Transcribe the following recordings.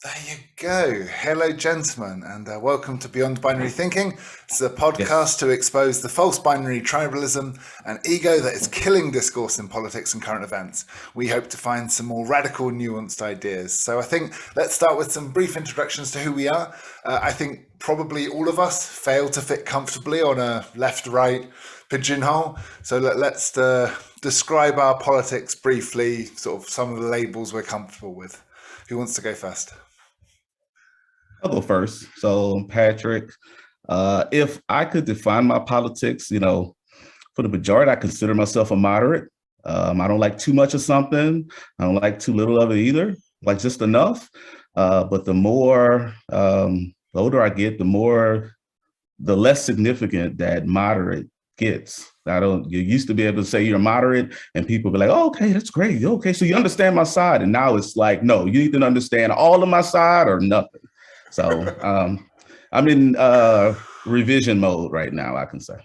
There you go. Hello, gentlemen, and welcome to Beyond Binary Thinking. It's a podcast Yes. to expose the false binary tribalism and ego that is killing discourse in politics and current events. We hope to find some more radical, nuanced ideas. So I think let's start with some brief introductions to who we are. I think probably all of us fail to fit comfortably on a left-right pigeonhole. So let's describe our politics briefly, sort of some of the labels we're comfortable with. Who wants to go first? I'll go first. So, Patrick, if I could define my politics, for the majority, I consider myself a moderate. I don't like too much of something. I don't like too little of it either, like just enough. But the older I get, the less significant that moderate gets. You used to be able to say you're moderate and people be like, oh, okay, that's great. Okay, so you understand my side. And now it's like, no, you need to understand all of my side or nothing. So I'm in revision mode right now, I can say.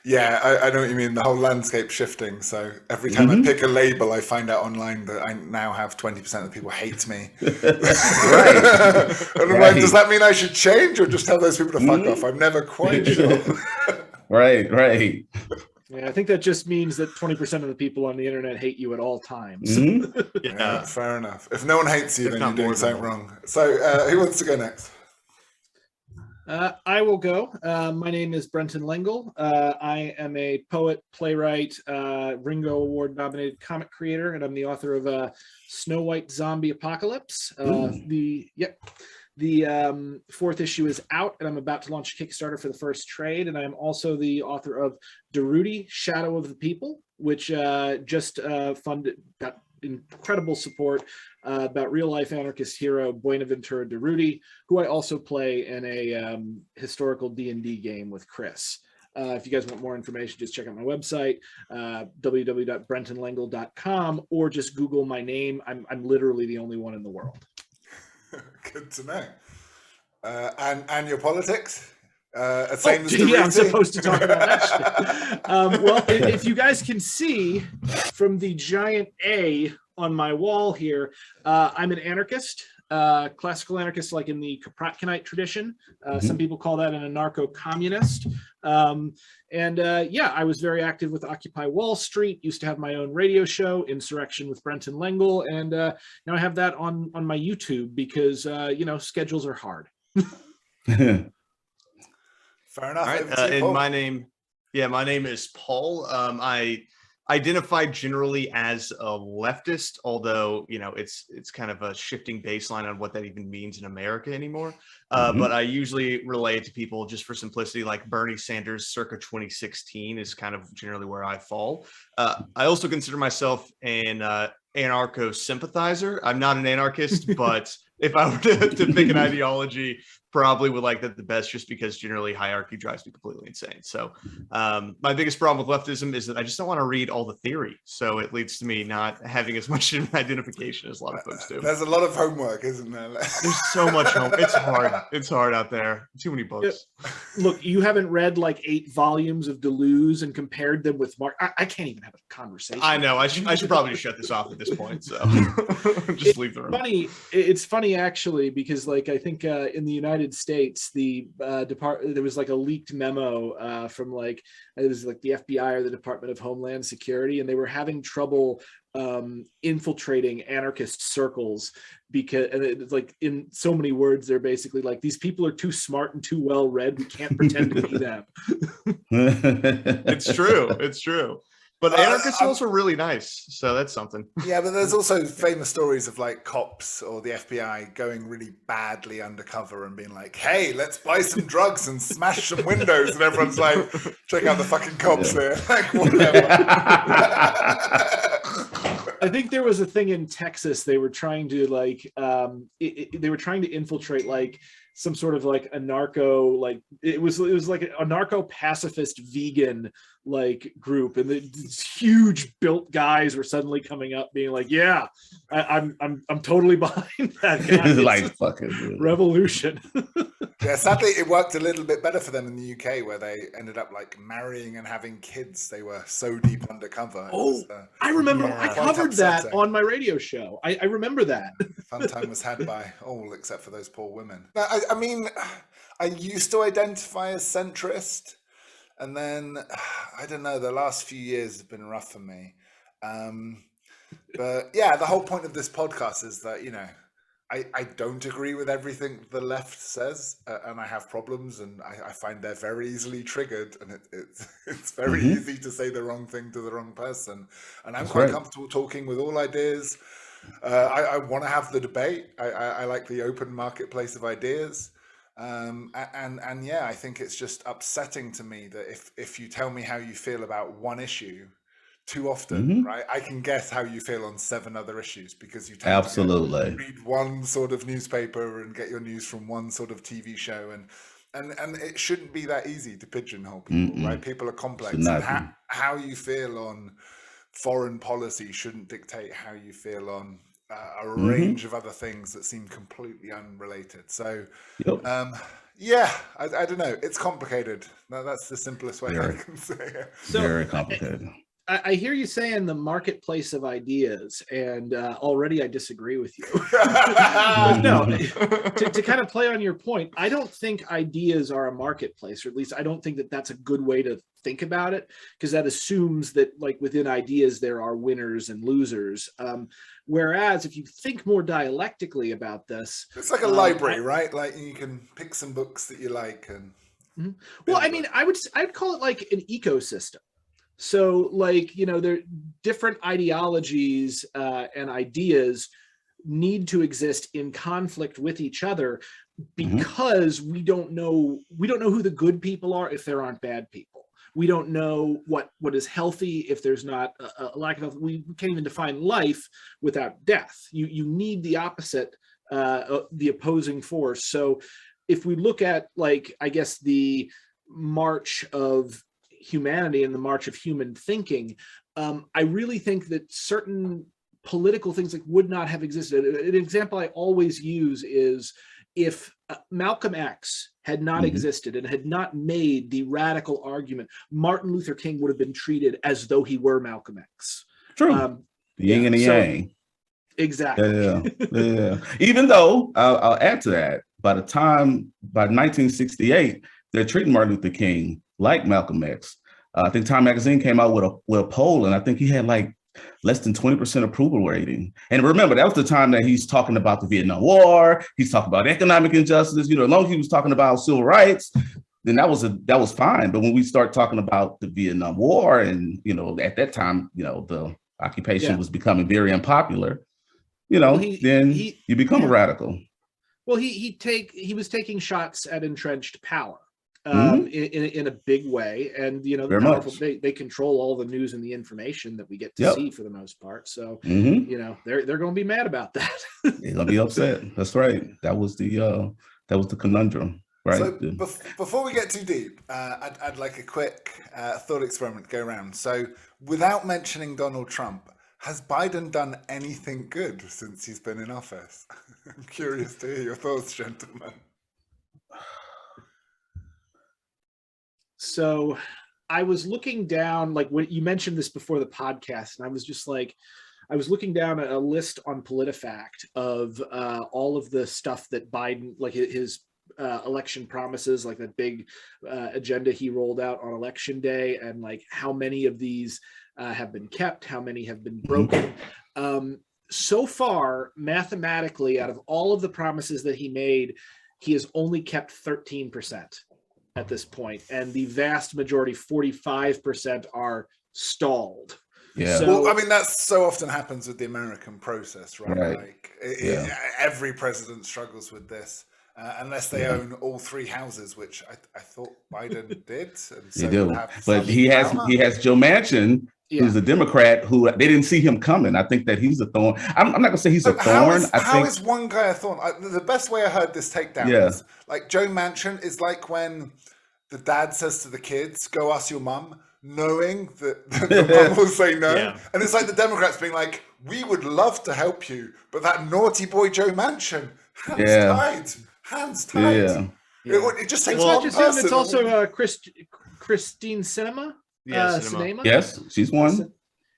Yeah, I know what you mean. The whole landscape shifting. So every time I pick a label, I find out online that I now have 20% of the people hate me. Right. And I'm like, does that mean I should change or just tell those people to fuck off? I'm never quite sure. Right. Yeah, I think that just means that 20% of the people on the internet hate you at all times. Yeah, fair enough. If no one hates you, then you're doing something wrong. So who wants to go next? I will go. My name is Brenton Lengel. I am a poet, playwright, Ringo Award nominated comic creator, and I'm the author of Snow White Zombie Apocalypse. The fourth issue is out, and I'm about to launch a Kickstarter for the first trade. And I am also the author of Daruti, Shadow of the People, which just got incredible support about real-life anarchist hero Buenaventura Daruti, who I also play in a historical D&D game with Chris. If you guys want more information, just check out my website, www.brentonlengel.com, or just Google my name. I'm literally the only one in the world. Good to know. And your politics? I'm supposed to talk about that shit. Well, if you guys can see from the giant A on my wall here, I'm an anarchist, classical anarchist, like in the Kropotkinite tradition. Some people call that an anarcho-communist. I was very active with Occupy Wall Street, used to have my own radio show, Insurrection with Brent and Lengel, and now I have that on my YouTube because, schedules are hard. Fair enough. Right. And my name is Paul. I identify generally as a leftist, although it's kind of a shifting baseline on what that even means in America anymore. But I usually relate to people, just for simplicity, like Bernie Sanders circa 2016 is kind of generally where I fall. I also consider myself an anarcho sympathizer. I'm not an anarchist, but if I were to pick an ideology, probably would like that the best, just because generally hierarchy drives me completely insane. So my biggest problem with leftism is that I just don't want to read all the theory. So it leads to me not having as much identification as a lot of folks do. There's a lot of homework, isn't there? There's so much homework. It's hard. It's hard out there. Too many books. Look, you haven't read like 8 volumes of Deleuze and compared them with Marx. I can't even have a conversation. I know. I should probably just shut this off at this point. So just leave the room. It's funny actually, because like I think in the United States, the there was like a leaked memo from like it was like the FBI or the Department of Homeland Security, and they were having trouble infiltrating anarchist circles because, and it's like in so many words, they're basically like, these people are too smart and too well read. We can't pretend to be them. It's true. But anarchists are also really nice, so that's something. Yeah, but there's also famous stories of like cops or the FBI going really badly undercover and being like, hey, let's buy some drugs and smash some windows. And everyone's like, check out the fucking cops there. Like, whatever. I think there was a thing in Texas. They were trying to like, they were trying to infiltrate like some sort of like anarcho, like it was like a anarcho pacifist vegan like group, and these huge built guys were suddenly coming up being like, yeah, I'm totally behind that guy. Like fucking revolution. Yeah, sadly it worked a little bit better for them in the UK, where they ended up like marrying and having kids. They were so deep undercover. I remember I covered that on my radio show. I remember that. Fun time was had by all except for those poor women. I mean, I used to identify as centrist, and then I don't know, the last few years have been rough for me. But yeah, the whole point of this podcast is that, you know, I don't agree with everything the left says, and I have problems, and I find they're very easily triggered, and it's very easy to say the wrong thing to the wrong person. And I'm quite comfortable talking with all ideas. I want to have the debate. I like the open marketplace of ideas. And yeah, I think it's just upsetting to me that if you tell me how you feel about one issue too often, right, I can guess how you feel on 7 other issues, because you tend to read one sort of newspaper and get your news from one sort of TV show, and it shouldn't be that easy to pigeonhole people, right? People are complex, and how you feel on foreign policy shouldn't dictate how you feel on a range of other things that seem completely unrelated. So yeah, I don't know, it's complicated. That's the simplest way I can say it. So, very complicated. I hear you saying the marketplace of ideas, and already I disagree with you. But no, to kind of play on your point, I don't think ideas are a marketplace, or at least I don't think that that's a good way to think about it, because that assumes that like within ideas there are winners and losers. Whereas if you think more dialectically about this, it's like a library, right? Like you can pick some books that you like, and well, I mean, I'd call it like an ecosystem. So like, you know, there different ideologies and ideas need to exist in conflict with each other, because we don't know who the good people are if there aren't bad people. We don't know what is healthy if there's not a lack of health. We can't even define life without death. You need the opposite, the opposing force. So if we look at, like, I guess the march of humanity and the march of human thinking, I really think that certain political things like would not have existed. An example I always use is if Malcolm X had not existed and had not made the radical argument, Martin Luther King would have been treated as though he were Malcolm X. True. The yin and the yang. Exactly. Yeah. Even though I'll add to that, by 1968, they're treating Martin Luther King like Malcolm X. I think Time Magazine came out with a poll, and I think he had like less than 20% approval rating. And remember, that was the time that he's talking about the Vietnam War. He's talking about economic injustice. You know, as long as he was talking about civil rights, then that was fine. But when we start talking about the Vietnam War, and you know, at that time, you know, the occupation was becoming very unpopular. You know, then you become a radical. Well, he was taking shots at entrenched power. In a big way, and you know, they control all the news and the information that we get to see for the most part. So you know, they're going to be mad about that. They're going to be upset. That's right. That was the conundrum, right? So before we get too deep, I'd like a quick thought experiment to go around. So without mentioning Donald Trump, has Biden done anything good since he's been in office? I'm curious to hear your thoughts, gentlemen. So I was looking down, like when you mentioned this before the podcast, and I was just like, I was looking down at a list on PolitiFact of all of the stuff that Biden, like his election promises, like that big agenda he rolled out on election day, and like how many of these have been kept, how many have been broken. So far, mathematically, out of all of the promises that he made, he has only kept 13%. At this point, and the vast majority, 45%, are stalled. Yeah. So, well, I mean, that so often happens with the American process, right? Like every president struggles with this. unless they own all three houses, which I thought Biden did. And so They do, have but some he has power. Joe Manchin, who's a Democrat, who they didn't see him coming. I think that he's a thorn. I'm not gonna say he's a thorn. How is one guy a thorn? The best way I heard this takedown is like Joe Manchin is like when the dad says to the kids, "Go ask your mum," knowing that the mum will say no. Yeah. And it's like the Democrats being like, "We would love to help you, but that naughty boy Joe Manchin, hands tied. It just takes one person. It's also Christine Sinema. Sinema. Yes, she's one.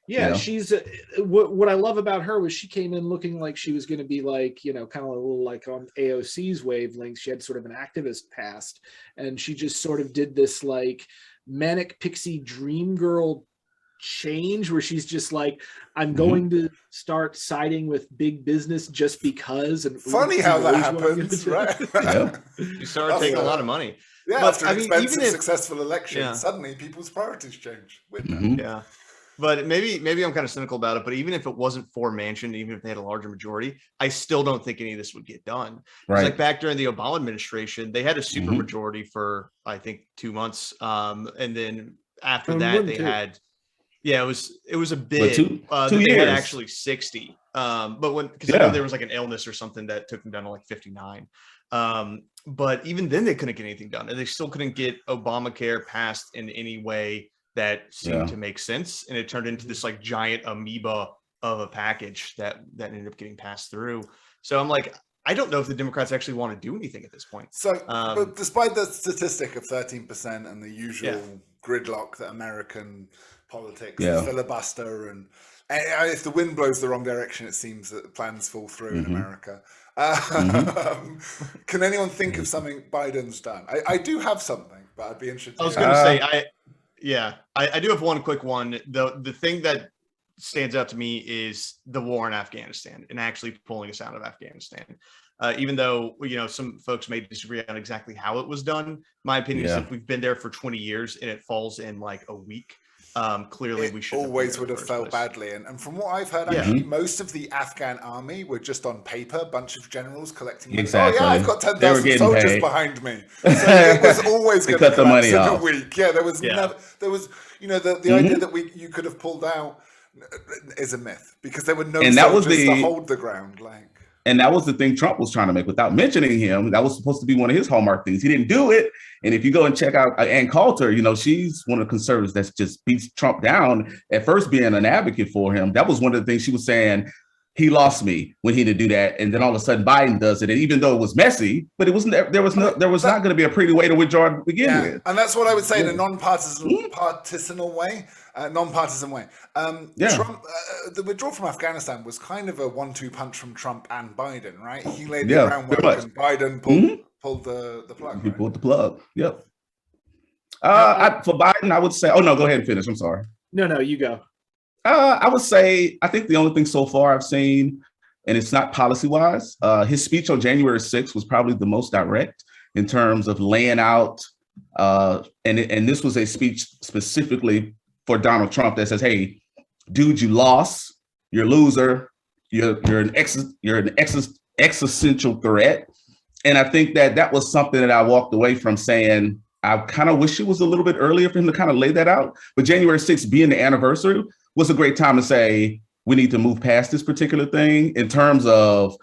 Yeah, she's what I love about her was she came in looking like she was going to be like, kind of a little like on AOC's wavelength. She had sort of an activist past, and she just sort of did this like manic pixie dream girl change where she's just like, I'm going to start siding with big business just because. And funny how that happens, right? You started taking a lot of money. Yeah, but, after an expensive, successful election, suddenly people's priorities change. Yeah. But maybe I'm kind of cynical about it. But even if it wasn't for Manchin, even if they had a larger majority, I still don't think any of this would get done. Right. Like back during the Obama administration, they had a super majority for I think 2 months, and then after that they had. Yeah, it was a big. Two they years. had actually 60. But because I know there was like an illness or something that took them down to like 59. But even then they couldn't get anything done, and they still couldn't get Obamacare passed in any way that seemed to make sense. And it turned into this like giant amoeba of a package that ended up getting passed through. So I'm like, I don't know if the Democrats actually want to do anything at this point. So, but despite the statistic of 13% and the usual gridlock that American politics, filibuster, and if the wind blows the wrong direction, it seems that plans fall through in America. Can anyone think of something Biden's done? I do have something, but I'd be interested. I was going to say, I do have one quick one. The thing that stands out to me is the war in Afghanistan and actually pulling us out of Afghanistan. Even though, some folks may disagree on exactly how it was done. My opinion is if we've been there for 20 years and it falls in like a week, clearly we should always would have felt badly. And from what I've heard, actually, most of the Afghan army were just on paper, a bunch of generals collecting money. Exactly. Oh, yeah, I've got 10,000 soldiers behind me. So it was always going to collapse in a week. Yeah, there was never, the idea that you could have pulled out is a myth because there were no soldiers to hold the ground. And that was the thing Trump was trying to make without mentioning him. That was supposed to be one of his hallmark things. He didn't do it. And if you go and check out Ann Coulter, she's one of the conservatives that just beats Trump down at first being an advocate for him. That was one of the things she was saying. He lost me when he didn't do that. And then all of a sudden Biden does it. And even though it was messy, but it wasn't, there was not going to be a pretty way to withdraw to begin with. And that's what I would say in a nonpartisan way. Nonpartisan way. Trump, the withdrawal from Afghanistan was kind of a 1-2 punch from Trump and Biden, right? He laid the groundwork and Biden pulled the plug. He pulled the plug. Yep. For Biden, I would say, oh no, go ahead and finish. I'm sorry. No, you go. I would say, I think the only thing so far I've seen, and it's not policy-wise, his speech on January 6th was probably the most direct in terms of laying out, and this was a speech specifically for Donald Trump that says, hey, dude, you lost, you're a loser, you're an existential threat. And I think that was something that I walked away from saying, I kind of wish it was a little bit earlier for him to kind of lay that out. But January 6th being the anniversary was a great time to say, we need to move past this particular thing in terms of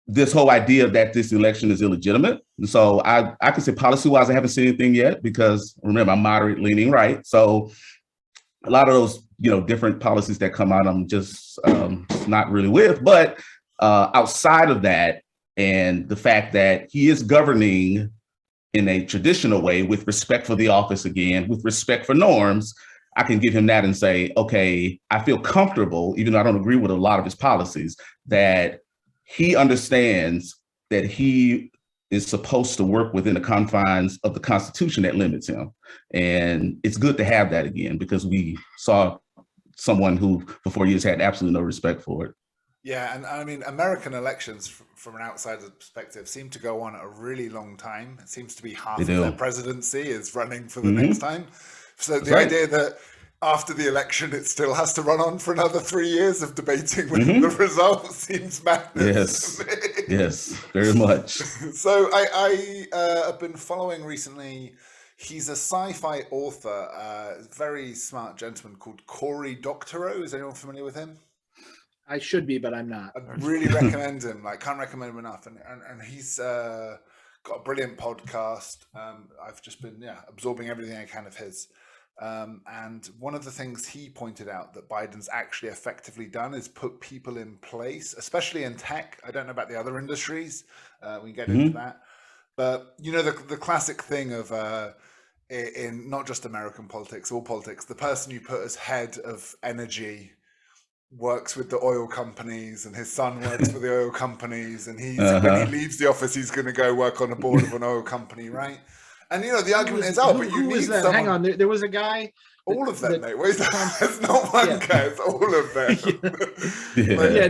this whole idea that this election is illegitimate. And so I can say policy-wise, I haven't seen anything yet because remember, I'm moderate leaning right. So a lot of those, different policies that come out, I'm just not really with. But outside of that, and the fact that he is governing in a traditional way with respect for the office again, with respect for norms, I can give him that and say, okay, I feel comfortable, even though I don't agree with a lot of his policies, that he understands that he is supposed to work within the confines of the Constitution that limits him. And it's good to have that again, because we saw someone who for 4 years had absolutely no respect for it. Yeah, and I mean, American elections from an outsider's perspective seem to go on a really long time. It seems to be half of their presidency is running for the next time. So the idea that after the election, it still has to run on for another 3 years of debating with the result seems madness. Yes, very much. So I have been following recently. He's a sci-fi author, very smart gentleman called Cory Doctorow. Is anyone familiar with him? I should be, but I'm not. I'd really recommend him. Like, can't recommend him enough. And he's got a brilliant podcast. I've just been absorbing everything I can of his. And one of the things he pointed out that Biden's actually effectively done is put people in place, especially in tech. I don't know about the other industries. We can get into that. But, you know, the classic thing of in not just American politics, all politics, the person you put as head of energy works with the oil companies, and his son works for the oil companies, and when he leaves the office, he's going to go work on the board of an oil company, right? And you know the argument is, but you need someone. Hang on, there was a guy. All of them, mate. Wait, it's not one guy; it's all of them.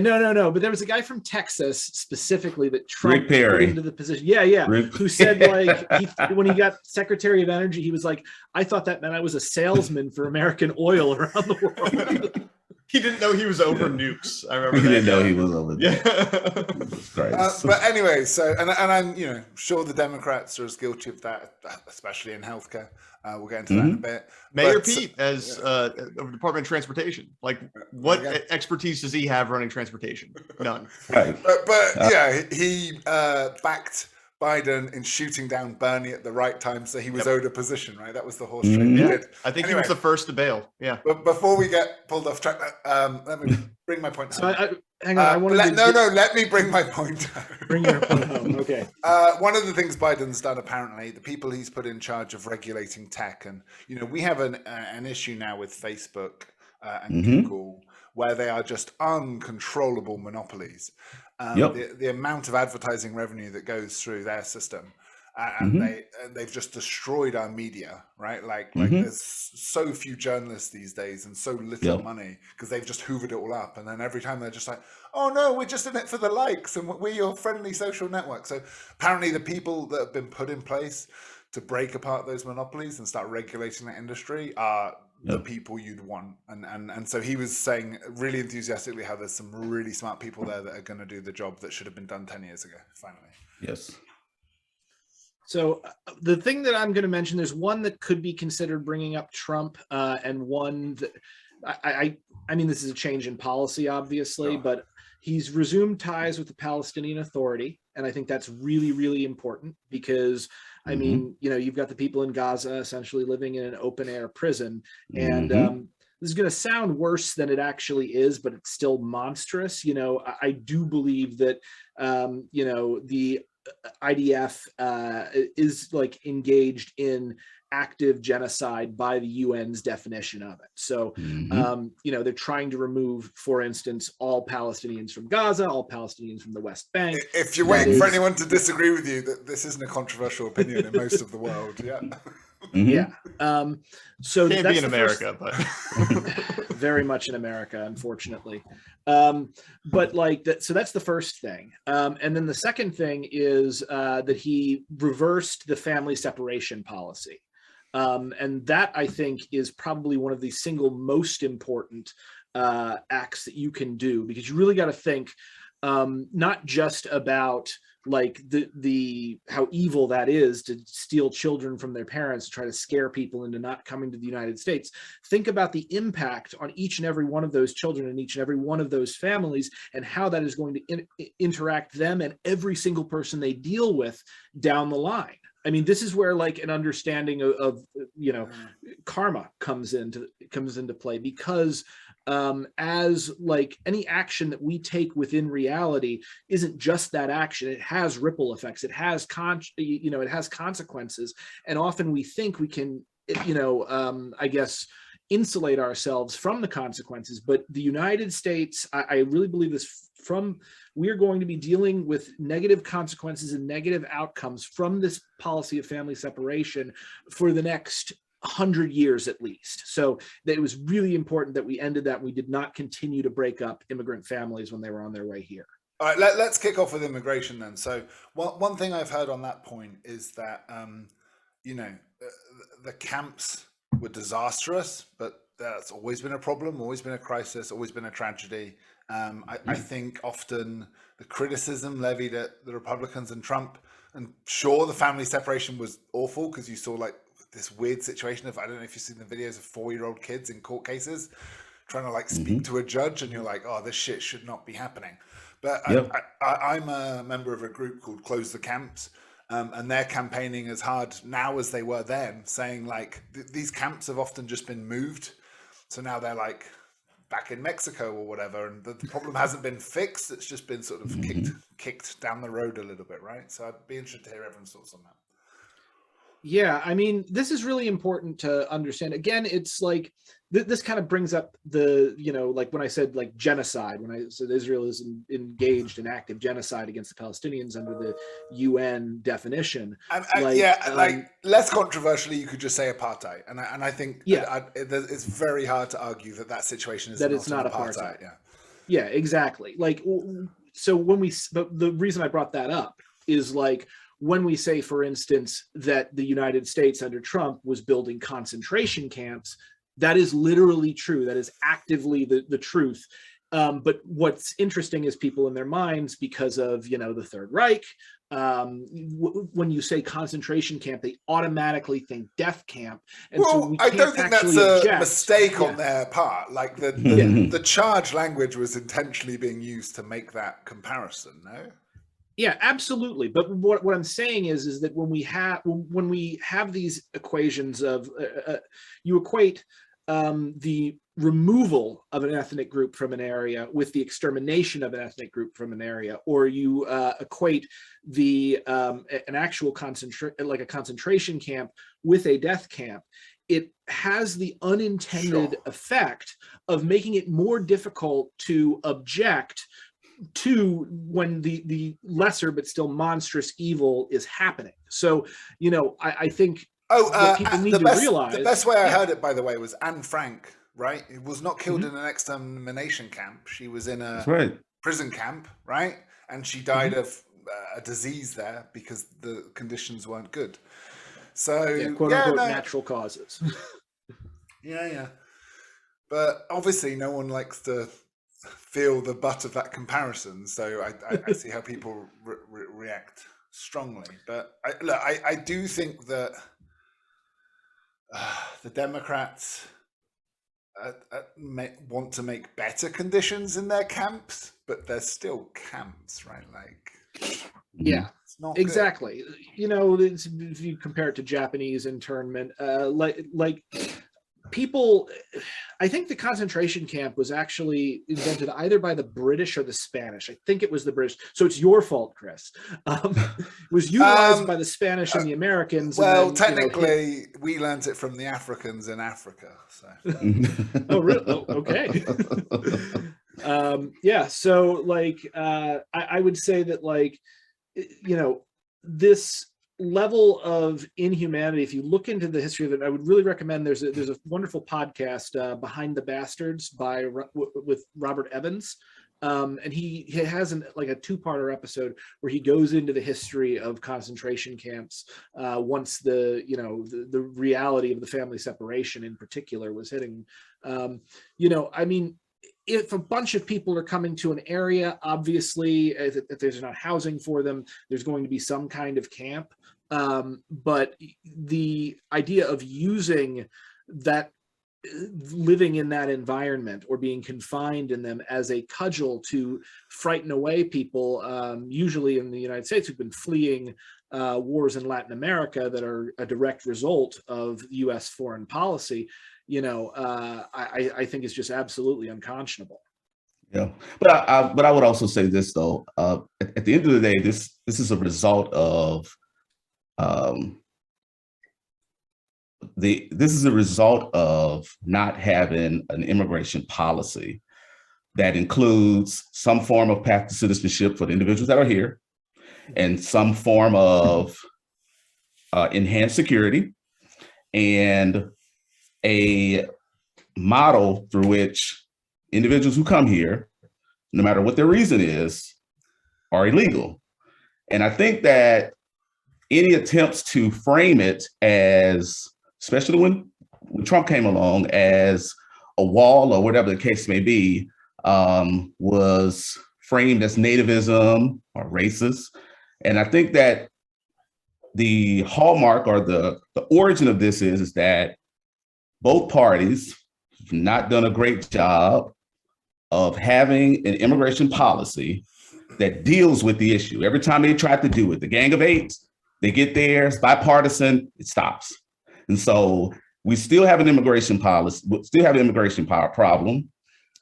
No. But there was a guy from Texas specifically that Trump put into the position. Who said like when he got Secretary of Energy, he was like, "I thought that meant I was a salesman for American oil around the world." He didn't know he was over nukes. I remember. He didn't know he was over there. But anyway, so and I'm sure the Democrats are as guilty of that, especially in healthcare. We'll get into that in a bit. Mayor Pete, as Department of Transportation, like what expertise does he have running transportation? None. Right. But he backed Biden in shooting down Bernie at the right time, so he was owed a position, right? That was the horse trade he did. I think he was the first to bail. Yeah. But before we get pulled off track, let me bring my point home. So hang on, let me bring my point home. Bring your point home. Okay. One of the things Biden's done, apparently, the people he's put in charge of regulating tech, and we have an issue now with Facebook and Google, where they are just uncontrollable monopolies. The amount of advertising revenue that goes through their system, and they've just destroyed our media, right? Like there's so few journalists these days and so little money because they've just hoovered it all up. And then every time they're just like, oh no, we're just in it for the likes and we're your friendly social network. So apparently the people that have been put in place to break apart those monopolies and start regulating that industry are the people you'd want. And so he was saying really enthusiastically how there's some really smart people there that are going to do the job that should have been done 10 years ago, finally. Yes. So the thing that I'm going to mention, there's one that could be considered bringing up Trump, and one that I mean, this is a change in policy, obviously, but he's resumed ties with the Palestinian Authority. And I think that's really, really important because, I mean, you've got the people in Gaza essentially living in an open air prison. And this is going to sound worse than it actually is, but it's still monstrous. I do believe that, the IDF is like engaged in active genocide by the UN's definition of it. So, they're trying to remove, for instance, all Palestinians from Gaza, all Palestinians from the West Bank. If you're waiting for anyone to disagree with you, that this isn't a controversial opinion in most of the world. So can't be in America, but very much in America, unfortunately. But like that, so that's the first thing. And then the second thing is that he reversed the family separation policy. And that, I think, is probably one of the single most important acts that you can do, because you really got to think not just about like the how evil that is to steal children from their parents, to try to scare people into not coming to the United States. Think about the impact on each and every one of those children and each and every one of those families, and how that is going to interact them and every single person they deal with down the line. I mean, this is where like an understanding of karma comes into play, because as like any action that we take within reality isn't just that action. It has ripple effects. It has it has consequences. And often we think we can, I guess, insulate ourselves from the consequences. But the United States, I really believe this, we are going to be dealing with negative consequences and negative outcomes from this policy of family separation for the next 100 years at least. So it was really important that we ended that. We did not continue to break up immigrant families when they were on their way here. All right, let's kick off with immigration then. So one thing I've heard on that point is that, the camps were disastrous, but that's always been a problem, always been a crisis, always been a tragedy. I think often the criticism levied at the Republicans and Trump, and sure, the family separation was awful because you saw like this weird situation of, I don't know if you've seen the videos of 4-year-old kids in court cases trying to like speak to a judge, and you're like, oh, this shit should not be happening. But I'm a member of a group called Close the Camps, and they're campaigning as hard now as they were then, saying like these camps have often just been moved. So now they're like back in Mexico or whatever, and the problem hasn't been fixed. It's just been sort of kicked down the road a little bit, right? So I'd be interested to hear everyone's thoughts on that. Yeah, I mean, this is really important to understand. Again, it's like this kind of brings up the, like when I said like genocide, when I said Israel is engaged in active genocide against the Palestinians under the UN definition. Less controversially, you could just say apartheid. And I think it's very hard to argue that situation is not apartheid. Yeah, exactly. Like, so the reason I brought that up is like, when we say, for instance, that the United States under Trump was building concentration camps, that is literally true. That is actively the truth. But what's interesting is people in their minds, because of, the Third Reich, when you say concentration camp, they automatically think death camp. And I don't think that's a mistake on their part. Like the charge language was intentionally being used to make that comparison, no? Yeah, absolutely. But what I'm saying is that when we have these equations of you equate the removal of an ethnic group from an area with the extermination of an ethnic group from an area, or you equate an actual concentration camp with a death camp, it has the unintended effect of making it more difficult to object to when the lesser but still monstrous evil is happening. So, I think what people need to realize. The best way I heard it, by the way, was Anne Frank, right? It was not killed in an extermination camp. She was in a prison camp, right? And she died of a disease there because the conditions weren't good. So, quote unquote, natural causes. Yeah. But obviously, no one likes to feel the butt of that comparison, so I see how people react strongly. But I do think that the Democrats want to make better conditions in their camps, but they're still camps, right? Like, yeah, it's not exactly good. If you compare it to Japanese internment, like people, I think the concentration camp was actually invented either by the British or the Spanish. I think it was the British. So it's your fault, Chris. It was utilized by the Spanish and the Americans. Well, and then, technically, we learned it from the Africans in Africa. So. Oh, really? Oh, okay. Yeah. So, like, I would say that, like, this level of inhumanity, if you look into the history of it, I would really recommend there's a wonderful podcast, Behind the Bastards with Robert Evans, and he has a 2-parter episode where he goes into the history of concentration camps once the reality of the family separation in particular was hitting. I mean, if a bunch of people are coming to an area, obviously, if there's not housing for them, there's going to be some kind of camp. But the idea of using that, living in that environment or being confined in them as a cudgel to frighten away people, usually in the United States, who've been fleeing wars in Latin America that are a direct result of U.S. foreign policy, I think is just absolutely unconscionable. Yeah, but I would also say this though. At the end of the day, this is a result of this is a result of not having an immigration policy that includes some form of path to citizenship for the individuals that are here, and some form of enhanced security, and a model through which individuals who come here, no matter what their reason is, are illegal. And I think that any attempts to frame it as, especially when Trump came along, as, a wall or whatever the case may be was framed as nativism or racist. And I think that the hallmark or the origin of this is that both parties have not done a great job of having an immigration policy that deals with the issue. Every time they try to do it, the Gang of Eight, they get there, it's bipartisan, it stops. And so we still have an immigration policy, still have an immigration problem,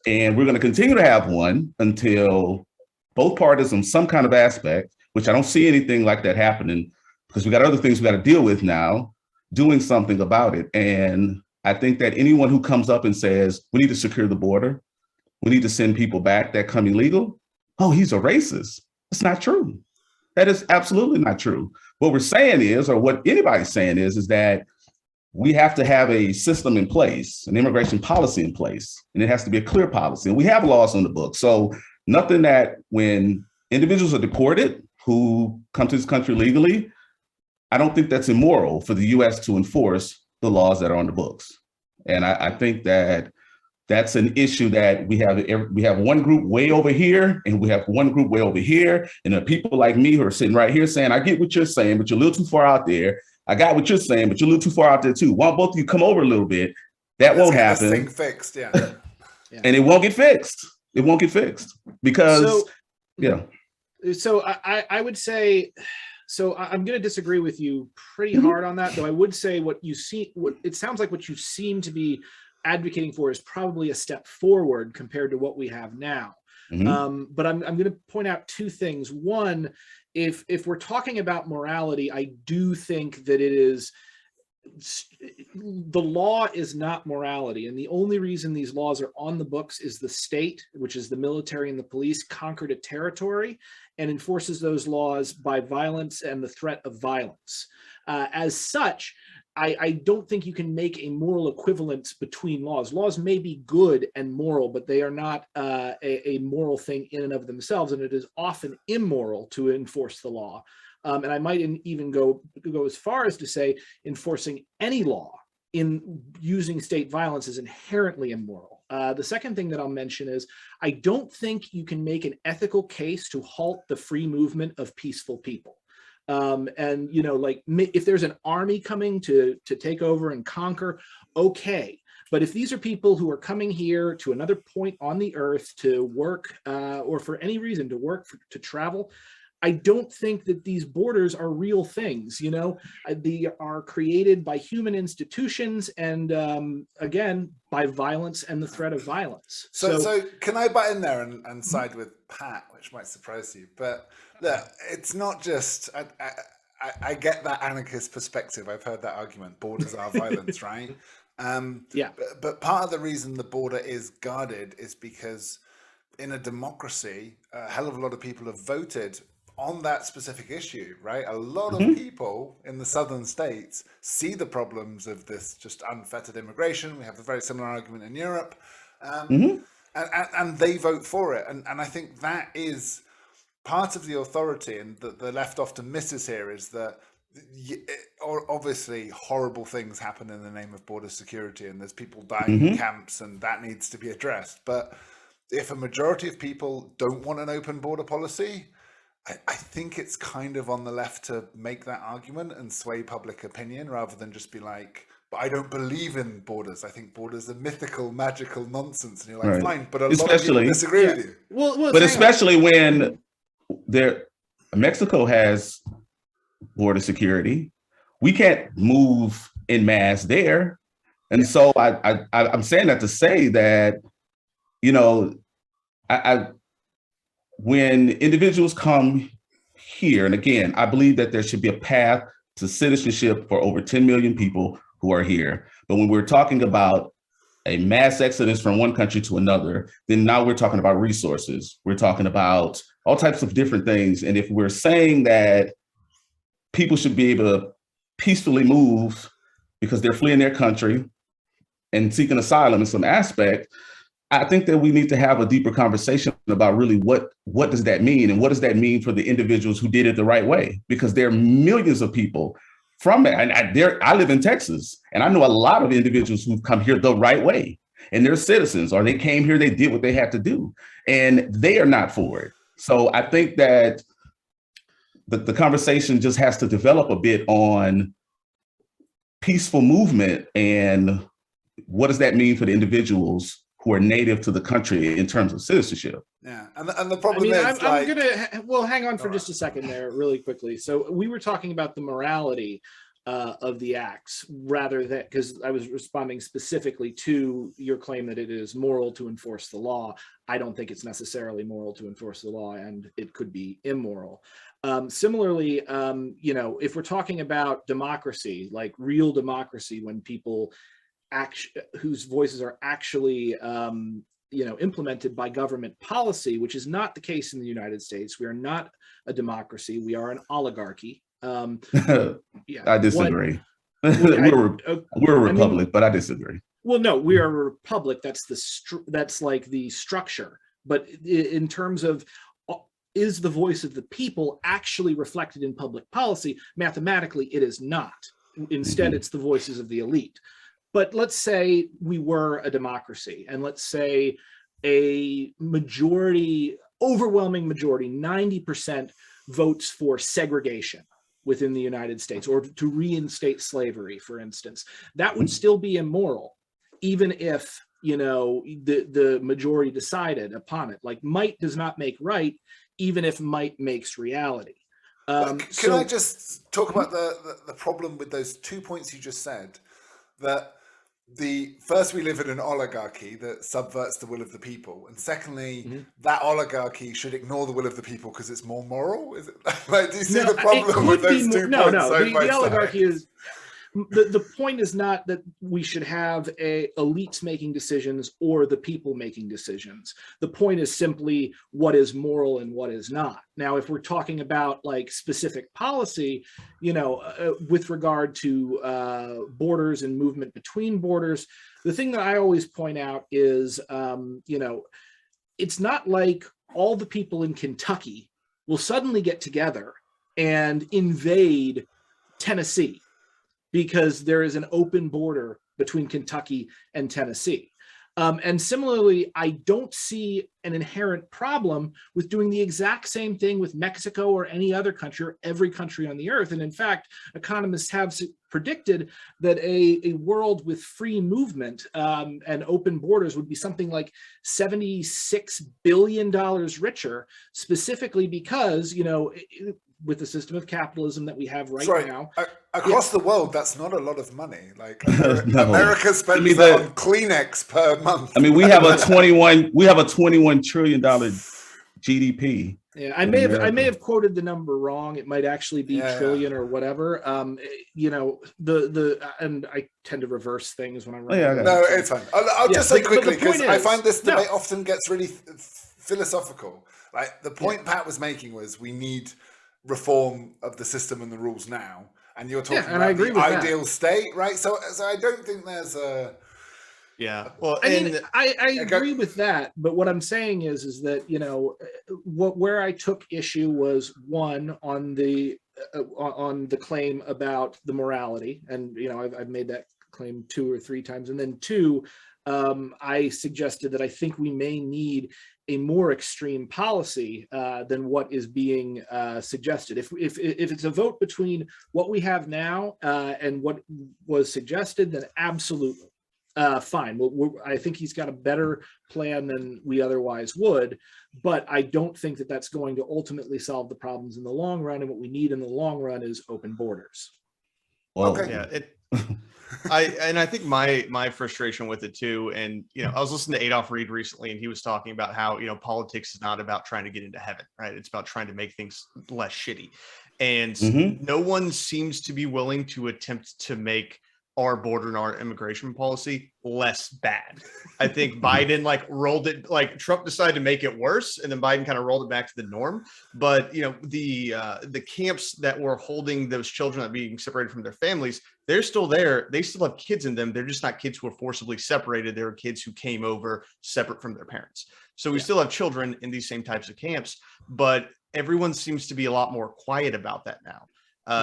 and we're going to continue to have one until both parties on some kind of aspect, which I don't see anything like that happening, because we got other things we got to deal with now, doing something about it. And I think that anyone who comes up and says, we need to secure the border, we need to send people back that come illegal, oh, he's a racist. That's not true. That is absolutely not true. What we're saying is, or what anybody's saying is that we have to have a system in place, an immigration policy in place, and it has to be a clear policy. And we have laws on the books. So nothing that when individuals are deported who come to this country legally, I don't think that's immoral for the US to enforce the laws that are on the books. And I think that that's an issue that we have one group way over here and we have one group way over here. And there are people like me who are sitting right here saying, I get what you're saying, but you're a little too far out there. I got what you're saying, but you're a little too far out there too. Why don't both of you come over a little bit? That won't happen. This thing fixed, yeah. And it won't get fixed. It won't get fixed because, So I would say, so I'm going to disagree with you pretty hard on that, though I would say what it sounds like what you seem to be advocating for is probably a step forward compared to what we have now. But I'm going to point out two things. One, if we're talking about morality, I do think that the law is not morality. And the only reason these laws are on the books is the state, which is the military and the police, conquered a territory and enforces those laws by violence and the threat of violence. As such, I don't think you can make a moral equivalence between laws. Laws may be good and moral, but they are not a moral thing in and of themselves, and it is often immoral to enforce the law. And I might even go as far as to say enforcing any law in using state violence is inherently immoral. The second thing that I'll mention is I don't think you can make an ethical case to halt the free movement of peaceful people. And, you know, like if there's an army coming to take over and conquer, okay. But if these are people who are coming here to another point on the earth to work or for any reason to work, to travel, I don't think that these borders are real things. You know, they are created by human institutions and again, by violence and the threat of violence. So can I butt in there and side with Pat, which might surprise you, but look, it's not just, I get that anarchist perspective. I've heard that argument. Borders are violence, right? But part of the reason the border is guarded is because in a democracy, a hell of a lot of people have voted on that specific issue, right? A lot of people in the southern states see the problems of this just unfettered immigration. We have a very similar argument in Europe, and they vote for it. And I think that is part of the authority, and the left often misses here is that obviously horrible things happen in the name of border security, and there's people dying in camps, and that needs to be addressed. But if a majority of people don't want an open border policy, I think it's kind of on the left to make that argument and sway public opinion rather than just be like, but I don't believe in borders. I think borders are mythical, magical nonsense. And you're like, fine, but a lot of people disagree with you. Well, but especially when Mexico has border security, we can't move en masse there. And so I'm saying that to say that, you know, when individuals come here, and again, I believe that there should be a path to citizenship for over 10 million people who are here. But when we're talking about a mass exodus from one country to another, then now we're talking about resources. We're talking about all types of different things. And if we're saying that people should be able to peacefully move because they're fleeing their country and seeking asylum in some aspect, I think that we need to have a deeper conversation about really what does that mean, and what does that mean for the individuals who did it the right way? Because there are millions of people from it. And I live in Texas, and I know a lot of individuals who've come here the right way. and they're citizens, or they came here, they did what they had to do, and they are not for it. So I think that the conversation just has to develop a bit on peaceful movement and what does that mean for the individuals who are native to the country in terms of citizenship. Yeah, and the problem is, I'm gonna hang on for just a second there, really quickly. So we were talking about the morality of the acts, rather than, because I was responding specifically to your claim that it is moral to enforce the law. I don't think it's necessarily moral to enforce the law, and it could be immoral. Similarly, if we're talking about democracy, like real democracy, when people whose voices are actually implemented by government policy, which is not the case in the United States. We are not a democracy. We are an oligarchy. I disagree. We're a republic, but I disagree. Well, no, we are a republic. That's like the structure. But in terms of, is the voice of the people actually reflected in public policy? Mathematically, it is not. Instead, it's the voices of the elite. But let's say we were a democracy, and let's say a majority, overwhelming majority, 90% votes for segregation within the United States, or to reinstate slavery, for instance. That would still be immoral, even if the majority decided upon it. Like, might does not make right, even if might makes reality. Can I just talk about the problem with those 2 points you just said? That first, we live in an oligarchy that subverts the will of the people, and secondly, that oligarchy should ignore the will of the people because it's more moral. Is it like, do you see the problem with those 2 points? The oligarchy is. The point is not that we should have elites making decisions or the people making decisions. The point is simply what is moral and what is not. Now, if we're talking about like specific policy, with regard to borders and movement between borders, the thing that I always point out is, it's not like all the people in Kentucky will suddenly get together and invade Tennessee, because there is an open border between Kentucky and Tennessee. And similarly, I don't see an inherent problem with doing the exact same thing with Mexico or any other country or every country on the earth. And in fact, economists have predicted that a world with free movement and open borders would be something like $76 billion richer, specifically because, with the system of capitalism that we have now. Across the world, that's not a lot of money. Like America spends on Kleenex per month. I mean, we have a $21 trillion GDP. Yeah, I may have quoted the number wrong. It might actually be trillion or whatever. And I tend to reverse things when I'm writing. No, it's fine. I'll just say quickly, because I find this debate often gets really philosophical. Like the point Pat was making was we need reform of the system and the rules now, and you're talking about the ideal state, right? So I don't think there's a well, I agree with that, but what I'm saying is that where I took issue was, one, on the claim about the morality, and I've made that claim 2 or 3 times, and then 2, I suggested that I think we may need a more extreme policy than what is being suggested. If it's a vote between what we have now and what was suggested, then absolutely fine. I think he's got a better plan than we otherwise would, but I don't think that that's going to ultimately solve the problems in the long run. And what we need in the long run is open borders. Well, I think my frustration with it too, and I was listening to Adolph Reed recently, and he was talking about how politics is not about trying to get into heaven, right? It's about trying to make things less shitty, and no one seems to be willing to attempt to make our border and our immigration policy less bad. I think Biden rolled it, Trump decided to make it worse, and then Biden kind of rolled it back to the norm. But the camps that were holding those children that are being separated from their families, they're still there. They still have kids in them. They're just not kids who are forcibly separated. They're kids who came over separate from their parents. So we still have children in these same types of camps, but everyone seems to be a lot more quiet about that now.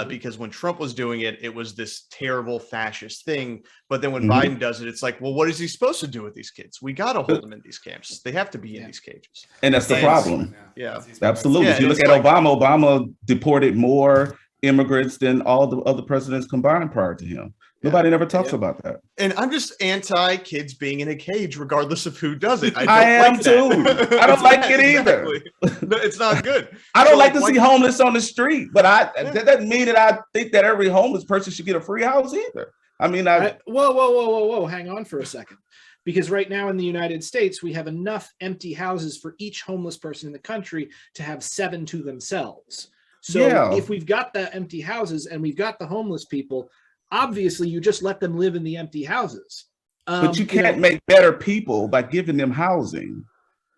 because when Trump was doing it, it was this terrible fascist thing. But then when Mhm. Biden does it, it's like, well, what is he supposed to do with these kids? We got to hold them in these camps. They have to be in these cages. And that's the problem. Yeah. Absolutely. Yeah, If you look it's at like- Obama deported more immigrants than all the other presidents combined prior to him. Nobody never talks about that. And I'm just anti kids being in a cage, regardless of who does it. I am like too. that. I don't like it either. Exactly. No, it's not good. I don't So, like to why- see homeless on the street, but that doesn't mean that I think that every homeless person should get a free house either. I mean, Whoa, hang on for a second. Because right now in the United States, we have enough empty houses for each homeless person in the country to have 7 to themselves. So Yeah. if we've got the empty houses and we've got the homeless people, obviously you just let them live in the empty houses. but you can't make better people by giving them housing.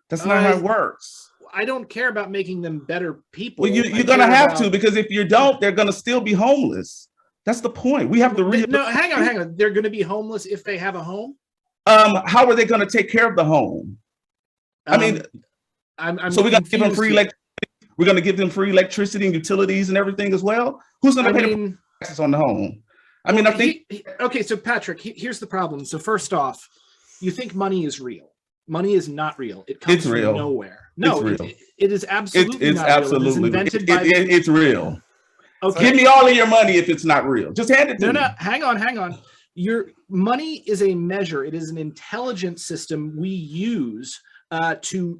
That's not how it works. I don't care about making them better people. Well, you're going to have to, because if you don't, they're going to still be homeless. That's the point. We have to No, hang on. They're going to be homeless if they have a home. How are they going to take care of the home? I mean, so we're going to give them free we're going to give them free electricity and utilities and everything as well. Who's going to pay the taxes on the home? I mean, I think. Okay, so Patrick, here's the problem. So first off, you think money is real. Money is not real. It comes from nowhere. No, it is absolutely it's not absolutely real. It is invented by it's real. Okay. Give me all of your money if it's not real. Just hand it to me. No, hang on. Your money is a measure. It is an intelligent system we use to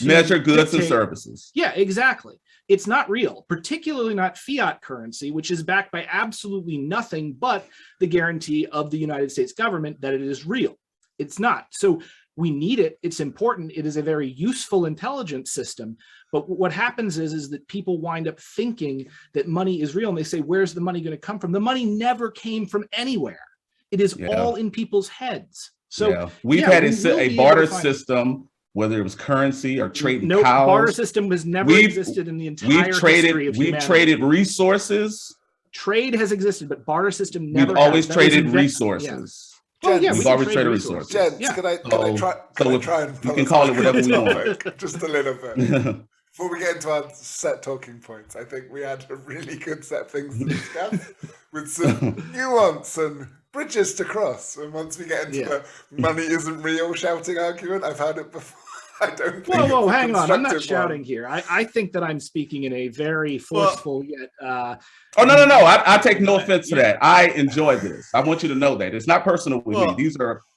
measure goods and services. Yeah, exactly. It's not real, particularly not fiat currency, which is backed by absolutely nothing but the guarantee of the United States government that it is real. It's not. So we need it. It's important. It is a very useful intelligence system. But what happens is that people wind up thinking that money is real, and they say, where's the money going to come from? The money never came from anywhere. It is all in people's heads. So we've had a barter system, whether it was currency or trading cows. No, barter system has never existed in the entire history of humanity. We've traded resources. Trade has existed, but barter system never. We've always traded resources. We've always traded resources. Gents, can I try and you can call it whatever we want. Just a little bit. Before we get into our set talking points, I think we had a really good set of things to discuss with some nuance and bridges to cross. And once we get into the money isn't real shouting argument, I've had it before. I don't think whoa, hang on. I'm not shouting here. I think that I'm speaking in a very forceful yet. No. I take no offense to that. I enjoy this. I want you to know that it's not personal with me.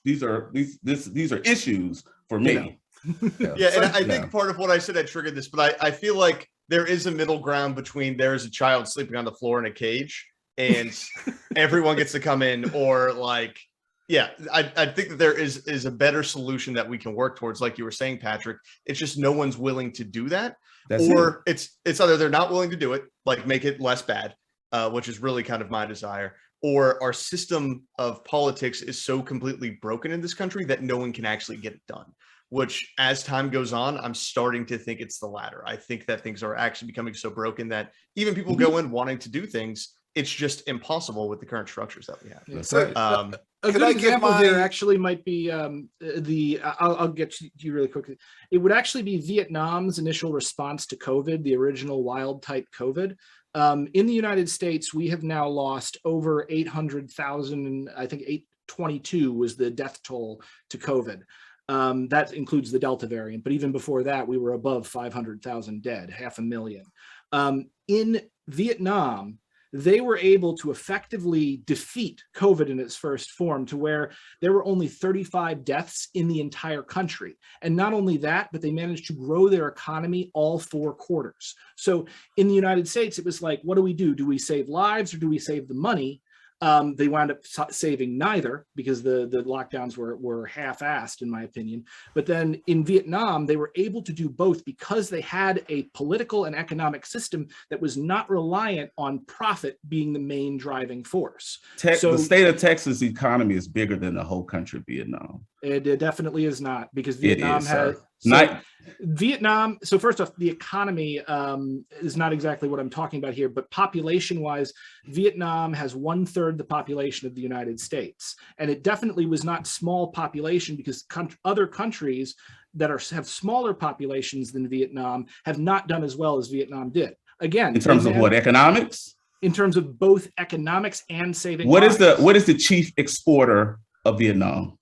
These are issues for me. And I think part of what I said I triggered this, but I feel like there is a middle ground between there is a child sleeping on the floor in a cage and everyone gets to come in, or like, I think that there is a better solution that we can work towards, like you were saying, Patrick. It's just no one's willing to do that. It's either they're not willing to do it, like make it less bad, which is really kind of my desire, or our system of politics is so completely broken in this country that no one can actually get it done. Which, as time goes on, I'm starting to think it's the latter. I think that things are actually becoming so broken that even people go in wanting to do things, it's just impossible with the current structures that we have. That's right. A good example here actually might be I'll get to you really quickly. It would actually be Vietnam's initial response to COVID, the original wild type COVID. In the United States, we have now lost over 800,000. I think 822 was the death toll to COVID. That includes the Delta variant, but even before that, we were above 500,000 dead, 500,000. In Vietnam, they were able to effectively defeat COVID in its first form, to where there were only 35 deaths in the entire country. And not only that, but they managed to grow their economy all 4 quarters. So in the United States, it was like, what do? Do we save lives or do we save the money? They wound up saving neither, because the lockdowns were half-assed, in my opinion. But then in Vietnam, they were able to do both because they had a political and economic system that was not reliant on profit being the main driving force. The state of Texas economy is bigger than the whole country of Vietnam. It definitely is not, because Vietnam Vietnam. So first off, the economy is not exactly what I'm talking about here, but population-wise, Vietnam has 1/3 the population of the United States, and it definitely was not small population, because other countries that have smaller populations than Vietnam have not done as well as Vietnam did. Again, in terms of what, economics? in terms of both economics and saving What lives. is the chief exporter of Vietnam?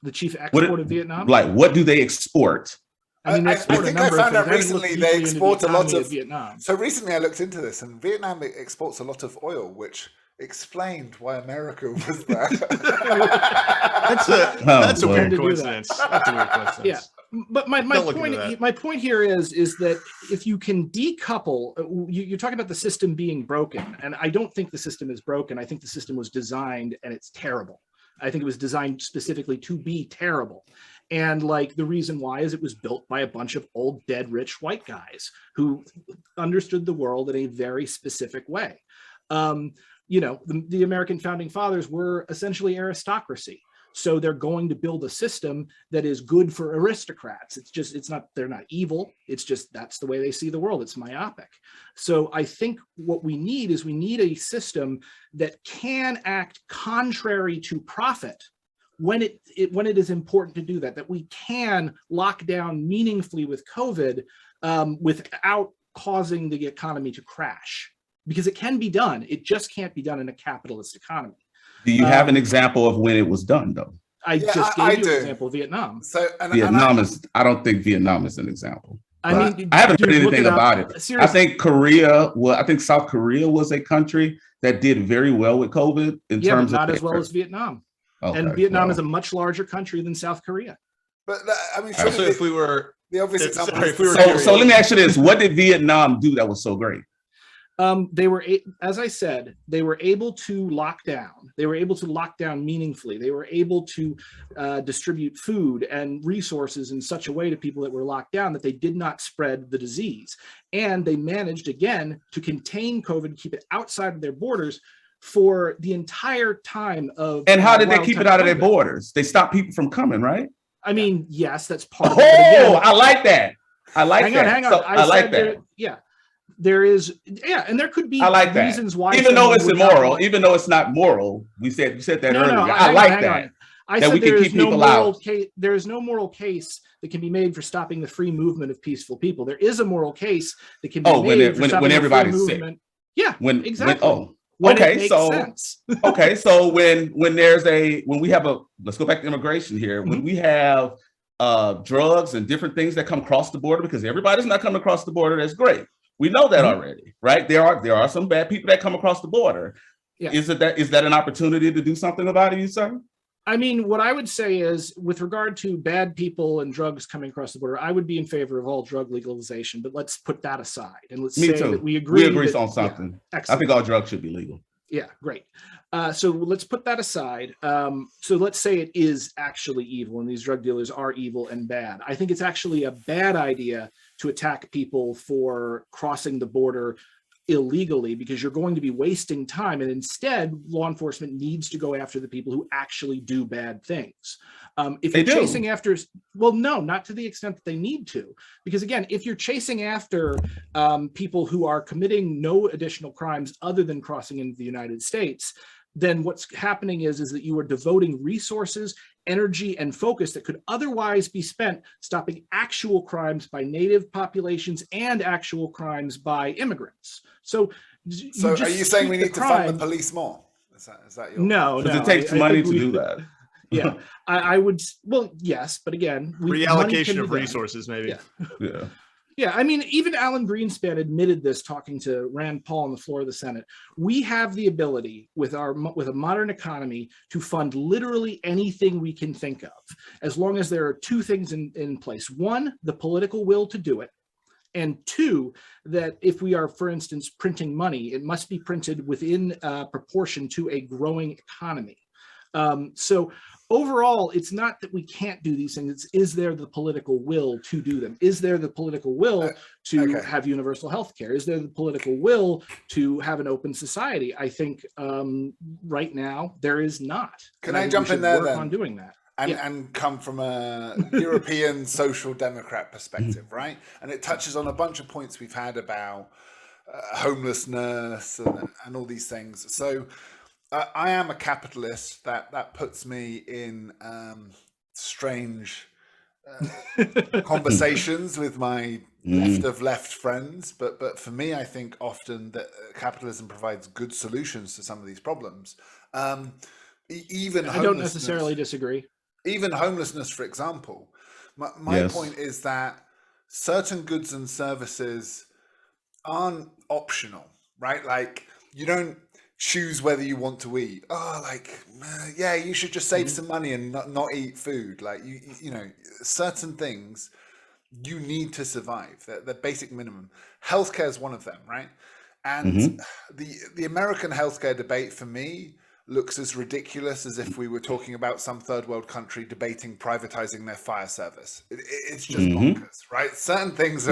The chief export of Vietnam? Like, what do they export? I mean, they export I think a number I found of out things. I haven't recently looked they deeply into export the a lot economy of Vietnam. So recently I looked into this, and Vietnam exports a lot of oil, which explained why America was there. That's a weird to do that. coincidence. That's a weird coincidence. Yeah. But my point here is that if you can decouple, you're talking about the system being broken, and I don't think the system is broken. I think the system was designed and it's terrible. I think it was designed specifically to be terrible. And like the reason why is it was built by a bunch of old, dead, rich white guys who understood the world in a very specific way. You know, the American founding fathers were essentially aristocracy. So they're going to build a system that is good for aristocrats. They're not evil. It's just, that's the way they see the world. It's myopic. So I think what we need a system that can act contrary to profit when it is important to do that we can lock down meaningfully with COVID without causing the economy to crash, because it can be done. It just can't be done in a capitalist economy. Do you have an example of when it was done, though? I just gave you an example of Vietnam. So I don't think Vietnam is an example. I mean, I haven't heard anything about it. Seriously. I think South Korea was a country that did very well with COVID in terms but not of as well as Vietnam. Okay, and Vietnam is a much larger country than South Korea. But I mean, So if we were the obvious example. So let me ask you this: what did Vietnam do that was so great? They were, as I said, they were able to lock down. They were able to lock down meaningfully. They were able to distribute food and resources in such a way to people that were locked down that they did not spread the disease. And they managed, again, to contain COVID, keep it outside of their borders for the entire time of. And how did they keep it out of their borders? They stopped people from coming, right? I mean, yes, that's part of it. Again, I like that. Hang on. So, I like that. There is, and there could be reasons why. Even though it's immoral, even though it's not moral, you said that earlier. I like that. I said there is no moral case. There is no moral case that can be made for stopping the free movement of peaceful people. There is a moral case that can be made for stopping everybody's the free movement. Sick. Yeah, exactly. So when we have let's go back to immigration here. When we have drugs and different things that come across the border, because everybody's not coming across the border, that's great. We know that already, right? There are some bad people that come across the border. Yeah. Is that an opportunity to do something about it, you say? I mean, what I would say is, with regard to bad people and drugs coming across the border, I would be in favor of all drug legalization. But let's put that aside and let's say that we agree. We agree on something. Yeah, I think all drugs should be legal. Yeah, great. So let's put that aside. So let's say it is actually evil and these drug dealers are evil and bad. I think it's actually a bad idea to attack people for crossing the border illegally, because you're going to be wasting time. And instead, law enforcement needs to go after the people who actually do bad things. If you're chasing after, well, no, not to the extent that they need to. Because again, if you're chasing after people who are committing no additional crimes other than crossing into the United States, then what's happening is that you are devoting resources, energy, and focus that could otherwise be spent stopping actual crimes by native populations and actual crimes by immigrants. So are you saying we need to fund the police more? Is that your... No. Because it takes money to do that. Yeah, I would. Well, yes, but again, reallocation of resources, maybe. Yeah. I mean, even Alan Greenspan admitted this, talking to Rand Paul on the floor of the Senate. We have the ability with a modern economy to fund literally anything we can think of, as long as there are two things in place. One, the political will to do it. And two, that if we are, for instance, printing money, it must be printed within proportion to a growing economy. So overall, it's not that we can't do these things. It's, is there the political will to do them? Is there the political will to have universal health care? Is there the political will to have an open society? I think right now there is not. Can I jump in there then? On doing that. And come from a European social democrat perspective, right? And it touches on a bunch of points we've had about homelessness and all these things. So I am a capitalist. That puts me in strange conversations with my left of left friends, but for me, I think often that capitalism provides good solutions to some of these problems. Even I don't necessarily disagree. Even homelessness, for example. My point is that certain goods and services aren't optional, right? Like, you don't choose whether you want to eat. Oh, like, yeah, you should just save some money and not eat food. Like, you know, certain things you need to survive. The basic minimum. Healthcare is one of them, right? And the American healthcare debate for me looks as ridiculous as if we were talking about some third world country debating privatizing their fire service. It's just bonkers, right? Certain things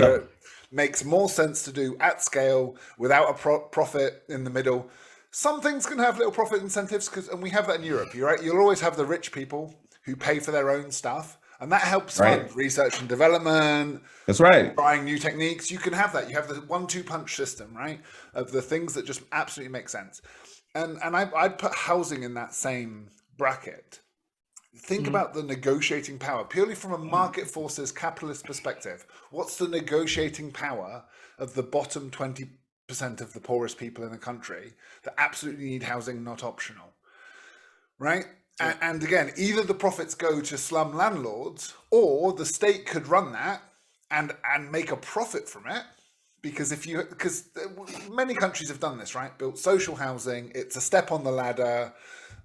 makes more sense to do at scale without a profit in the middle. Some things can have little profit incentives, and we have that in Europe. You're right. You'll always have the rich people who pay for their own stuff, and that helps fund research and development. That's right. Trying new techniques. You can have that. You have the 1-2 punch system, right? Of the things that just absolutely make sense. And I'd put housing in that same bracket. Think about the negotiating power, purely from a market forces capitalist perspective. What's the negotiating power of the bottom 20% of the poorest people in the country that absolutely need housing, not optional, right? And again, either the profits go to slum landlords, or the state could run that and make a profit from it. Because many countries have done this, right? Built social housing. It's a step on the ladder.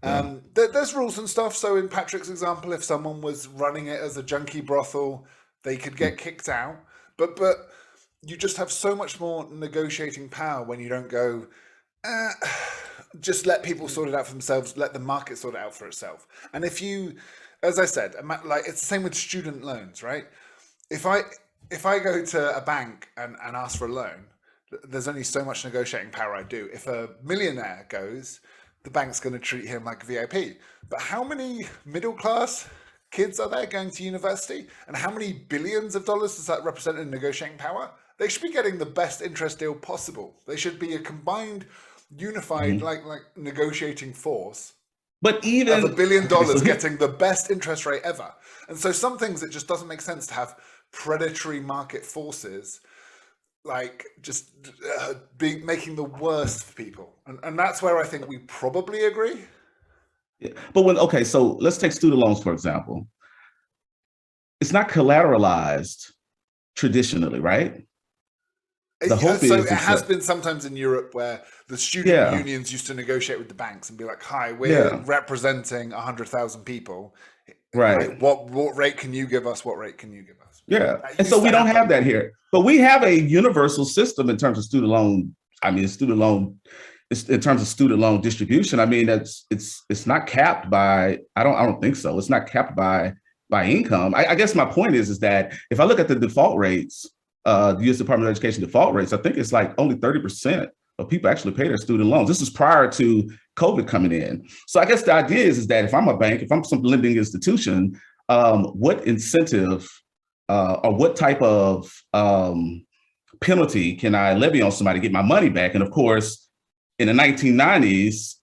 There's rules and stuff. So in Patrick's example, if someone was running it as a junkie brothel, they could get kicked out. But you just have so much more negotiating power when you don't go, just let people sort it out for themselves. Let the market sort it out for itself. And if you, as I said, like, it's the same with student loans, right? If I go to a bank and ask for a loan, there's only so much negotiating power I do. If a millionaire goes, the bank's going to treat him like a VIP. But how many middle class kids are there going to university? And how many billions of dollars does that represent in negotiating power? They should be getting the best interest deal possible. They should be a combined, unified, like negotiating force. But even of $1 billion getting the best interest rate ever. And so some things, it just doesn't make sense to have predatory market forces like just making the worst for people, and that's where I think we probably agree. Yeah. But so let's take student loans, for example. It's not collateralized traditionally, right? The hope so it has been sometimes in Europe where the student unions used to negotiate with the banks and be like, hi, we're representing 100,000 people. Right. Like, what rate can you give us? What rate can you give us? Yeah. And so we don't have that here. But we have a universal system in terms of student loan. I mean, in terms of student loan distribution. I mean, it's not capped by, I don't think so. It's not capped by income. I guess my point is that if I look at the default rates, the U.S. Department of Education default rates, I think it's like only 30% of people actually pay their student loans. This is prior to COVID coming in. So I guess the idea is that if I'm a bank, if I'm some lending institution, what incentive or what type of penalty can I levy on somebody to get my money back? And of course, in the 1990s,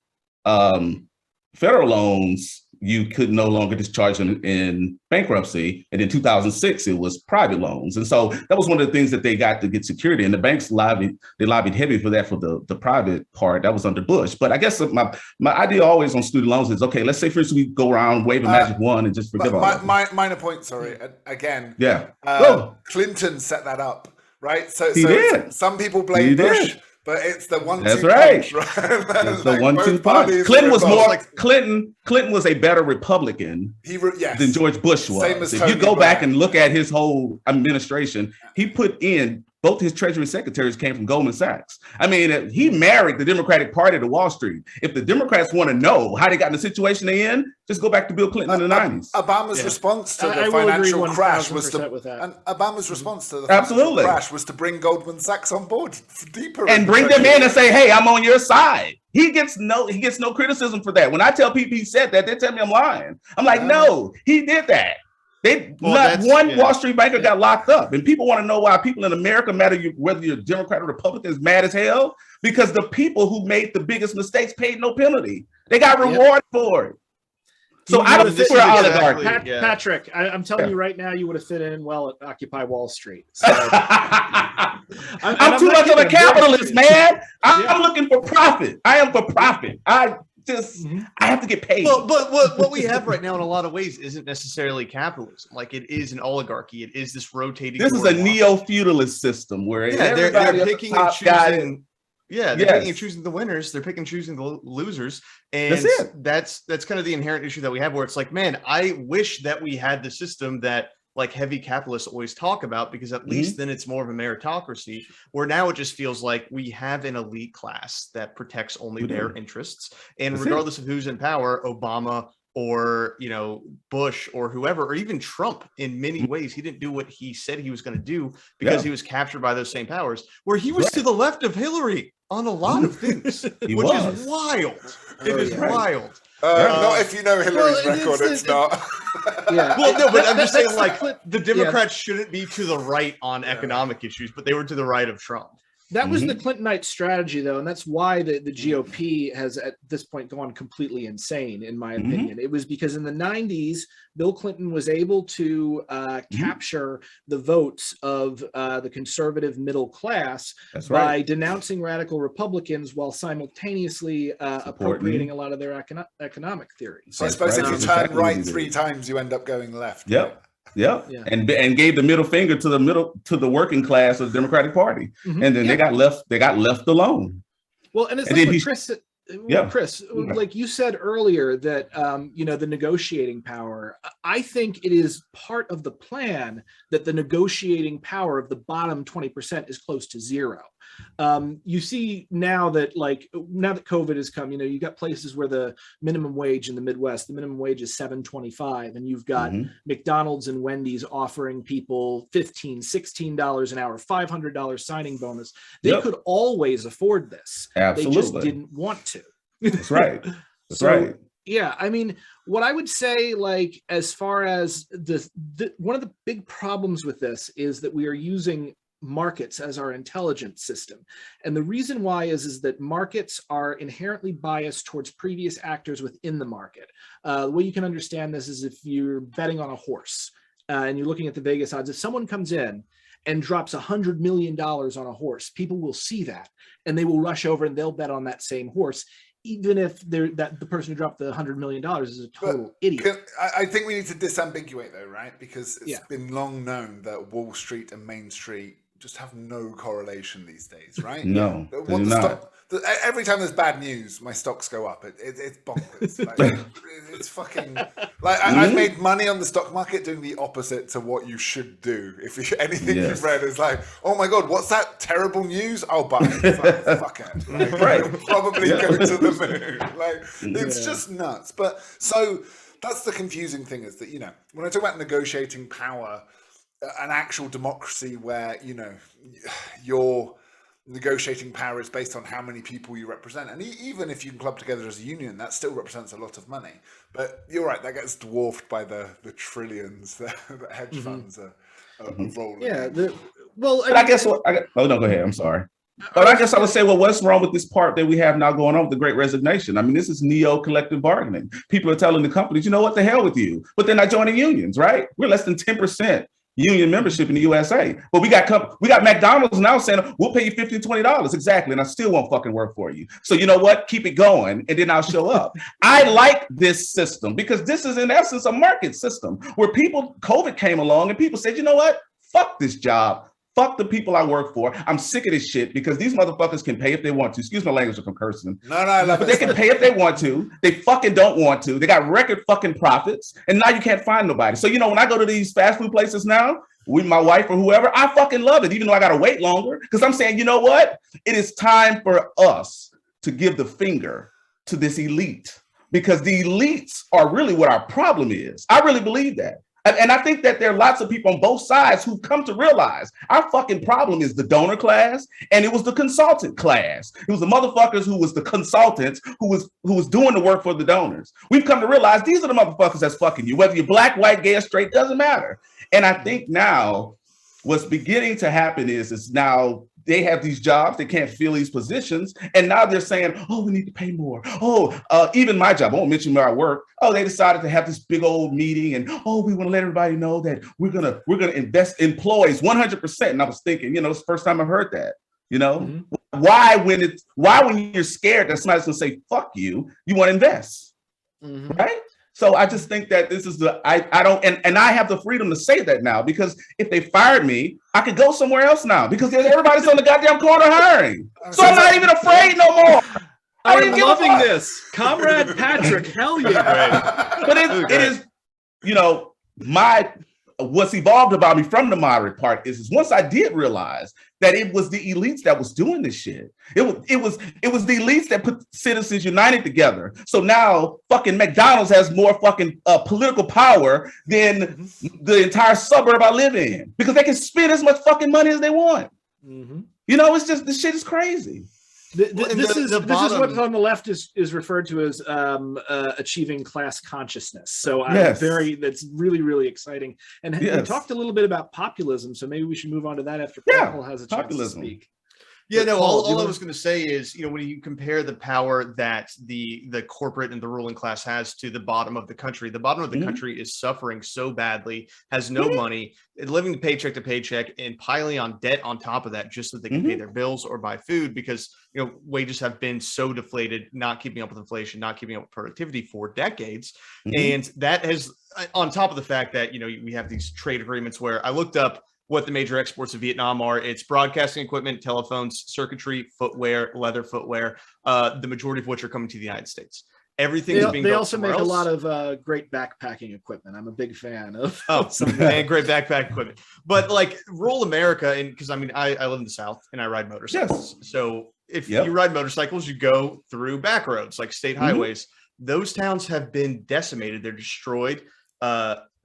federal loans, you could no longer discharge them in bankruptcy. And in 2006, it was private loans. And so that was one of the things that they got to get security. And the banks lobbied heavy for that, for the private part. That was under Bush. But I guess my idea always on student loans is, okay, let's say for instance, we go around, wave a magic wand and just forgive all of them. Minor point, sorry. Again, Clinton set that up, right? So did. Some people blame Bush. Did. But it's the 1-2 That's right. punch, right? That's the 1-2 punch. Clinton was more like Clinton was a better Republican than George Bush was. If you go back and look at his whole administration, he put in both his Treasury secretaries came from Goldman Sachs. I mean, he married the Democratic Party to Wall Street. If the Democrats want to know how they got in the situation they in, just go back to Bill Clinton in the 90s. Obama's response to the financial crash was to crash was to bring Goldman Sachs on board deeper and bring them in and say, "Hey, I'm on your side." He gets no criticism for that. When I tell people he said that, they tell me I'm lying. I'm like, no, he did that. Not one Wall Street banker got locked up. And people want to know why people in America, matter whether you're Democrat or Republican, is mad as hell. Because the people who made the biggest mistakes paid no penalty. They got rewarded for it. So I don't think we're oligarchy. Patrick, I'm telling you right now, you would have fit in well at Occupy Wall Street. So. I'm too much of a capitalist, man. I'm looking for profit. I am for profit. I have to get paid. Well, but what we have right now in a lot of ways isn't necessarily capitalism. Like, it is an oligarchy. It is this rotating. This is a neo-feudalist system where they're picking and choosing. Yeah, they're picking and choosing the winners. They're picking and choosing the losers. And that's kind of the inherent issue that we have, where it's like, man, I wish that we had the system that like heavy capitalists always talk about, because at least then it's more of a meritocracy, where now it just feels like we have an elite class that protects only their interests. And regardless of who's in power, Obama or, you know, Bush or whoever, or even Trump, in many ways, he didn't do what he said he was going to do because he was captured by those same powers, where he was to the left of Hillary on a lot of things, which is wild. It is wild. Not if you know Hillary's record, it's not. Well, no, but I'm just saying, like, the Democrats shouldn't be to the right on economic issues, but they were to the right of Trump. That was the Clintonite strategy, though, and that's why the GOP has at this point gone completely insane, in my opinion. It was because in the 90s, Bill Clinton was able to capture the votes of the conservative middle class by denouncing radical Republicans while simultaneously appropriating a lot of their economic theories. So I suppose if you turn right 3 times, you end up going left. Yeah, and gave the middle finger to the working class of the Democratic Party, and then they got left alone. Well, and it's like what Chris said. Chris, like you said earlier, that you know, the negotiating power. I think it is part of the plan that the negotiating power of the bottom 20% is close to zero. You see now that COVID has come, you know, you got places where the minimum wage in the Midwest, the minimum wage is $7.25, and you've got McDonald's and Wendy's offering people $15, $16 an hour, $500 signing bonus. They could always afford this. Absolutely. They just didn't want to. That's right. That's right. Yeah, I mean, what I would say, like, as far as one of the big problems with this is that we are using markets as our intelligence system. And the reason why is that markets are inherently biased towards previous actors within the market. The way you can understand this is if you're betting on a horse and you're looking at the Vegas odds, if someone comes in and drops $100 million on a horse, people will see that and they will rush over and they'll bet on that same horse, even if the person who dropped the $100 million is a total idiot. I think we need to disambiguate though, right? Because it's been long known that Wall Street and Main Street just have no correlation these days, right? No, every time there's bad news, my stocks go up. It's bonkers. Like, it's fucking like I've made money on the stock market doing the opposite to what you should do. If anything you've read is like, oh my god, what's that terrible news? I'll buy it. It's like, fuck it. Like, it'll probably go to the moon. Like, it's just nuts. But so that's the confusing thing, is that, you know, when I talk about negotiating power, an actual democracy where, you know, your negotiating power is based on how many people you represent, and even if you can club together as a union, that still represents a lot of money. But you're right, that gets dwarfed by the trillions that hedge funds are rolling. But I guess go ahead. I'm sorry. But I guess I would say, well, what's wrong with this part that we have now going on with the Great Resignation? I mean, this is neo-collective bargaining. People are telling the companies, you know what, the hell with you. But they're not joining unions, right? We're less than 10% union membership in the USA. But we got McDonald's now saying, we'll pay you $15, $20. Exactly. And I still won't fucking work for you. So you know what? Keep it going. And then I'll show up. I like this system because this is in essence a market system where COVID came along and people said, you know what? Fuck this job. Fuck the people I work for. I'm sick of this shit because these motherfuckers can pay if they want to. Excuse my language if I'm cursing. No, I love it. But they can pay if they want to. They fucking don't want to. They got record fucking profits. And now you can't find nobody. So, you know, when I go to these fast food places now with my wife or whoever, I fucking love it, even though I got to wait longer. Because I'm saying, you know what? It is time for us to give the finger to this elite. Because the elites are really what our problem is. I really believe that. And I think that there are lots of people on both sides who've come to realize our fucking problem is the donor class and it was the consultant class. It was the motherfuckers who was the consultants who was doing the work for the donors. We've come to realize these are the motherfuckers that's fucking you. Whether you're black, white, gay, or straight, doesn't matter. And I think now what's beginning to happen is now they have these jobs, they can't fill these positions, and now they're saying, oh, we need to pay more. Oh, even my job, I won't mention where I work. Oh, they decided to have this big old meeting, and oh, we want to let everybody know that we're gonna invest in employees 100%. And I was thinking, it's the first time I've heard that. Why when you're scared that somebody's gonna say fuck you want to invest, right? So I just think that this is I don't and I have the freedom to say that now, because if they fired me, I could go somewhere else now because everybody's on the goddamn corner hiring. So I'm not even afraid no more. I'm loving this, Comrade Patrick. Hell yeah! But it is, what's evolved about me from the moderate part is once I did realize that it was the elites that was doing this shit. It was the elites that put Citizens United together. So now fucking McDonald's has more fucking political power than the entire suburb I live in, because they can spend as much fucking money as they want. It's just, this shit is crazy. This is what on the left is referred to as achieving class consciousness. So that's really, really exciting. And we talked a little bit about populism, so maybe we should move on to that after Paul has a chance to speak. Yeah, no, all I was going to say is, when you compare the power that the corporate and the ruling class has to the bottom of the country country is suffering so badly, has no money, living paycheck to paycheck, and piling on debt on top of that just so they can pay their bills or buy food, because wages have been so deflated, not keeping up with inflation, not keeping up with productivity for decades. And that has, on top of the fact that we have these trade agreements where I looked up what the major exports of Vietnam are. It's broadcasting equipment, telephones, circuitry, footwear, leather footwear, the majority of which are coming to the United States. Everything is being built. They also make a lot of great backpacking equipment. I'm a big fan of. And great backpack equipment. But like rural America, and because I live in the South and I ride motorcycles. Yes. So if you ride motorcycles, you go through back roads like state highways. Those towns have been decimated. They're destroyed.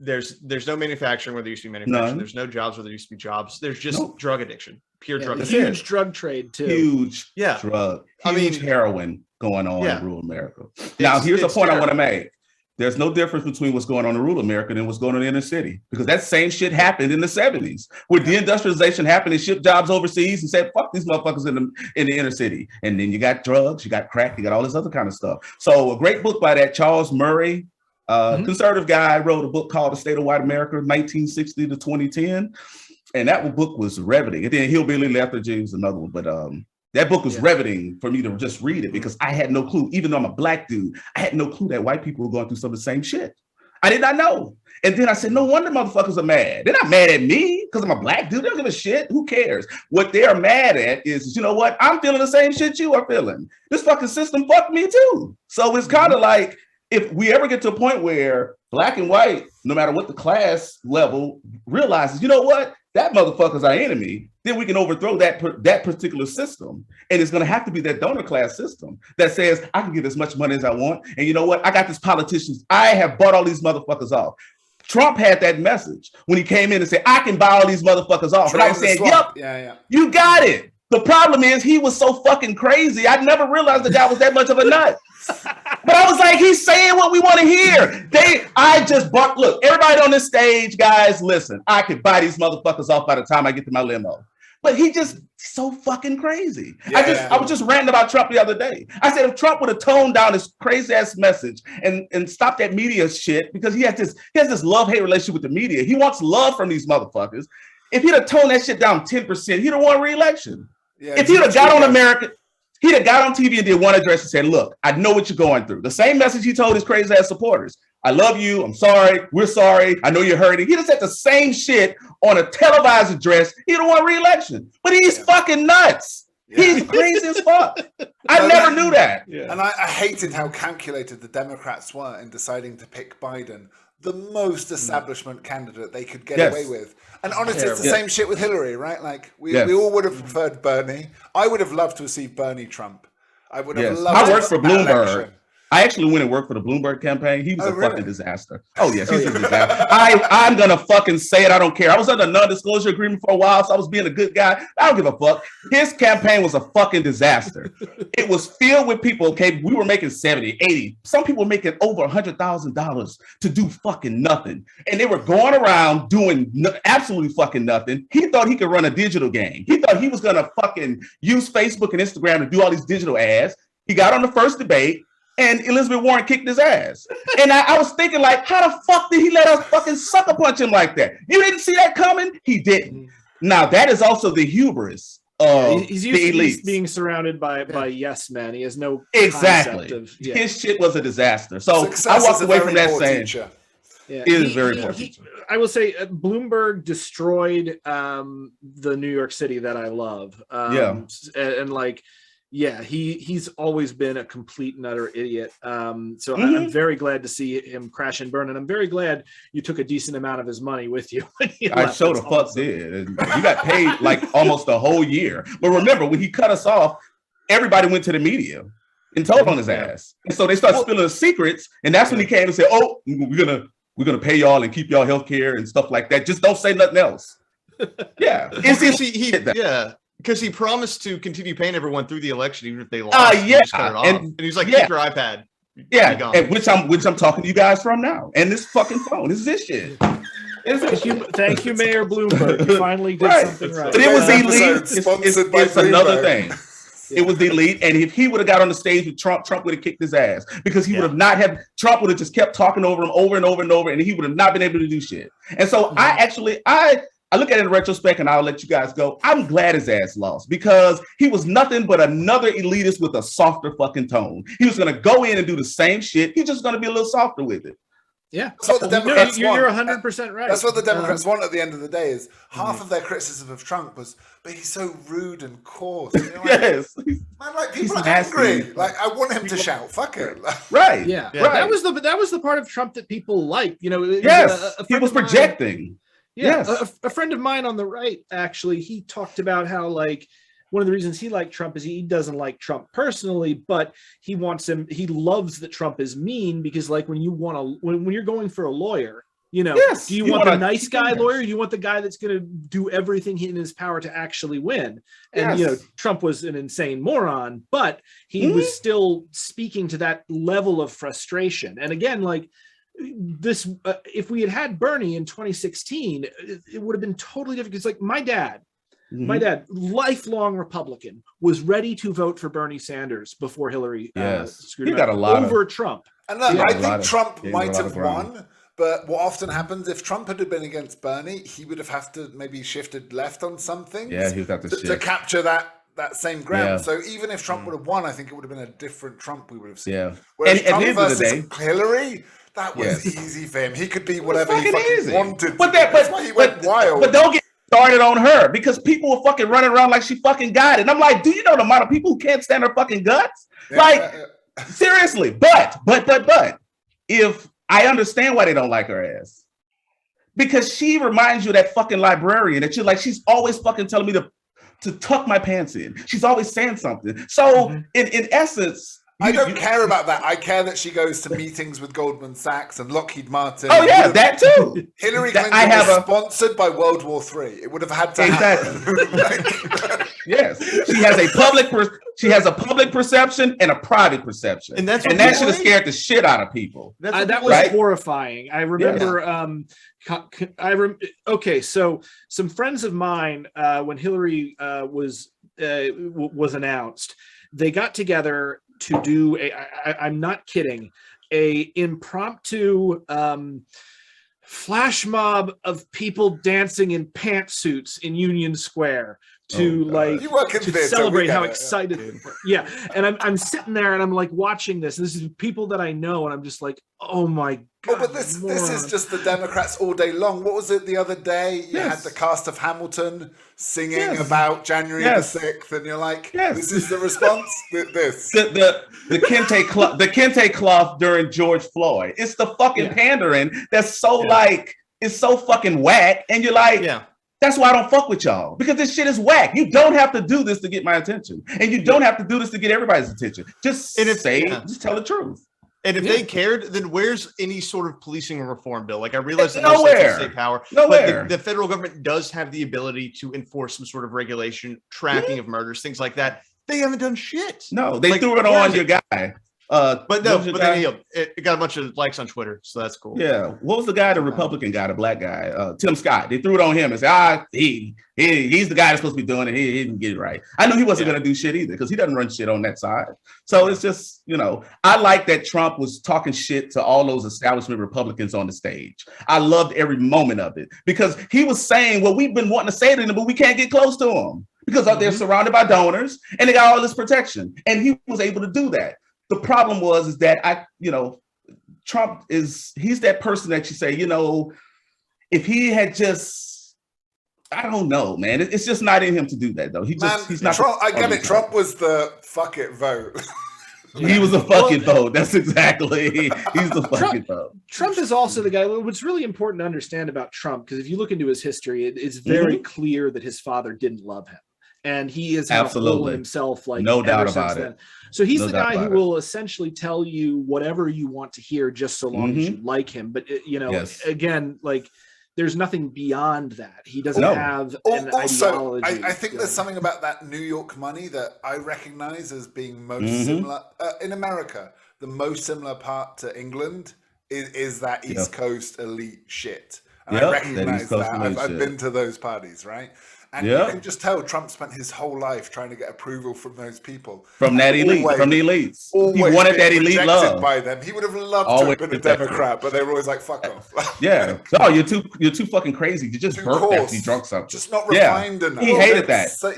There's no manufacturing where there used to be manufacturing. None. There's no jobs where there used to be jobs. There's just drug addiction, pure drug addiction. Huge drug trade too. Huge drug. Huge heroin going on in rural America. Now, here's a point I want to make. There's no difference between what's going on in rural America and what's going on in the inner city, because that same shit happened in the 70s, where deindustrialization happened and shipped jobs overseas and said, fuck these motherfuckers in the inner city. And then you got drugs, you got crack, you got all this other kind of stuff. So a great book by that Charles Murray, conservative guy, wrote a book called The State of White America, 1960 to 2010. And that book was riveting. And then Hillbilly Lethargy was another one. But that book was riveting for me to just read it, because I had no clue. Even though I'm a black dude, I had no clue that white people were going through some of the same shit. I did not know. And then I said, no wonder motherfuckers are mad. They're not mad at me because I'm a black dude. They don't give a shit. Who cares? What they're mad at is, you know what? I'm feeling the same shit you are feeling. This fucking system fucked me too. So it's kind of like, if we ever get to a point where black and white, no matter what the class level, realizes, you know what, that motherfucker's our enemy, then we can overthrow that particular system. And it's going to have to be that donor class system that says, I can give as much money as I want. And you know what? I got these politicians. I have bought all these motherfuckers off. Trump had that message when he came in and said, I can buy all these motherfuckers off. And I was saying, yep, you got it. The problem is he was so fucking crazy. I never realized the guy was that much of a nut. But I was like, he's saying what we want to hear. Look, everybody on this stage, guys, listen, I could buy these motherfuckers off by the time I get to my limo. But he just so fucking crazy. I was just ranting about Trump the other day. I said, if Trump would have toned down his crazy ass message and stopped that media shit, because he has this love-hate relationship with the media. He wants love from these motherfuckers. If he'd have toned that shit down 10%, he'd have won re-election. Yeah, if he'd have got on America, he'd have got on TV and did one address and said, look, I know what you're going through. The same message he told his crazy ass supporters. I love you. I'm sorry. We're sorry. I know you're hurting. He'd have said the same shit on a televised address. He'd have won re-election. But he's fucking nuts. Yeah. He's crazy as fuck. I never knew that. Yeah. And I hated how calculated the Democrats were in deciding to pick Biden, the most establishment candidate they could get away with. And honestly, it's the same shit with Hillary, right? Like, we all would have preferred Bernie. I would have loved to have seen Bernie Trump. I would have loved I worked for Bloomberg. I actually went and worked for the Bloomberg campaign. He was a really? fucking disaster. Oh yes, he's a disaster. I'm gonna fucking say it. I don't care. I was under a non-disclosure agreement for a while, so I was being a good guy. I don't give a fuck. His campaign was a fucking disaster. It was filled with people. Okay, we were making 70, 80. Some people were making over $100,000 to do fucking nothing, and they were going around doing absolutely fucking nothing. He thought he could run a digital game. He thought he was gonna fucking use Facebook and Instagram to do all these digital ads. He got on the first debate. And Elizabeth Warren kicked his ass. And I was thinking, like, how the fuck did he let us fucking sucker punch him like that? You didn't see that coming? He didn't. Now, that is also the hubris of he's the used elites. to being surrounded by yes men. He has no Exactly. concept of, His shit was a disaster. So Success I walked is a away very from that poor saying, teacher. Yeah, it is very important. I will say Bloomberg destroyed the New York City that I love. And like, yeah, he's always been a complete and utter idiot. So I'm very glad to see him crash and burn, and I'm very glad you took a decent amount of his money with you. I sure the fuck did. And you got paid like almost a whole year. But remember, when he cut us off, everybody went to the media and told on his ass. And so they started spilling the secrets, and that's when he came and said, "Oh, we're gonna pay y'all and keep y'all health care and stuff like that. Just don't say nothing else." Yeah, because he promised to continue paying everyone through the election, even if they lost. Yeah, and he's like, "Keep your iPad." Yeah, and which I'm talking to you guys from now. And this fucking phone, this is this shit. Thank you, Mayor Bloomberg. You finally did something right. But it was elite. It's another thing. Yeah. It was the elite, and if he would have got on the stage with Trump would have kicked his ass because he would have not have. Trump would have just kept talking over him over and over and over, and he would have not been able to do shit. And so I look at it in retrospect, and I'll let you guys go. I'm glad his ass lost because he was nothing but another elitist with a softer fucking tone. He was going to go in and do the same shit. He's just going to be a little softer with it. Yeah, that's what the Democrats want. You're 100% right. That's what the Democrats want at the end of the day. Is half of their criticism of Trump was, but he's so rude and coarse. And like, yes, man, like people are angry. Like I want him to shout, "Fuck it!" Right? Yeah. Right. That was the part of Trump that people like. You know, he was projecting. Yeah, a friend of mine on the right, actually, he talked about how, like, one of the reasons he liked Trump is he doesn't like Trump personally, but he loves that Trump is mean because, like, when you're going for a lawyer, you know, do you want the nice guy lawyer? Or do you want the guy that's going to do everything in his power to actually win? And, you know, Trump was an insane moron, but he was still speaking to that level of frustration. And again, like, this if we had Bernie in 2016, it would have been totally different. Because like my dad, lifelong Republican, was ready to vote for Bernie Sanders before Hillary screwed him over Trump. And I think Trump might have won, but what often happens if Trump had been against Bernie, he would have to maybe shifted left on something to capture that same ground. Yeah. So even if Trump would have won, I think it would have been a different Trump we would have seen. Yeah. Whereas Trump versus Hillary, that was easy for him. He could be whatever he fucking wanted. That's why he went wild. But don't get started on her because people were fucking running around like she fucking got it. And I'm like, do you know the amount of people who can't stand her fucking guts? Seriously. But if I understand why they don't like her ass, because she reminds you of that fucking librarian that you're like, she's always fucking telling me to tuck my pants in. She's always saying something. So in essence, I don't care about that. I care that she goes to meetings with Goldman Sachs and Lockheed Martin. Oh yeah, that too. Hillary Clinton was sponsored by World War III. It would have had to happen. Yes, she has a public perception and a private perception, and that should have scared the shit out of people. That was horrifying. I remember. Okay, so some friends of mine, when Hillary was announced, they got together to do I'm not kidding, a impromptu flash mob of people dancing in pantsuits in Union Square to celebrate how excited. Yeah. And I'm sitting there and I'm like watching this. And this is people that I know, and I'm just like, oh my God. But this is just the Democrats all day long. What was it the other day? You had the cast of Hamilton singing about January the 6th, and you're like, this is the response? The kente cloth during George Floyd. It's the fucking pandering that's so it's so fucking whack. And you're like, that's why I don't fuck with y'all, because this shit is whack. You don't have to do this to get my attention, and you don't have to do this to get everybody's attention. Just tell the truth. And if they cared, then where's any sort of policing and reform bill? Like I realize that nowhere, state power, nowhere. But the federal government does have the ability to enforce some sort of regulation, tracking of murders, things like that. They haven't done shit. No, they threw it on your guy. But then it got a bunch of likes on Twitter, so that's cool. Yeah, what was the guy, the Republican guy, the black guy, Tim Scott? They threw it on him and said, he's the guy that's supposed to be doing it. He didn't get it right. I knew he wasn't going to do shit either because he doesn't run shit on that side. So it's just, I like that Trump was talking shit to all those establishment Republicans on the stage. I loved every moment of it because he was saying what we've been wanting to say to them, but we can't get close to them because they're surrounded by donors and they got all this protection. And he was able to do that. The problem is that Trump he's that person that you say, if he had just, I don't know, man. It's just not in him to do that, though. He's not. Trump, I get it. Trump was the fuck it vote. He was a fuck it vote. That's exactly. He's the fuck it vote. Trump is also the guy. What's really important to understand about Trump, because if you look into his history, it's very clear that his father didn't love him. And he is absolutely himself, like no doubt about it. So he's the guy who will essentially tell you whatever you want to hear, just so long as you like him. But again, like there's nothing beyond that. He doesn't have an ideology. I think there's something about that New York money that I recognize as being most similar in America. The most similar part to England is that East Coast elite shit, and I recognize that. I've been to those parties, right? And you can just tell Trump spent his whole life trying to get approval from those people. From that elite, from the elites. He wanted that elite love. By them. He would have loved to have been a Democrat, but they were always like, fuck off. Oh, you're too fucking crazy. You just burped after you drunk something. Just not refined enough. He hated that. So,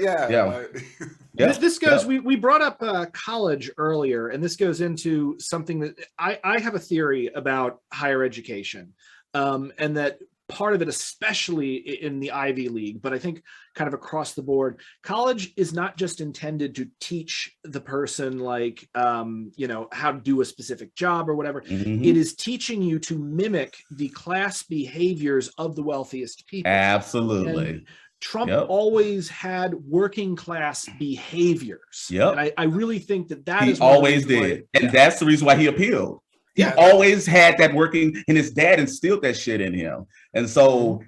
This goes, we brought up college earlier, and this goes into something that I have a theory about higher education, and that part of it, especially in the Ivy League, but I think kind of across the board, college is not just intended to teach the person like, how to do a specific job or whatever. It is teaching you to mimic the class behaviors of the wealthiest people. Absolutely. And Trump always had working class behaviors. And I really think that he always did. And that's the reason why he appealed. He always had that working, and his dad instilled that shit in him. And so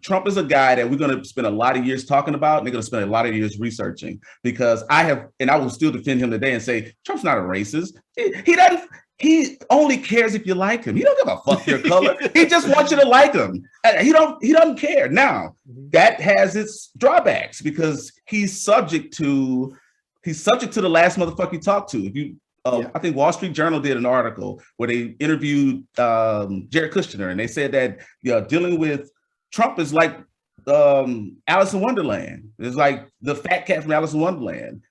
Trump is a guy that we're going to spend a lot of years talking about, and they're going to spend a lot of years researching, because I will still defend him today and say, Trump's not a racist. He only cares if you like him. He don't give a fuck your color. He just wants you to like him. He doesn't care. Now, that has its drawbacks because he's subject to the last motherfucker you talk to. If you I think Wall Street Journal did an article where they interviewed Jared Kushner, and they said that dealing with Trump is like Alice in Wonderland. It's like the fat cat from Alice in Wonderland.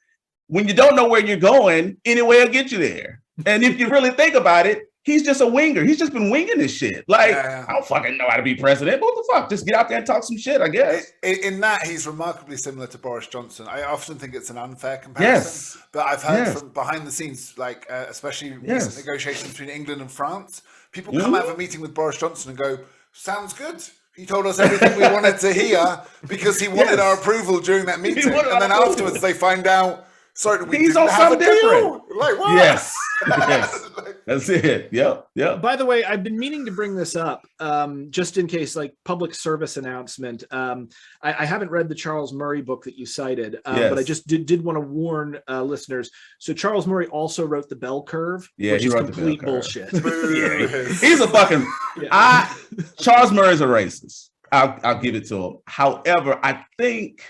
When you don't know where you're going, anyway will get you there. And if you really think about it, he's just a winger. He's just been winging this shit. Like, I don't fucking know how to be president. What the fuck? Just get out there and talk some shit, I guess. In that, he's remarkably similar to Boris Johnson. I often think it's an unfair comparison. But I've heard from behind the scenes, like especially recent negotiations between England and France, people come out of a meeting with Boris Johnson and go, sounds good. He told us everything we wanted to hear because he wanted our approval during that meeting. And then afterwards they find out, sorry, we didn't have a deal. Like, what? Yes. That's it. Yep. By the way, I've been meaning to bring this up just in case, like public service announcement. I haven't read the Charles Murray book that you cited, but I just did want to warn listeners. So Charles Murray also wrote The Bell Curve, which is complete bullshit. He's a fucking... Charles Murray's a racist. I'll give it to him. However, I think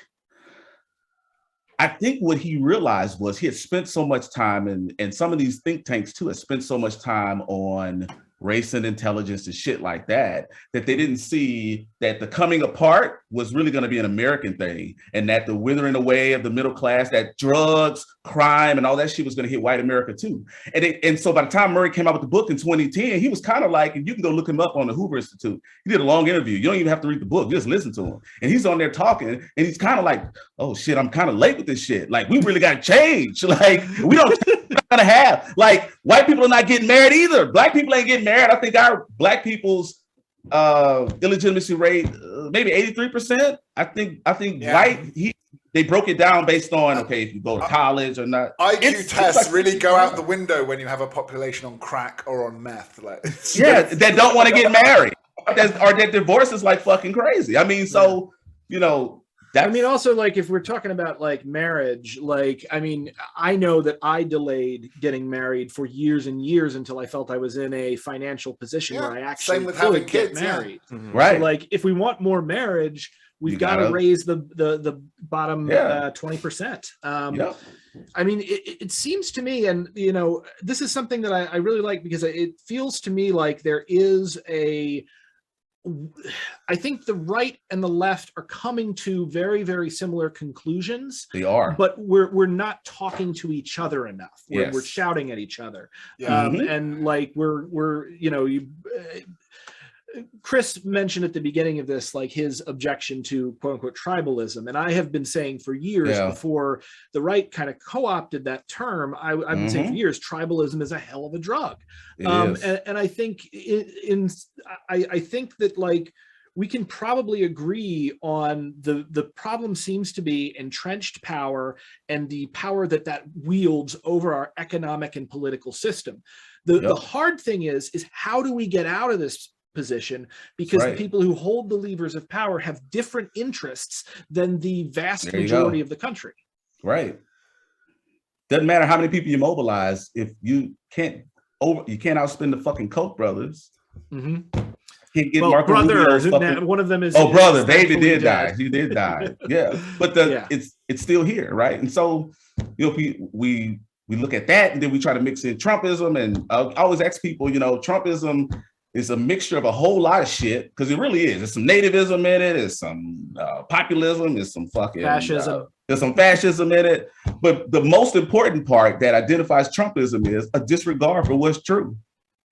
what he realized was he had spent so much time, and some of these think tanks too had spent so much time on race and intelligence and shit like that, that they didn't see that the coming apart was really going to be an American thing, and that the withering away of the middle class, that drugs, crime, and all that shit was going to hit white America too. And so by the time Murray came out with the book in 2010, he was kind of like, and you can go look him up on the Hoover Institute. He did a long interview. You don't even have to read the book. Just listen to him. And he's on there talking, and he's kind of like, oh shit, I'm kind of late with this shit. Like, we really got to change. Like, we don't gonna have, like, white people are not getting married either. Black people ain't getting married. I think our black people's illegitimacy rate maybe 83%. I think white, they broke it down based on, okay, if you go to college or not. IQ tests like, really go out the window when you have a population on crack or on meth. Like, that don't want to get married, or that divorce is like fucking crazy. I mean, so, you know, I mean, also, like, if we're talking about like marriage, like, I mean, I know that I delayed getting married for years and years until I felt I was in a financial position where I actually could get married. Right. So, like, if we want more marriage, we've got to raise the bottom 20%. I mean, it seems to me, and, you know, this is something that I really like, because it feels to me like there is I think the right and the left are coming to very, very similar conclusions. They are, but we're not talking to each other enough. We're shouting at each other, and like we're you know, Chris mentioned at the beginning of this, like, his objection to quote unquote tribalism. And I have been saying for years, before the right kind of co-opted that term, I've been saying for years, tribalism is a hell of a drug. And I think I think that, like, we can probably agree on the problem seems to be entrenched power and the power that wields over our economic and political system. The hard thing is how do we get out of this position, because the people who hold the levers of power have different interests than the vast majority of the country. Right. Doesn't matter how many people you mobilize, if you can't outspend the fucking Koch brothers. Can't get Marco Rubio's fucking, one of them is brother, baby did die. He did die. But it's still here, right? And so, you know, we look at that, and then we try to mix in Trumpism, and I always ask people, you know, Trumpism is a mixture of a whole lot of shit, because it really is. There's some nativism in it. There's some populism. There's some fucking fascism. There's some fascism in it. But the most important part that identifies Trumpism is a disregard for what's true,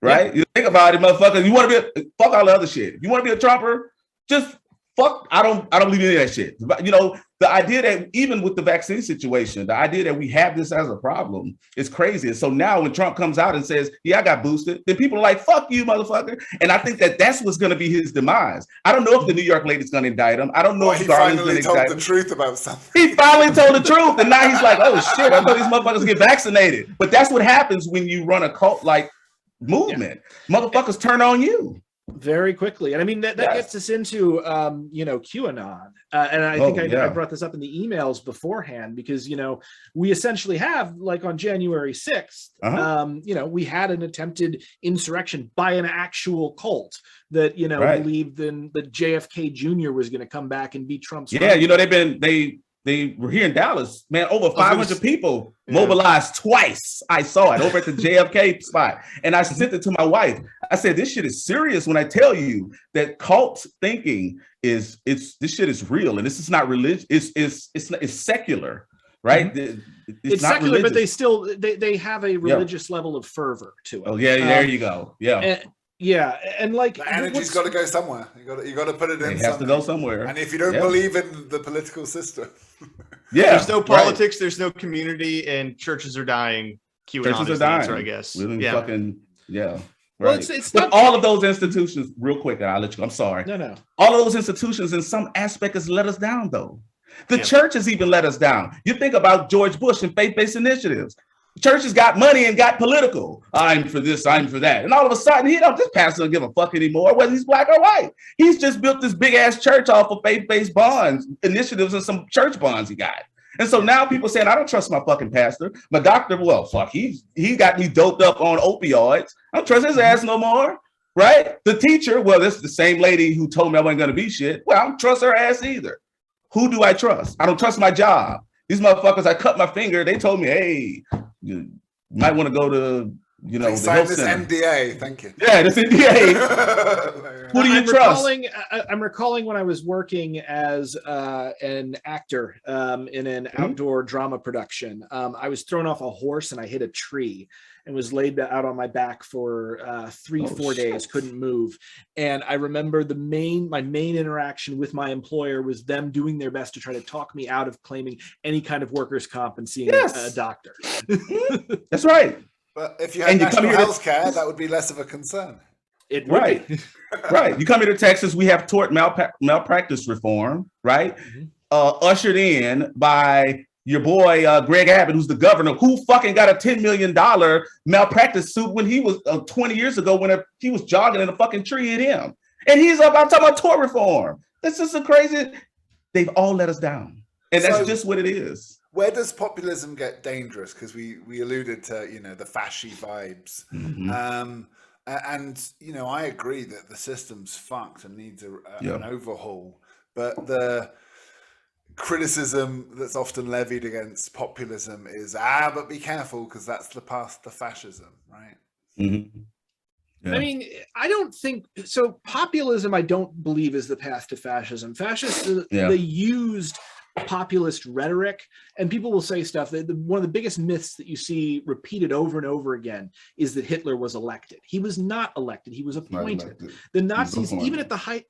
right? You think about it, motherfucker. You want to be fuck all the other shit. If you want to be a Trumper, just fuck. I don't believe any of that shit. But, you know, the idea that even with the vaccine situation, the idea that we have this as a problem is crazy. And so now when Trump comes out and says, yeah, I got boosted, then people are like, fuck you, motherfucker. And I think that that's what's going to be his demise. I don't know if the New York lady's going to indict him. I don't know if he finally told the truth about something. He finally told the truth. And now he's like, oh shit, I thought these motherfuckers get vaccinated. But that's what happens when you run a cult-like movement. Motherfuckers turn on you. Very quickly. And I mean, that gets us into, you know, QAnon. And I think I brought this up in the emails beforehand, because, you know, we essentially have, like, on January 6th, you know, we had an attempted insurrection by an actual cult that, you know, believed then that JFK Jr. was going to come back and beat Trump's you know, they were here in Dallas, man, over 500 people mobilized twice. I saw it over at the JFK spot. And I sent it to my wife. I said, this shit is serious when I tell you that cult thinking this shit is real. And this is not religion. It's secular, right? It's not secular, religious. But they still, they have a religious level of fervor to it. Oh yeah, there you go. And like the energy's got to go somewhere. You got to put it in. It has to go somewhere. And if you don't believe in the political system, there's no politics, there's no community, and churches are dying. QAnon is the answer, I guess. Well, it's not all of those institutions. Real quick, and I'll let you. I'm sorry. No. All of those institutions, in some aspect, has let us down, though. The church has even let us down. You think about George Bush and faith-based initiatives. Churches got money and got political. I'm for this, I'm for that. And all of a sudden, this pastor don't give a fuck anymore, whether he's black or white. He's just built this big ass church off of faith-based bonds, initiatives, and some church bonds he got. And so now people saying, I don't trust my fucking pastor. My doctor, well, fuck, he got me doped up on opioids. I don't trust his ass no more. Right? The teacher, well, this is the same lady who told me I wasn't going to be shit. Well, I don't trust her ass either. Who do I trust? I don't trust my job. These motherfuckers, I cut my finger. They told me, hey, you might want to go to, you know, sign this NDA. Thank you. Yeah, this NDA. Who do you trust? I'm recalling when I was working as an actor in an outdoor drama production. I was thrown off a horse and I hit a tree and was laid out on my back for 3-4 days, couldn't move. And I remember my main interaction with my employer was them doing their best to try to talk me out of claiming any kind of workers' comp and seeing a doctor. That's right. But if you had national health care, that would be less of a concern. It would be. Right. You come here to Texas, we have tort malpractice reform, right? ushered in by your boy Greg Abbott, who's the governor, who fucking got a $10 million malpractice suit when he was 20 years ago when he was jogging and a fucking tree hit him. And he's up, I'm talking about tort reform. This is so crazy. They've all let us down. And that's just what it is. Where does populism get dangerous? Because we alluded to, the fashy vibes. And, I agree that the system's fucked and needs an overhaul. But the criticism that's often levied against populism is, but be careful because that's the path to fascism, right? Mm-hmm. Yeah. I mean, I don't think so. Populism, I don't believe, is the path to fascism. Fascists, they used populist rhetoric, and people will say stuff that one of the biggest myths that you see repeated over and over again is that Hitler was elected. He was not elected. He was appointed. The Nazis, even at the height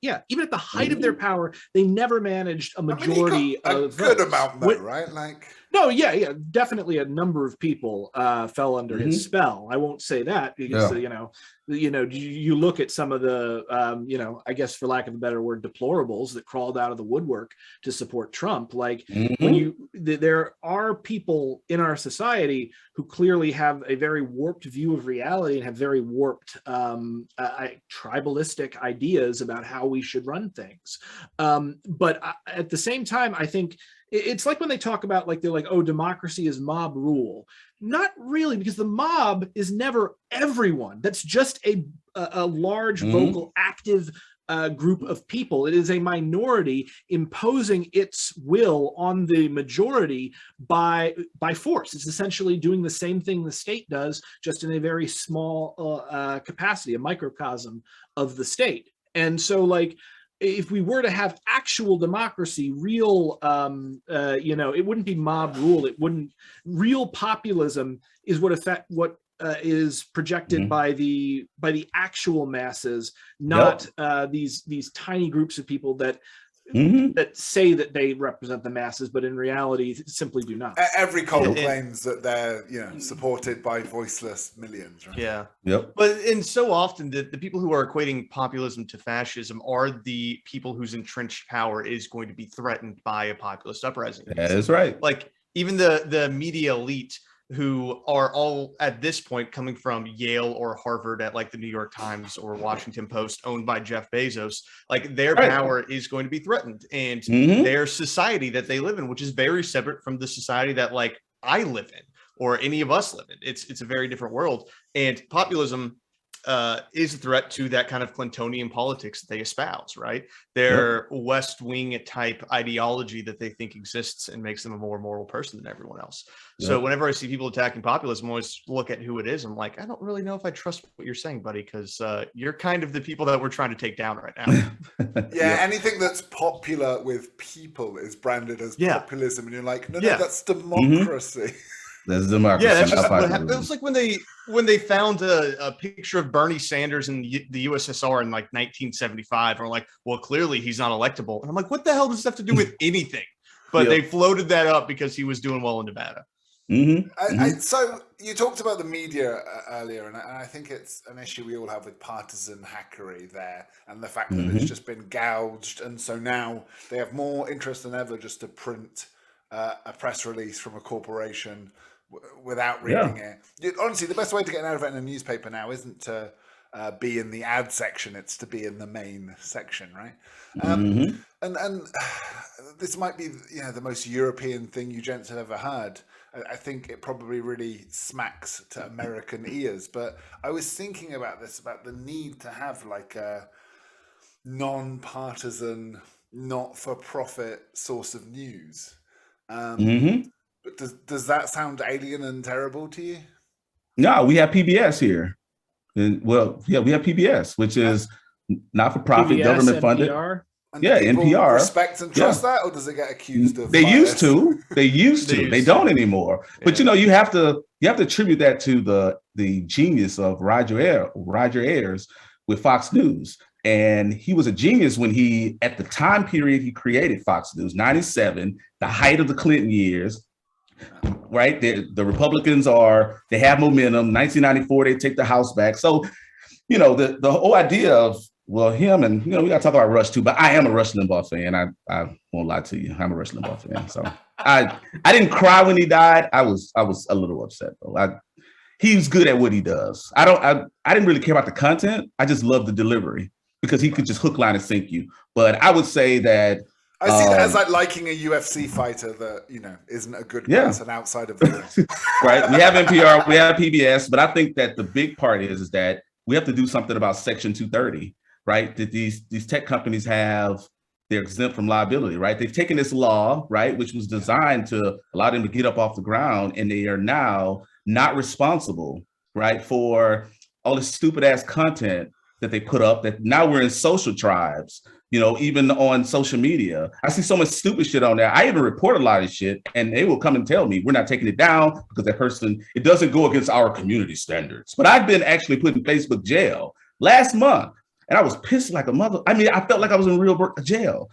of their power, they never managed a majority of good votes. amount, though, right? Like. No, yeah, definitely a number of people fell under his spell. I won't say that because you look at some of the I guess for lack of a better word, deplorables that crawled out of the woodwork to support Trump. Like when there are people in our society who clearly have a very warped view of reality and have very warped tribalistic ideas about how we should run things. But at the same time, I think it's like when they talk about they're like, oh, democracy is mob rule. Not really, because the mob is never everyone. That's just a large, vocal, active group of people. It is a minority imposing its will on the majority by force. It's essentially doing the same thing the state does, just in a very small capacity, a microcosm of the state. And so, if we were to have actual democracy, real, it wouldn't be mob rule. It wouldn't. Real populism is what is projected by the actual masses, not these tiny groups of people that say that they represent the masses, but in reality simply do not. Every cult claims that they're supported by voiceless millions, right? Yeah. Yep. And so often the people who are equating populism to fascism are the people whose entrenched power is going to be threatened by a populist uprising. That is right. Like even the media elite, who are all at this point coming from Yale or Harvard at the New York Times or Washington Post, owned by Jeff Bezos, their power is going to be threatened, and their society that they live in, which is very separate from the society that I live in or any of us live in. It's a very different world, and populism is a threat to that kind of Clintonian politics that they espouse, right? Their West Wing type ideology that they think exists and makes them a more moral person than everyone else. So whenever I see people attacking populism, I always look at who it is. I'm like, I don't really know if I trust what you're saying, buddy, because you're kind of the people that we're trying to take down right now. Anything that's popular with people is branded as populism, and you're like, no, that's democracy. That's democracy. Yeah, that's what happened. It was like when they found a picture of Bernie Sanders in the USSR in 1975, and we're like, well, clearly he's not electable. And I'm like, what the hell does this have to do with anything? But they floated that up because he was doing well in Nevada. So you talked about the media earlier, and I think it's an issue we all have with partisan hackery there, and the fact that it's just been gouged, and so now they have more interest than ever just to print a press release from a corporation without reading it. Honestly, the best way to get out of it in a newspaper now isn't to be in the ad section; it's to be in the main section, right? And this might be the most European thing you gents have ever heard. I think it probably really smacks to American ears. But I was thinking about this, about the need to have a non-partisan, not-for-profit source of news. But does that sound alien and terrible to you? No, we have PBS here. We have PBS, which is not-for-profit, government-funded. NPR? NPR. Respect and trust that, or does it get accused of? They used to. They don't anymore. But you have to attribute that to the genius of Roger Ayers with Fox News. And he was a genius when at the time period he created Fox News, 97, the height of the Clinton years, right? The Republicans they have momentum. 1994, they take the House back. So, the whole idea of well, him and we got to talk about Rush too. But I am a Rush Limbaugh fan. I won't lie to you. I'm a Rush Limbaugh fan. So I didn't cry when he died. I was a little upset though. He was good at what he does. I didn't really care about the content. I just love the delivery because he could just hook, line, and sink you. But I would say that I see that as like liking a UFC fighter that isn't a good person outside of the ring. Right. We have NPR, we have PBS, but I think that the big part is that we have to do something about Section 230, right? That these tech companies they're exempt from liability, right? They've taken this law, right, which was designed to allow them to get up off the ground, and they are now not responsible, right, for all this stupid ass content that they put up. That now we're in social tribes, even on social media. I see so much stupid shit on there. I even report a lot of shit, and they will come and tell me we're not taking it down because that person, it doesn't go against our community standards. But I've been actually put in Facebook jail last month, and I was pissed like a mother. I mean, I felt like I was in real jail.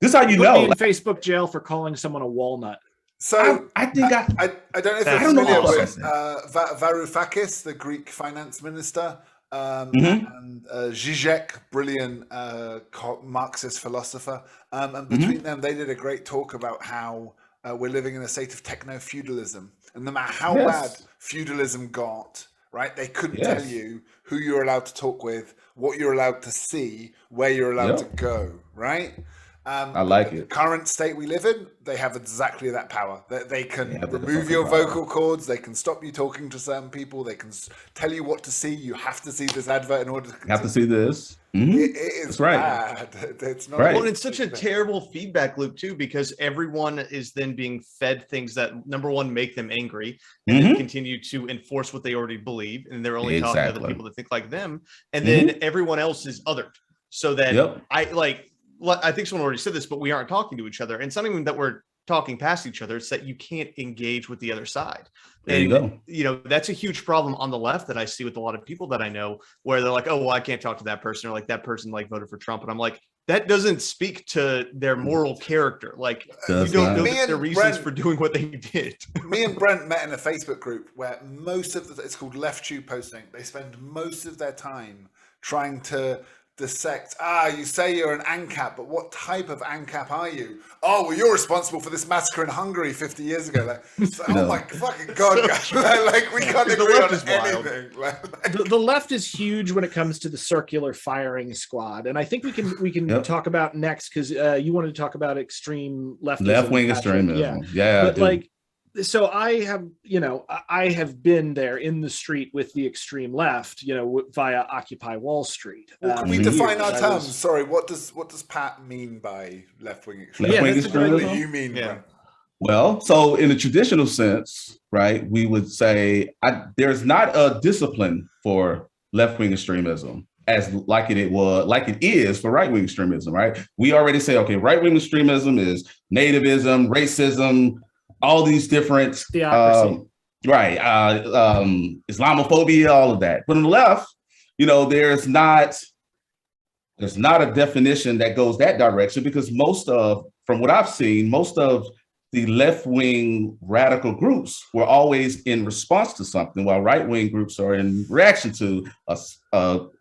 This is how you Put know. me in Facebook jail for calling someone a walnut. So I think I don't know if you're familiar with Varoufakis, the Greek finance minister, and Zizek, brilliant Marxist philosopher. And between them, they did a great talk about how we're living in a state of techno-feudalism. And no matter how bad feudalism got, right, they couldn't tell you who you're allowed to talk with, what you're allowed to see, where you're allowed to go, right? I like it. The current state we live in, they have exactly that power. They can remove your power. vocal cords. They can stop you talking to certain people. They can tell you what to see. You have to see this advert in order to have to see this. It is bad. It's not Well, and it's such a terrible feedback loop too, because everyone is then being fed things that, number one, make them angry, and then continue to enforce what they already believe, and they're only talking to other people that think like them, and then everyone else is othered. So that I think someone already said this, but we aren't talking to each other. And it's not even that we're talking past each other. It's that you can't engage with the other side. There you go. That's a huge problem on the left that I see with a lot of people that I know, where they're like, oh, well, I can't talk to that person, or like that person voted for Trump. And I'm like, that doesn't speak to their moral character. Like, you don't know their reasons for doing what they did. Me and Brent met in a Facebook group where it's called Left Tube Posting. They spend most of their time trying to dissect. You say you're an ANCAP, but what type of ANCAP are you? Oh, well, you're responsible for this massacre in Hungary 50 years ago. Oh my fucking God, guys. We can't agree on anything. The left is huge when it comes to the circular firing squad, and I think we can talk about next, because you wanted to talk about extreme left-wing extremism. But so I have been there in the street with the extreme left, via Occupy Wall Street. Well, can we define our terms? Sorry, what does Pat mean by left-wing extremism? Left-wing extremism? What do you mean? Yeah. Well, so in the traditional sense, right, we would say there's not a discipline for left-wing extremism as like it is for right-wing extremism, right? We already say, okay, right-wing extremism is nativism, racism, all these different Islamophobia, all of that. But on the left, there's not a definition that goes that direction, because from what I've seen, most of the left-wing radical groups were always in response to something, while right-wing groups are in reaction to a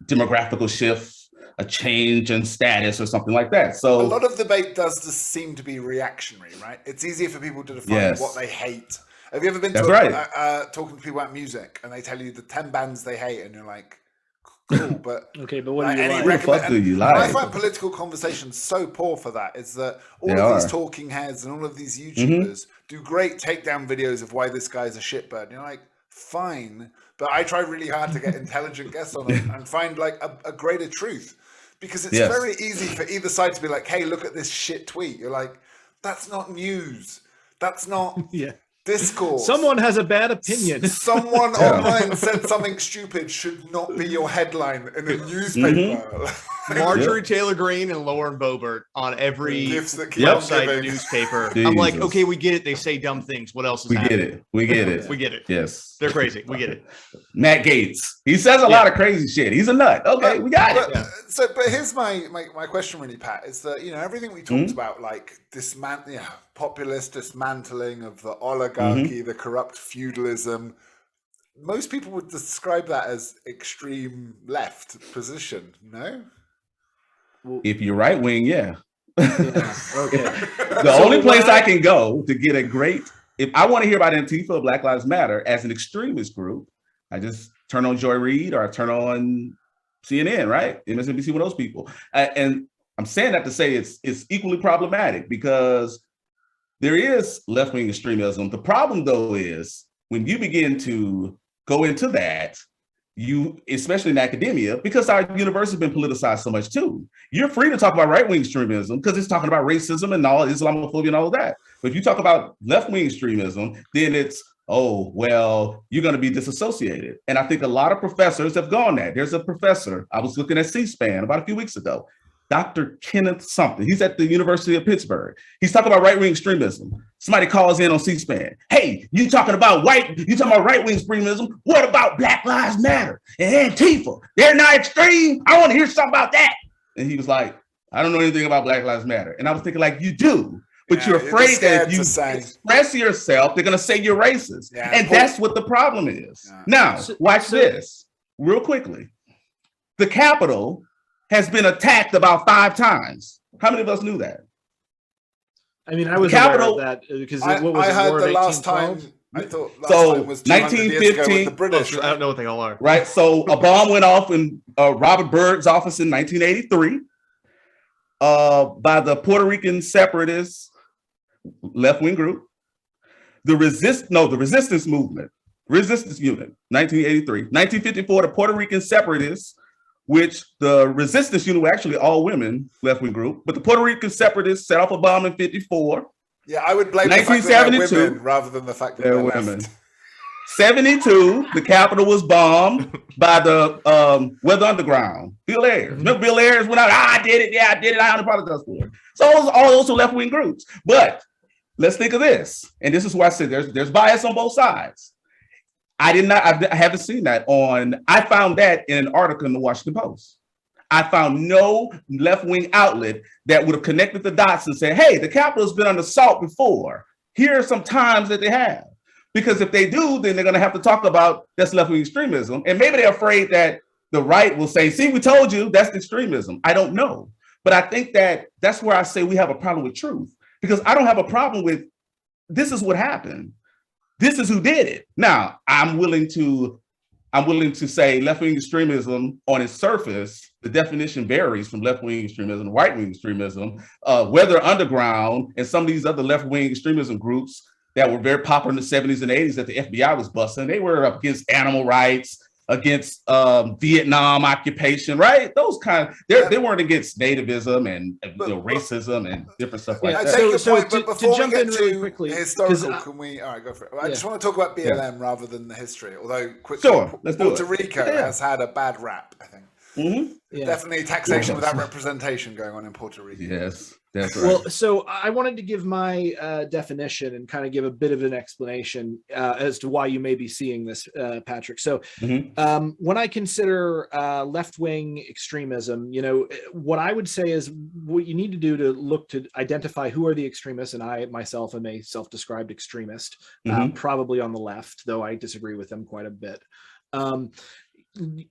demographical shift, a change in status, or something like that. So a lot of debate does just seem to be reactionary, right? It's easier for people to define what they hate. Have you ever been talking to people about music, and they tell you the 10 bands they hate, and you're like, cool, but okay, but what do you like? What the fuck do you like? I find political conversations so poor for that. Is that all of these talking heads and all of these YouTubers do great takedown videos of why this guy's a shitbird. And you're like, fine, but I try really hard to get intelligent guests on and find a greater truth. Because it's very easy for either side to be like, hey, look at this shit tweet. You're like, that's not news. That's not discourse. Someone has a bad opinion. Someone online said something stupid should not be your headline in a newspaper. Marjorie Taylor Greene and Lauren Boebert on every website newspaper. I'm like, okay, we get it. They say dumb things. What else is happening? We get it. We get it. Yes. They're crazy. We get it. Matt Gaetz. He says a lot of crazy shit. He's a nut. Okay, we got it. But here's my question really, Pat, is that, everything we talked about, like populist dismantling of the oligarchy, the corrupt feudalism, most people would describe that as extreme left position, no? If you're right wing, yeah. Yeah. Okay. The only place I can go to get a great, if I want to hear about Antifa or Black Lives Matter as an extremist group, I just turn on Joy Reid or I turn on CNN, right? MSNBC with those people. And I'm saying that to say it's equally problematic because there is left-wing extremism. The problem, though, is when you begin to go into that, you, especially in academia, because our university has been politicized so much too. You're free to talk about right-wing extremism because it's talking about racism and all Islamophobia and all of that. But if you talk about left-wing extremism, then it's, oh, well, you're going to be disassociated. And I think a lot of professors have gone there. There's a professor, I was looking at C-SPAN about a few weeks ago, Dr. Kenneth something. He's at the University of Pittsburgh. He's talking about right-wing extremism. Somebody calls in on C-SPAN. Hey, you talking about right-wing extremism? What about Black Lives Matter and Antifa? They're not extreme. I want to hear something about that. And he was like, I don't know anything about Black Lives Matter. And I was thinking, like, you do, but you're afraid that if you express yourself, they're going to say you're racist. Yeah, and that's what the problem is. Yeah. Now, watch this real quickly. The Capitol has been attacked about 5 times. How many of us knew that? I mean, I was aware of that because what was I it, heard War the of last 1812? time. I thought last time was 1915. The British, I don't know what they all are. Right. So a bomb went off in Robert Byrd's office in 1983 by the Puerto Rican separatist left-wing group. The resistance movement, resistance unit, 1983. 1954, the Puerto Rican separatists, which the resistance unit were actually all women left-wing group, but the Puerto Rican separatists set off a bomb in 54. Yeah, I would blame the fact that they're women rather than the fact that they're women. 72, the Capitol was bombed by the Weather Underground. Bill Ayers. Remember Bill Ayers went out, I did it, I apologize for it. So all those are left-wing groups. But let's think of this. And this is why I said there's bias on both sides. I haven't seen that I found that in an article in the Washington Post. I found no left-wing outlet that would have connected the dots and said, hey, the Capitol's been under assault before. Here are some times that they have. Because if they do, then they're going to have to talk about that's left-wing extremism. And maybe they're afraid that the right will say, see, we told you that's extremism. I don't know. But I think that's where I say we have a problem with truth. Because I don't have a problem with this is what happened. This is who did it. Now, I'm willing to say left-wing extremism on its surface, the definition varies from left-wing extremism to right-wing extremism. Weather Underground and some of these other left-wing extremism groups that were very popular in the 70s and 80s that the FBI was busting, they were up against animal rights, against Vietnam occupation, right? Those they weren't against nativism and racism and different stuff like that. I take your point, but before to jump we get in to really quickly, historical, can we? All right, go for it. I just want to talk about BLM rather than the history. Although, quickly, sure, let's do Puerto Rico has had a bad rap, I think. Mm-hmm. Definitely taxation without representation going on in Puerto Rico. Yes, that's right. Well, so I wanted to give my definition and kind of give a bit of an explanation as to why you may be seeing this, Patrick. So when I consider left-wing extremism, what I would say is what you need to do to look to identify who are the extremists, and I myself am a self-described extremist, probably on the left, though I disagree with them quite a bit.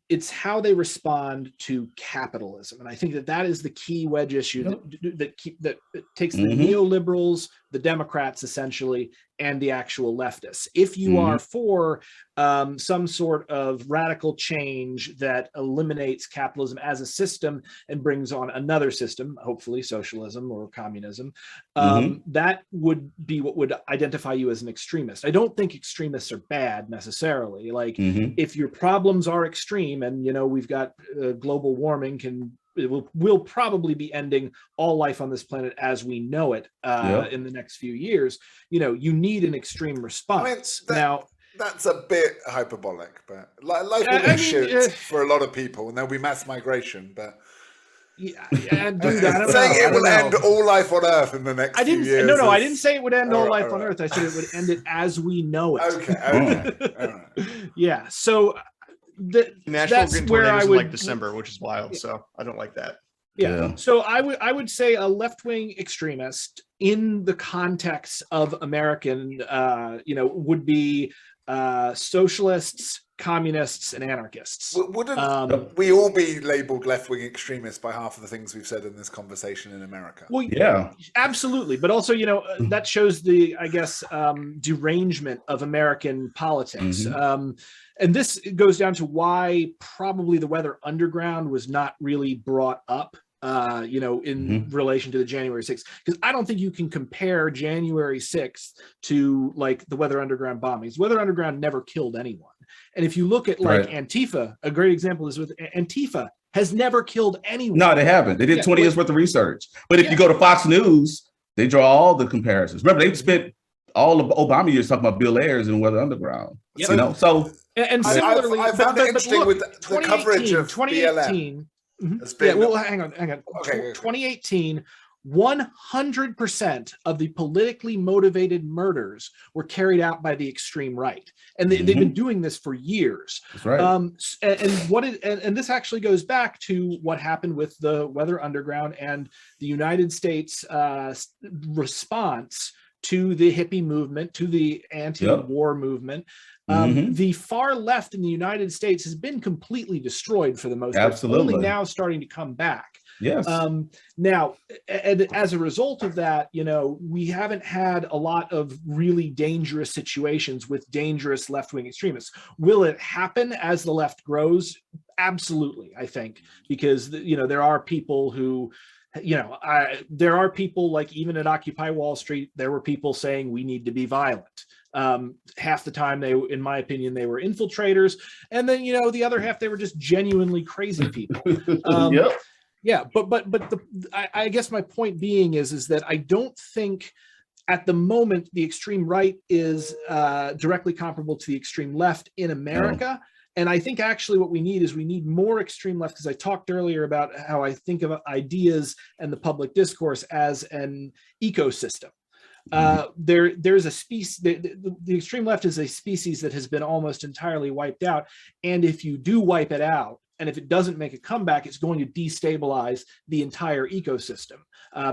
It's how they respond to capitalism, and I think that is the key wedge issue that takes the neoliberals, the Democrats essentially, and the actual leftists. If you are for some sort of radical change that eliminates capitalism as a system and brings on another system, hopefully socialism or communism, that would be what would identify you as an extremist. I don't think extremists are bad necessarily. Like if your problems are extreme, and we've got global warming will probably be ending all life on this planet as we know it in the next few years. You need an extreme response. That's a bit hyperbolic, but life will be shit for a lot of people, and there'll be mass migration. But dude, it will end all life on Earth in the next few years. No, I didn't say it would end all life on Earth. I said it would end it as we know it. Okay. Yeah. So. That's where I would like December, which is wild. So I don't like that. Yeah. So I would say a left-wing extremist in the context of American, would be socialists, communists, and anarchists. Wouldn't we all be labeled left-wing extremists by half of the things we've said in this conversation in America? Well, Yeah, absolutely. But also, that shows the, I guess, derangement of American politics. And this goes down to why probably the Weather Underground was not really brought up, in relation to the January 6th. Because I don't think you can compare January 6th to like the Weather Underground bombings. Weather Underground never killed anyone. And if you look at like Antifa, a great example is with Antifa has never killed anyone. No, they haven't. They did 20 years worth of research. But if you go to Fox News, they draw all the comparisons. Remember, they spent all of Obama years talking about Bill Ayers and Weather Underground. So and similarly, I found it interesting with the coverage of 2018. Hang on. Okay. 2018, 100% of the politically motivated murders were carried out by the extreme right, and they've been doing this for years. That's right. And this actually goes back to what happened with the Weather Underground and the United States response to the hippie movement, to the anti-war movement. The far left in the United States has been completely destroyed for the most part. It's only now starting to come back. Yes. Now, and as a result of that, we haven't had a lot of really dangerous situations with dangerous left-wing extremists. Will it happen as the left grows? Absolutely, I think, because there are people who, there are people like even at Occupy Wall Street, there were people saying we need to be violent. Half the time in my opinion, they were infiltrators. And then, the other half, they were just genuinely crazy people. Yeah. But I guess my point being is that I don't think at the moment the extreme right is directly comparable to the extreme left in America. No. And I think actually what we need more extreme left, because I talked earlier about how I think of ideas and the public discourse as an ecosystem. There's a species, the extreme left is a species that has been almost entirely wiped out. And if you do wipe it out, and if it doesn't make a comeback, it's going to destabilize the entire ecosystem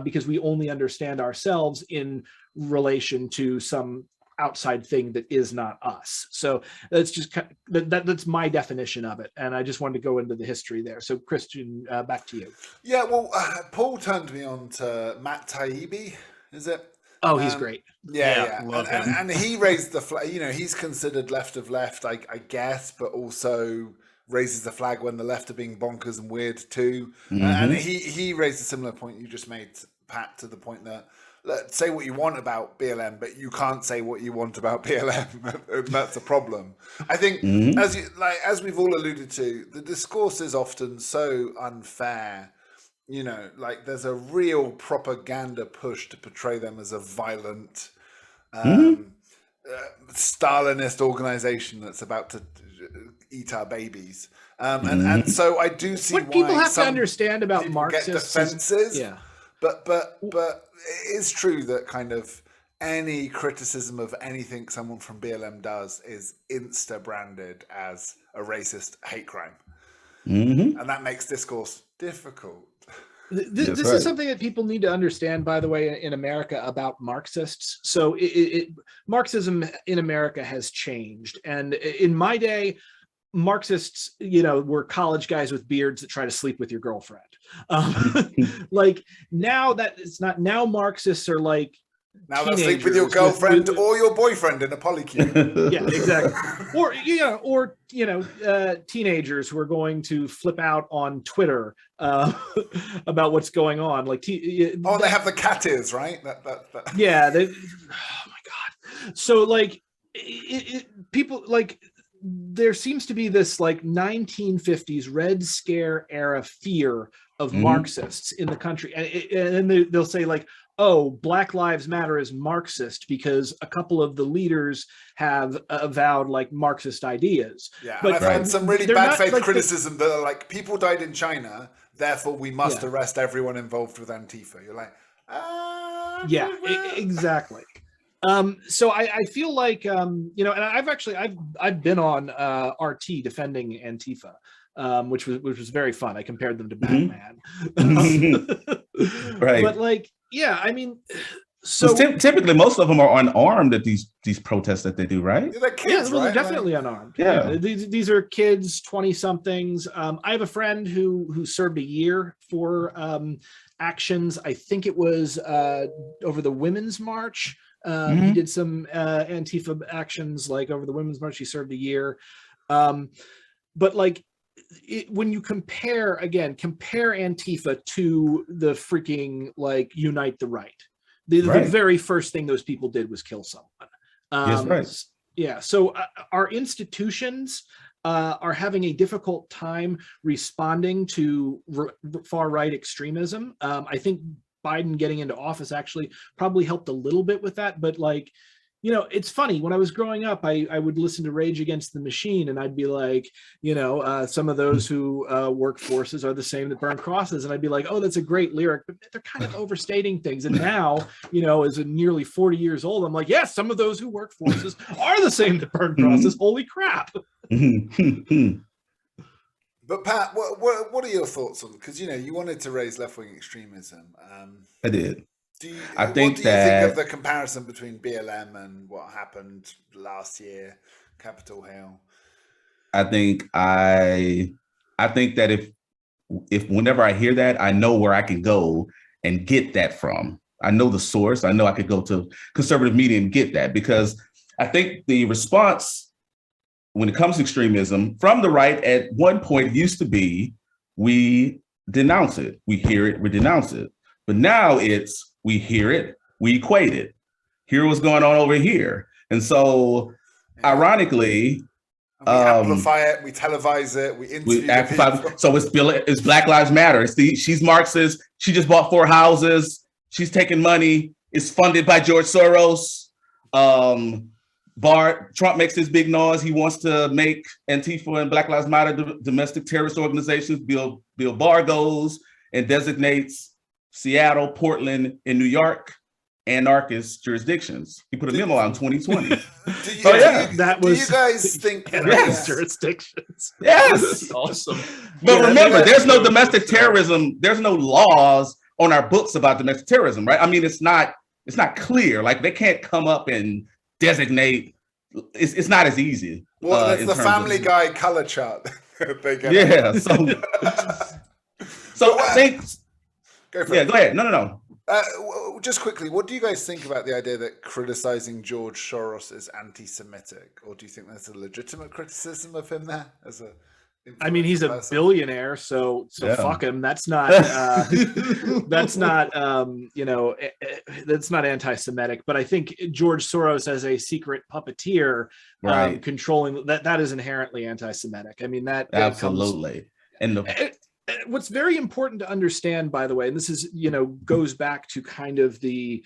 because we only understand ourselves in relation to some outside thing that is not us. So that's just that's my definition of it, and I just wanted to go into the history there. So Christian, back to you. Yeah, well, Paul turned me on to Matt Taibbi, is it? Oh, he's great. Yeah. And he raised the flag. He's considered left of left, I guess, but also raises the flag when the left are being bonkers and weird too. And he raised a similar point you just made, Pat, to the point that say what you want about BLM, but you can't say what you want about BLM. That's a problem. I think, as we've all alluded to, the discourse is often so unfair. There's a real propaganda push to portray them as a violent Stalinist organization that's about to eat our babies. And so I do see what why people have to understand about Marxists get defenses. Yeah. But it is true that kind of any criticism of anything someone from BLM does is insta-branded as a racist hate crime. And that makes discourse difficult. This is something that people need to understand, by the way, in America about Marxists. So Marxism in America has changed. And in my day, Marxists, were college guys with beards that try to sleep with your girlfriend. Like now that it's not, now Marxists are like, now they'll sleep with your girlfriend or your boyfriend in a polycule. Yeah, exactly. Or teenagers who are going to flip out on Twitter about what's going on. Like, they have the cat ears, right? Yeah. Oh my god. So like, people like. There seems to be this like 1950s Red Scare era fear of Marxists in the country, and they'll say like, "Oh, Black Lives Matter is Marxist because a couple of the leaders have avowed like Marxist ideas." Yeah, but I've had some really bad faith criticism that are like, "People died in China, therefore we must arrest everyone involved with Antifa." You're like, yeah, exactly. So I feel like, and I've been on RT defending Antifa, which was very fun. I compared them to Batman. Right. But like, yeah, I mean, So typically, most of them are unarmed at these protests that they do, right? Yeah, they're kids, well, right? they're definitely unarmed. Yeah. These are kids, 20-somethings. I have a friend who served a year for actions. I think it was over the Women's March. He did some Antifa actions like over the Women's March. He served a year. But like, when you compare Antifa to the freaking like Unite the Right. The very first thing those people did was kill someone. Yes, right. Yeah. So our institutions are having a difficult time responding to far right extremism. I think Biden getting into office actually probably helped a little bit with that. But like, you know, it's funny. When I was growing up, I would listen to Rage Against the Machine, and I'd be like, you know, some of those who work forces are the same that burn crosses, and I'd be like, oh, that's a great lyric, but they're kind of overstating things. And now, you know, as a nearly 40 years old, I'm like, yes, some of those who work forces are the same that burn crosses. Holy crap! But Pat, what are your thoughts on? Because you know, you wanted to raise left-wing extremism. I did. What do you think of the comparison between BLM and what happened last year, Capitol Hill? I think that if whenever I hear that, I know where I can go and get that from. I know the source. I know I could go to conservative media and get that, because I think the response when it comes to extremism from the right at one point used to be, we denounce it. We hear it, we denounce it. But now it's, we hear it, we equate it. Hear what's going on over here. And so, ironically, we amplify it, we televise it, we interview people. So it's Black Lives Matter. She's Marxist. She just bought 4 houses. She's taking money. It's funded by George Soros. Trump makes this big noise. He wants to make Antifa and Black Lives Matter domestic terrorist organizations. Bill Barr goes and designates Seattle, Portland, and New York anarchist jurisdictions. He put a memo out in 2020. Do you guys think anarchist jurisdictions? Yes. Awesome. But remember, there's no domestic terrorism. There's no laws on our books about domestic terrorism, right? I mean, it's not clear. Like, they can't come up and designate. It's not as easy. Well, it's the Family Guy color chart. Yeah. So I think. Go for it. Yeah, go ahead. No. Just quickly, what do you guys think about the idea that criticizing George Soros is anti-Semitic, or do you think there's a legitimate criticism of him there as a? I mean, he's a billionaire, so fuck him. That's not that's not anti-Semitic. But I think George Soros as a secret puppeteer, controlling that is inherently anti-Semitic. I mean, that absolutely. What's very important to understand, by the way, and this is, goes back to kind of I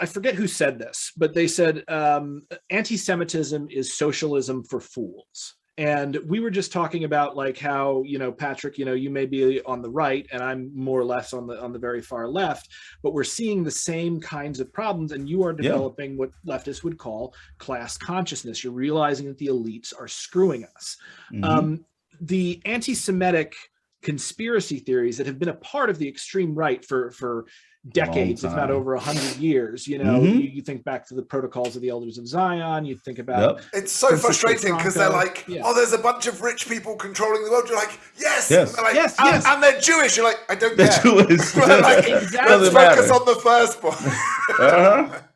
forget who said this, but they said anti-Semitism is socialism for fools. And we were just talking about like how, Patrick, you may be on the right and I'm more or less on the very far left, but we're seeing the same kinds of problems, and you are developing what leftists would call class consciousness. You're realizing that the elites are screwing us. Mm-hmm. The anti-Semitic conspiracy theories that have been a part of the extreme right for decades, if not over 100 years, you think back to the Protocols of the Elders of Zion, you think about it's so frustrating because they're like, oh, there's a bunch of rich people controlling the world. You're like, yes. And they're like, yes. And they're Jewish. You're like, I don't care. Jewish. Like, let's focus on the first point.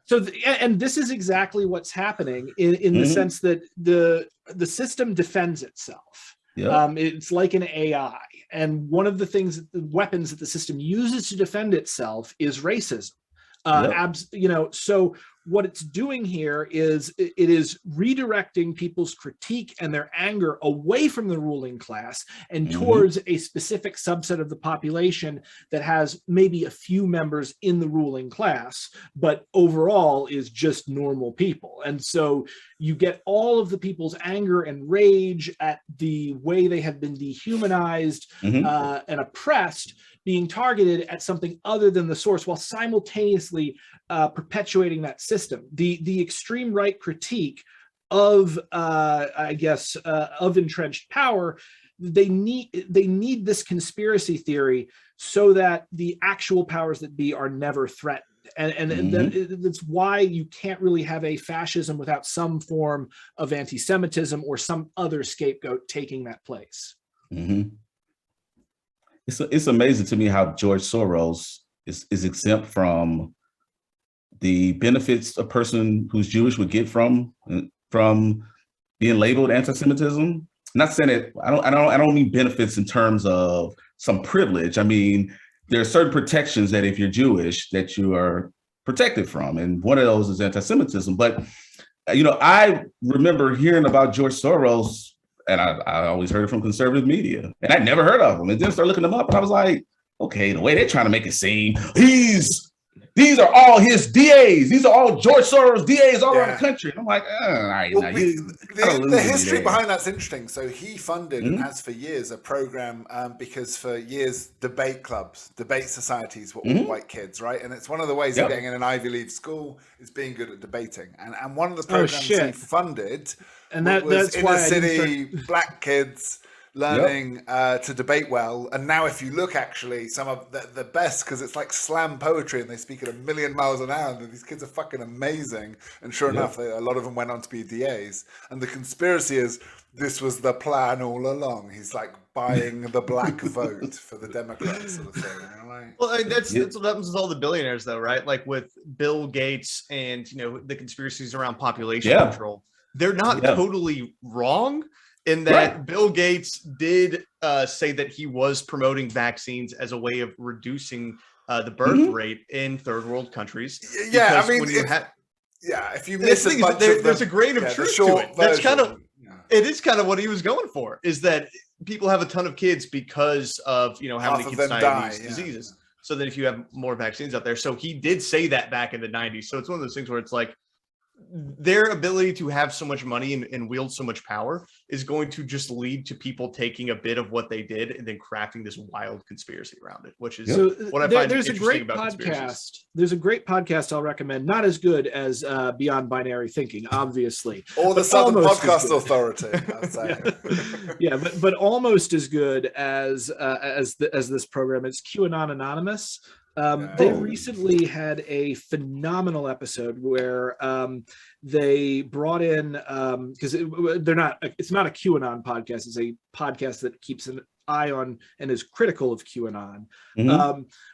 So, and this is exactly what's happening in the sense that the system defends itself. Yep. It's like an AI. And one of the weapons that the system uses to defend itself is racism. So what it's doing here is it is redirecting people's critique and their anger away from the ruling class and towards a specific subset of the population that has maybe a few members in the ruling class, but overall is just normal people. And so you get all of the people's anger and rage at the way they have been dehumanized and oppressed being targeted at something other than the source, while simultaneously perpetuating that system. The extreme right critique of, of entrenched power they need this conspiracy theory so that the actual powers that be are never threatened. And that's why you can't really have a fascism without some form of anti-Semitism or some other scapegoat taking that place. Mm-hmm. It's amazing to me how George Soros is exempt from the benefits a person who's Jewish would get from being labeled anti-Semitism. Not saying that I don't mean benefits in terms of some privilege. I mean, there are certain protections that if you're Jewish that you are protected from, and one of those is anti-Semitism. But I remember hearing about George Soros, and I always heard it from conservative media, and I'd never heard of him. And then started looking them up, and I was like, okay, the way they're trying to make it seem, these are all his DAs. These are all George Soros DAs all around the country. And I'm like, the history behind that's interesting. So he funded and has for years a program because for years debate clubs, debate societies were all white kids, right? And it's one of the ways of getting in an Ivy League school is being good at debating. And one of the programs he funded and was that's inner why city black kids learning to debate well. And now if you look, actually, some of the best, because it's like slam poetry and they speak at 1,000,000 miles an hour, and these kids are fucking amazing. And sure enough, a lot of them went on to be DAs. And the conspiracy is this was the plan all along. He's like buying the black vote for the Democrats sort of thing. Well, that's what happens with all the billionaires, though, right? Like with Bill Gates and the conspiracies around population control. They're not totally wrong. In that Bill Gates did say that he was promoting vaccines as a way of reducing the birth rate in third world countries. Yeah, I mean, if you miss a bunch there's a grain of truth to it. That's kind of it is kind of what he was going for. Is that people have a ton of kids because of how many kids die of these diseases. So that if you have more vaccines out there, so he did say that back in the 90s. So it's one of those things where it's like, their ability to have so much money and wield so much power is going to just lead to people taking a bit of what they did and then crafting this wild conspiracy around it, which is what I find interesting about conspiracies. There's a great podcast I'll recommend, not as good as Beyond Binary Thinking, obviously. Or the Southern Podcast Authority, I'd say. but almost as good as this program. It's QAnon Anonymous. They recently had a phenomenal episode where they brought in because it's not a QAnon podcast. It's a podcast that keeps an eye on and is critical of QAnon.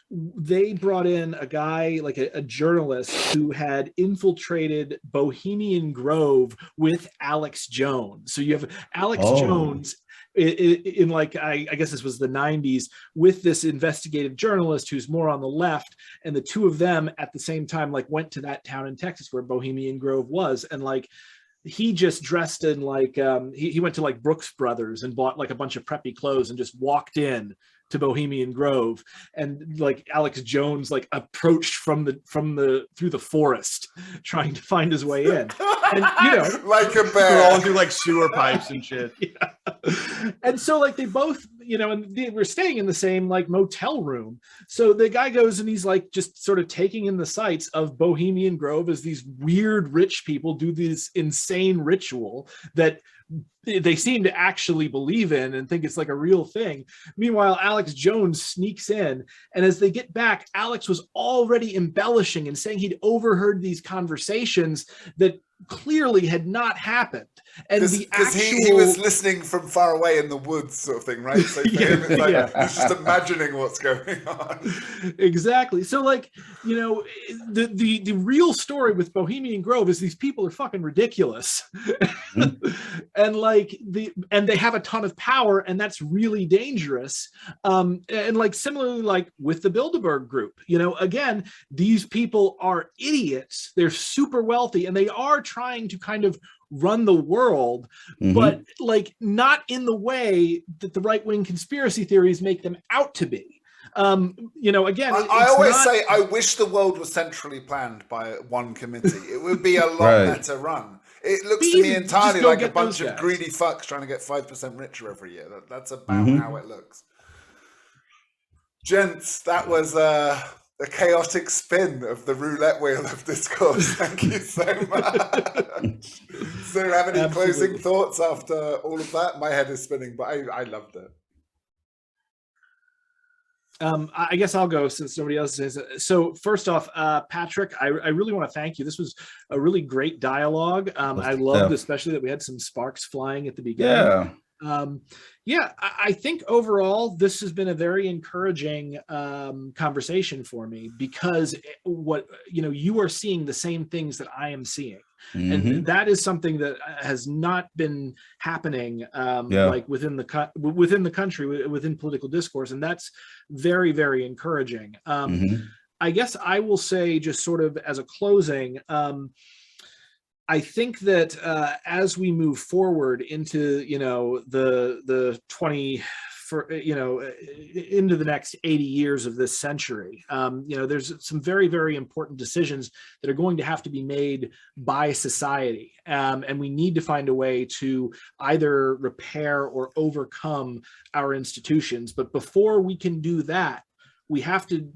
They brought in a guy, like a journalist who had infiltrated Bohemian Grove with Alex Jones. So you have Alex Jones in like, I guess this was the 90s, with this investigative journalist who's more on the left, and the two of them at the same time like went to that town in Texas where Bohemian Grove was, and like he just dressed in like he went to like Brooks Brothers and bought like a bunch of preppy clothes and just walked in to Bohemian Grove, and like Alex Jones like approached from the through the forest trying to find his way in, and like a bear, all through like sewer pipes and shit. And so like they both and they were staying in the same like motel room. So the guy goes and he's like just sort of taking in the sights of Bohemian Grove as these weird rich people do this insane ritual that they seem to actually believe in and think it's like a real thing. Meanwhile, Alex Jones sneaks in, and as they get back, Alex was already embellishing and saying he'd overheard these conversations that clearly had not happened. And because he was listening from far away in the woods, sort of thing, right? So for him, it's like he's just imagining what's going on. Exactly. So like, the real story with Bohemian Grove is these people are fucking ridiculous. And like and they have a ton of power, and that's really dangerous. And like similarly, like with the Bilderberg group, again, these people are idiots. They're super wealthy, and they are trying to kind of run the world, but like not in the way that the right-wing conspiracy theories make them out to be. Again, I always say I wish the world was centrally planned by one committee. It would be a lot better run. It looks to me entirely like a bunch of greedy fucks trying to get 5% richer every year. That's about how it looks. Gents, that was a chaotic spin of the roulette wheel of discourse. Thank you so much. So, have any closing thoughts after all of that? My head is spinning, but I loved it. I guess I'll go since nobody else says it. So first off, Patrick, I really want to thank you. This was a really great dialogue. I loved especially that we had some sparks flying at the beginning. Yeah. I think overall this has been a very encouraging conversation for me, because you are seeing the same things that I am seeing. And that is something that has not been happening like within the country, within political discourse. And that's very, very encouraging. I guess I will say, just sort of as a closing, I think that as we move forward into, the 20, into the next 80 years of this century, there's some very, very important decisions that are going to have to be made by society. And we need to find a way to either repair or overcome our institutions. But before we can do that, we have to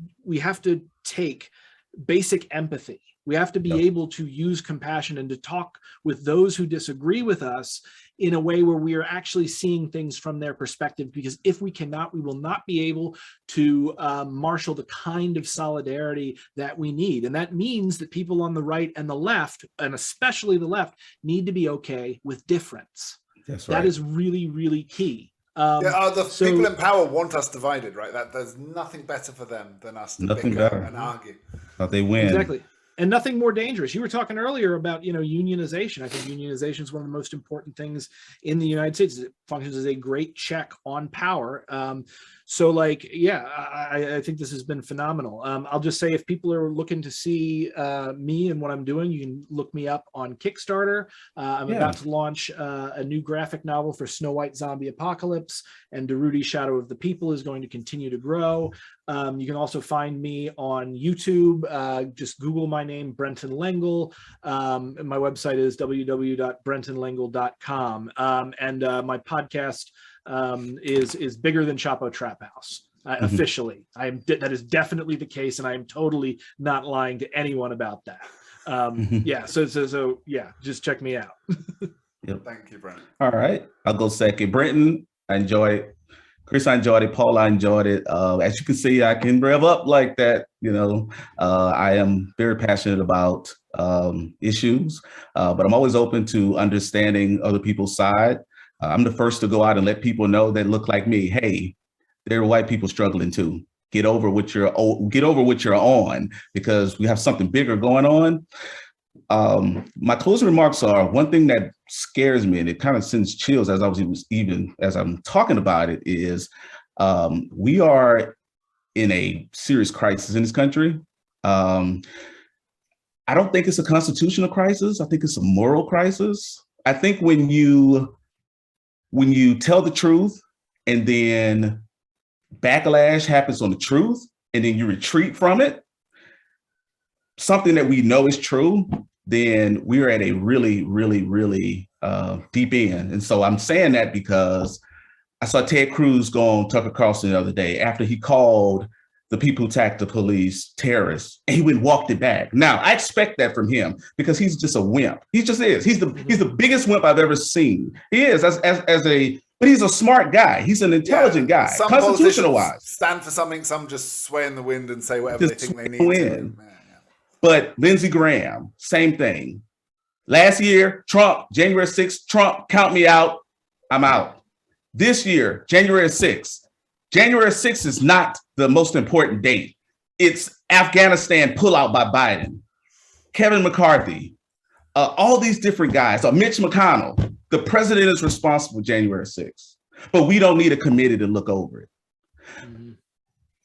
take basic empathy. We have to be able to use compassion and to talk with those who disagree with us in a way where we are actually seeing things from their perspective, because if we cannot, we will not be able to marshal the kind of solidarity that we need. And that means that people on the right and the left, and especially the left, need to be okay with difference. That's right. That is really, really key. People in power want us divided, right? That there's nothing better for them than us to bicker and argue. But they win. Exactly. And nothing more dangerous. You were talking earlier about, unionization. I think unionization is one of the most important things in the United States. It functions as a great check on power. I think this has been phenomenal. I'll just say, if people are looking to see me and what I'm doing, you can look me up on Kickstarter. I'm about to launch a new graphic novel for Snow White Zombie Apocalypse, and Darudi's Shadow of the People is going to continue to grow. You can also find me on YouTube. Just Google my name, Brenton Lengel. My website is www.brentonlengel.com. And my podcast is bigger than Chapo Trap House. Officially, that is definitely the case, and I am totally not lying to anyone about that. So just check me out. Yep. Thank you, Brent. All right, I'll go second. Brenton, I enjoyed it. Chris, I enjoyed it. Paul, I enjoyed it. As you can see, I can rev up like that. I am very passionate about issues, but I'm always open to understanding other people's side. I'm the first to go out and let people know that look like me. Hey, there are white people struggling too. Get over what you're on, because we have something bigger going on. My closing remarks are, one thing that scares me, and it kind of sends chills as I'm talking about it, is we are in a serious crisis in this country. I don't think it's a constitutional crisis. I think it's a moral crisis. I think when you tell the truth and then backlash happens on the truth and then you retreat from it, something that we know is true, then we're at a really, really, really deep end. And so I'm saying that because I saw Ted Cruz go on Tucker Carlson the other day after he called the people who attacked the police terrorists, and he went and walked it back. Now, I expect that from him because he's just a wimp. He just is. He's the biggest wimp I've ever seen. He is but he's a smart guy. He's an intelligent guy, constitutional wise. Stand for something. Some just sway in the wind and say whatever they think they need to. But Lindsey Graham, same thing. Last year, Trump, January 6th, Trump, count me out. I'm out. This year, January 6th. January 6th is not the most important date. It's Afghanistan pullout by Biden, Kevin McCarthy, all these different guys, Mitch McConnell. The president is responsible for January 6th, but we don't need a committee to look over it. Mm-hmm.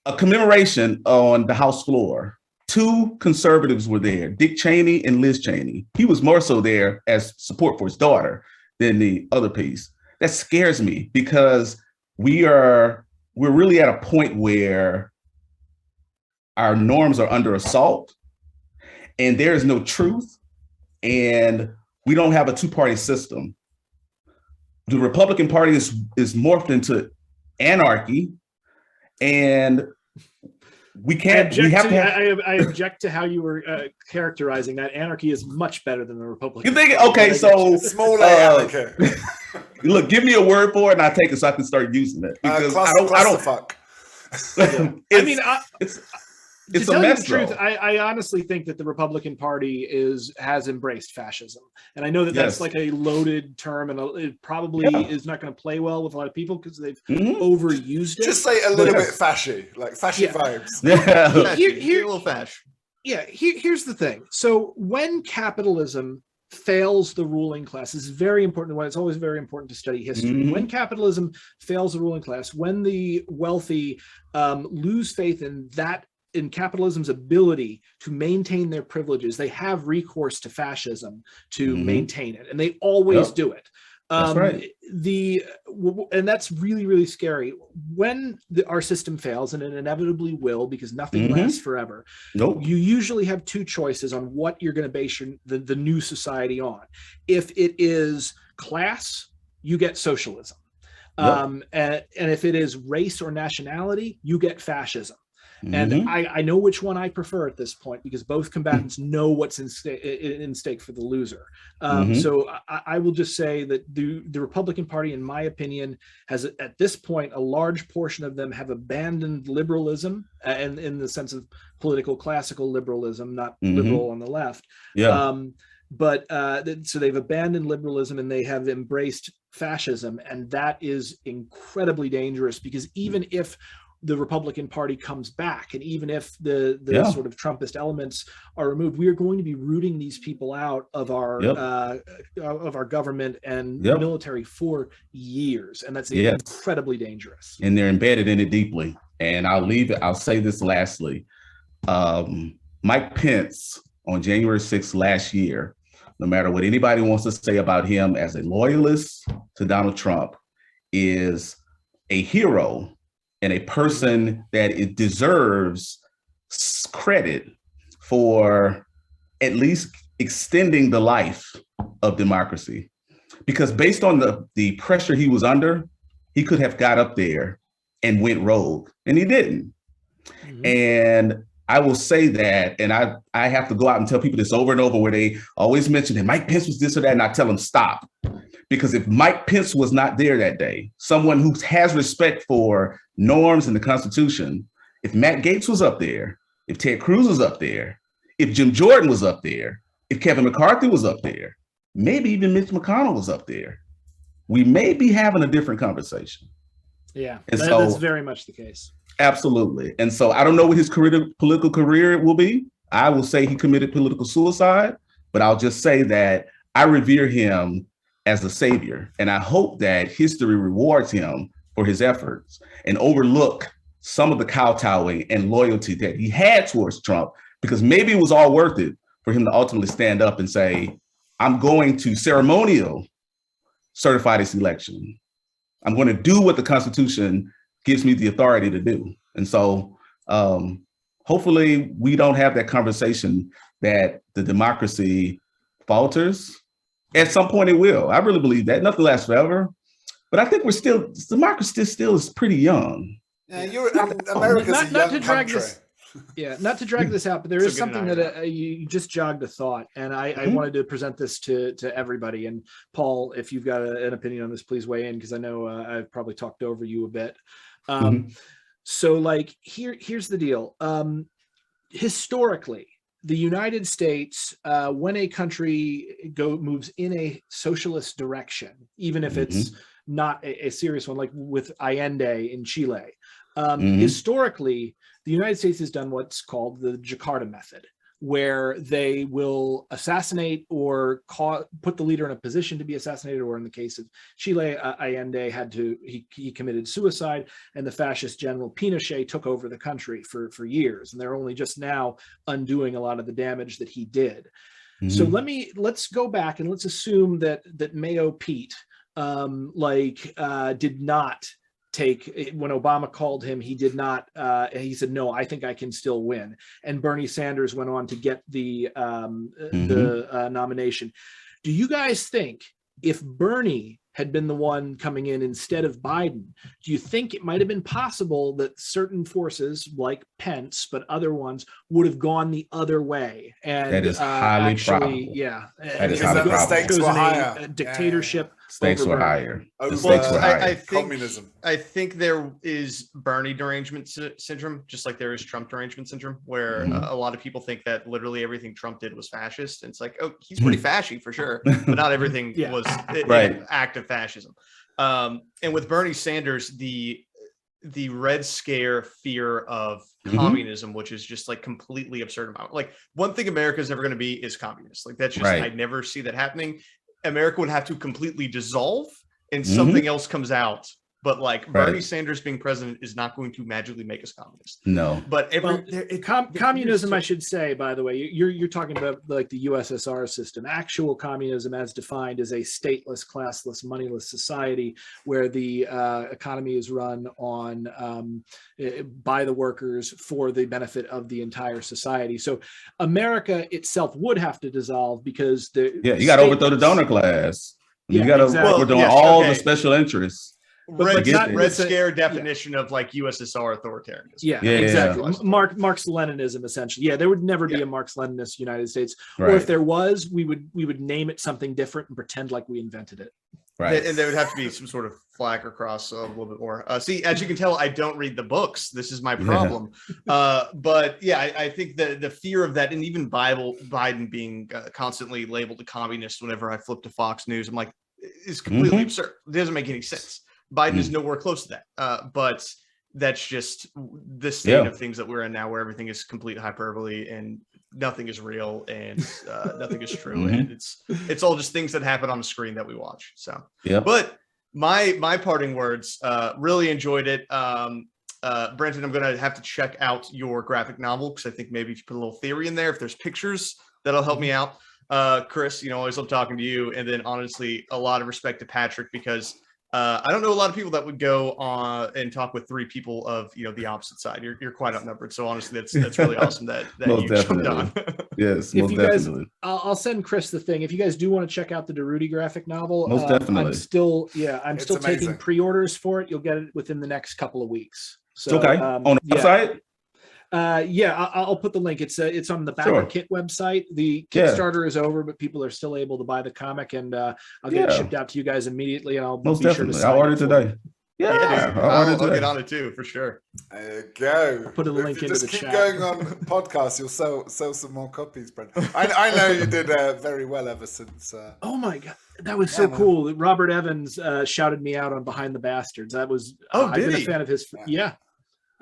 A commemoration on the House floor. 2 conservatives were there, Dick Cheney and Liz Cheney. He was more so there as support for his daughter than the other piece. That scares me because we're really at a point where our norms are under assault and there is no truth, and we don't have a 2-party system. The Republican Party is morphed into anarchy, and We can't. We have to. I object to how you were characterizing that. Anarchy is much better than the Republican. You think? Okay, so small anarchy. Look, give me a word for it, and I take it so I can start using it. Because I don't. Fuck. Yeah. I mean, it's to a tell mess, you the truth, I honestly think that the Republican Party has embraced fascism, and I know that that's like a loaded term, and it probably is not going to play well with a lot of people because they've overused it. Just say a little bit fashy, like fashy vibes. Yeah. Here, a little fash. Yeah, here's the thing. So when capitalism fails the ruling class, this is very important. It's always very important to study history. When capitalism fails the ruling class, when the wealthy lose faith in capitalism's ability to maintain their privileges, they have recourse to fascism to maintain it, and they always do it. That's right. And that's really, really scary. When our system fails, and it inevitably will, because nothing lasts forever, you usually have two choices on what you're going to base the new society on. If it is class, you get socialism. And if it is race or nationality, you get fascism. And I know which one I prefer at this point, because both combatants know what's in stake for the loser. So I will just say that the Republican Party, in my opinion, has at this point, a large portion of them have abandoned liberalism, and in the sense of political classical liberalism, not liberal on the left. So they've abandoned liberalism and they have embraced fascism, and that is incredibly dangerous, because even if the Republican Party comes back, and even if the sort of Trumpist elements are removed, we are going to be rooting these people out of our government and military for years, and that's incredibly dangerous. And they're embedded in it deeply. And I'll say this lastly. Mike Pence on January 6th last year, no matter what anybody wants to say about him as a loyalist to Donald Trump, is a hero and a person that it deserves credit for at least extending the life of democracy. Because based on the pressure he was under, he could have got up there and went rogue, and he didn't. And I will say that, and I have to go out and tell people this over and over, where they always mention that Mike Pence was this or that, and I tell them stop. Because if Mike Pence was not there that day, someone who has respect for norms and the Constitution, if Matt Gaetz was up there, if Ted Cruz was up there, if Jim Jordan was up there, if Kevin McCarthy was up there, maybe even Mitch McConnell was up there, we may be having a different conversation. Yeah, that's very much the case. Absolutely. And so I don't know what his political career will be. I will say he committed political suicide, but I'll just say that I revere him as a savior. And I hope that history rewards him for his efforts and overlook some of the kowtowing and loyalty that he had towards Trump, because maybe it was all worth it for him to ultimately stand up and say, I'm going to ceremonial certify this election. I'm going to do what the Constitution gives me the authority to do. And so hopefully we don't have that conversation that the democracy falters. At some point it will. I really believe that. Nothing lasts forever. But I think democracy still is pretty young. Yeah, America's a young country. Not to drag this out, but there is something that you just jogged a thought, and I wanted to present this to everybody. And Paul, if you've got an opinion on this, please weigh in, because I know I've probably talked over you a bit. So like here's the deal. Historically, the United States, when a country moves in a socialist direction, even if it's not a serious one, like with Allende in Chile, historically, the United States has done what's called the Jakarta method, where they will assassinate or put the leader in a position to be assassinated, or in the case of Chile, Allende he committed suicide, and the fascist general Pinochet took over the country for years, and they're only just now undoing a lot of the damage that he did. So let's go back and let's assume that Mayo Pete did not take, when Obama called him, he did not, he said, no, I think I can still win. And Bernie Sanders went on to get the nomination. Do you guys think if Bernie had been the one coming in instead of Biden, do you think it might have been possible that certain forces like Pence, but other ones would have gone the other way? And That is highly probable. yeah, That is Because highly then the probable. stakes were chosen higher. a dictatorship. Stakes over were Bernie. higher. The Over, stakes were higher. I think communism. I think there is Bernie derangement syndrome, just like there is Trump derangement syndrome, where a lot of people think that literally everything Trump did was fascist. And it's like, oh, he's pretty fashy for sure, but not everything was Right. act of fascism. And with Bernie Sanders, the Red Scare fear of communism, which is just like completely absurd amount. Like, one thing America is never going to be is communist. Like, that's just, Right. I never see that happening. America would have to completely dissolve and something else comes out. But like Bernie Sanders being president is not going to magically make us communist. No. But communism, I should say, by the way, you're talking about like the USSR system. Actual communism, as defined, is a stateless, classless, moneyless society where the economy is run on by the workers for the benefit of the entire society. So America itself would have to dissolve because you got to overthrow the donor class. You got to overthrow all the special interests. Red Scare definition of like USSR authoritarianism. Yeah, exactly. Marx-Leninism, essentially. Yeah, there would never be a Marx-Leninist United States. Or if there was, we would name it something different and pretend like we invented it. Right. And there would have to be some sort of flag or cross a little bit more. See, as you can tell, I don't read the books. This is my problem. But yeah, I think the fear of that, and even Biden being constantly labeled a communist whenever I flip to Fox News, I'm like, it's completely absurd. It doesn't make any sense. Biden is nowhere close to that. But that's just the state of things that we're in now, where everything is complete hyperbole and nothing is real and nothing is true. And it's all just things that happen on the screen that we watch. So, but my parting words, really enjoyed it. Brenton, I'm going to have to check out your graphic novel, because I think maybe if you put a little theory in there, if there's pictures, that'll help me out. Chris, always love talking to you. And then honestly, a lot of respect to Patrick, because I don't know a lot of people that would go on and talk with three people of the opposite side. You're quite outnumbered, so honestly, that's really awesome that you jumped on. Yes, if you guys, I'll send Chris the thing. If you guys do want to check out the DeRudy graphic novel, most definitely. I'm still taking pre-orders for it. You'll get it within the next couple of weeks. So on the website. I'll put the link. It's on the Backer Kit website. The Kickstarter is over, but people are still able to buy the comic, and I'll get it shipped out to you guys immediately. And I'll be sure to sign I'll order today. I'll get on it too, for sure. There you go. I'll put a link into the chat. Just keep going on podcasts. You'll sell some more copies, Brent. I know you did very well ever since. Oh my god, that was so cool. Robert Evans shouted me out on Behind the Bastards. That was. I've been a fan of his.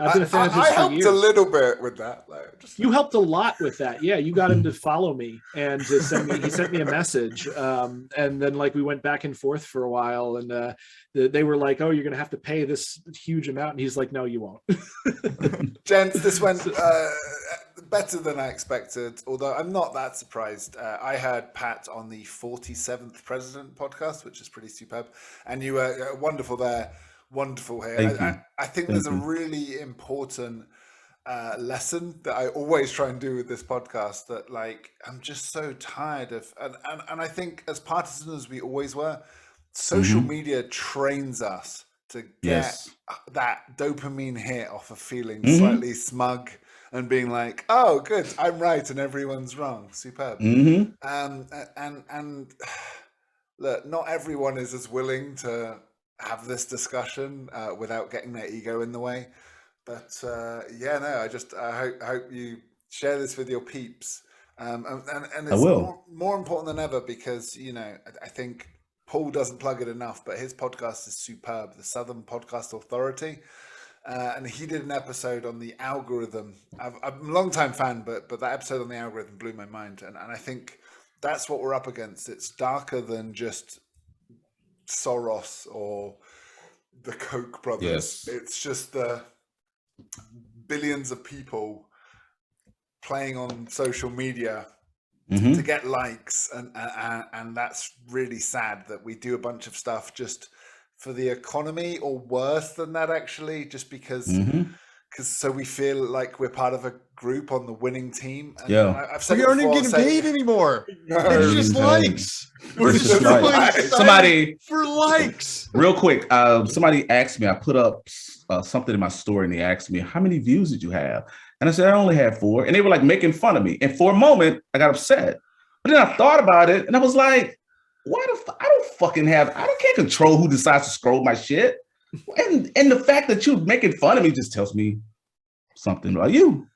I've been a fan of his for years. I helped a little bit with that. You helped a lot with that. Yeah, you got him to follow me and to send me. He sent me a message, and then we went back and forth for a while, and they were like, "Oh, you're going to have to pay this huge amount," and he's like, "No, you won't." Gents, this went better than I expected. Although I'm not that surprised. I heard Pat on the 47th President podcast, which is pretty superb, and you were wonderful there. Wonderful here. I think there's a really important lesson that I always try and do with this podcast, that I'm just so tired of, and I think as partisan as we always were, social media trains us to get that dopamine hit off of feeling slightly smug and being like, oh good, I'm right and everyone's wrong. Superb. And look, not everyone is as willing to have this discussion without getting their ego in the way, but I hope you share this with your peeps, and it's more important than ever, because I think Paul doesn't plug it enough, but his podcast is superb, the Southern Podcast Authority, and he did an episode on the algorithm. I'm a long time fan, but that episode on the algorithm blew my mind, and I think that's what we're up against. It's darker than just Soros or the Koch brothers. It's just the billions of people playing on social media to get likes, and that's really sad that we do a bunch of stuff just for the economy, or worse than that, actually, just because so we feel like we're part of a group on the winning team. And Yeah. I've said We it aren't before, even I'll getting say- paid anymore. No. It's just Hey. likes. We're It's just just really likes. excited Somebody- for likes. Real quick, somebody asked me, I put up something in my story and they asked me, how many views did you have? And I said, I only had 4. And they were like making fun of me. And for a moment, I got upset. But then I thought about it and I was like, why I can't control who decides to scroll my shit. And the fact that you're making fun of me just tells me something about you.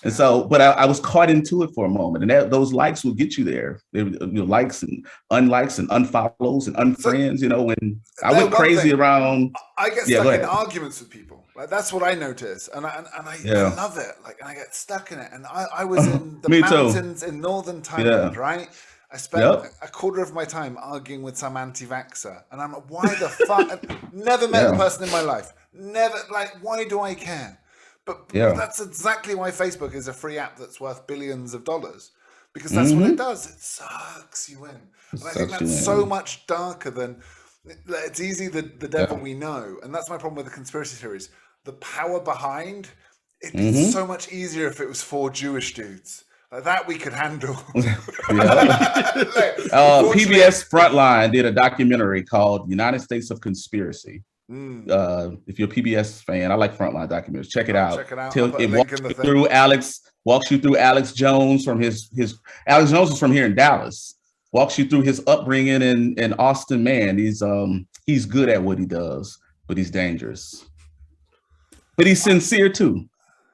And so, but I was caught into it for a moment, and those likes will get you there. They, likes and unlikes and unfollows and unfriends. When I went crazy around, I get stuck in arguments with people. Like that's what I notice, and I love it. Like, and I get stuck in it. And I was in the mountains in northern Thailand, right? I spent a quarter of my time arguing with some anti-vaxxer, and I'm like, why the fuck? Never met the person in my life. Never, like, why do I care? But that's exactly why Facebook is a free app that's worth billions of dollars, because that's what it does. It sucks you in. And I think that's so much darker than it's easy the devil we know, and that's my problem with the conspiracy theories. The power behind it'd be so much easier if it was 4 Jewish dudes. Like that we could handle. PBS Frontline did a documentary called United States of Conspiracy. If you're a PBS fan, I like Frontline documentaries. Check it out. It walks you through Alex Jones from his Alex Jones is from here in Dallas. Walks you through his upbringing in Austin. Man, he's good at what he does, but he's dangerous. But he's sincere too.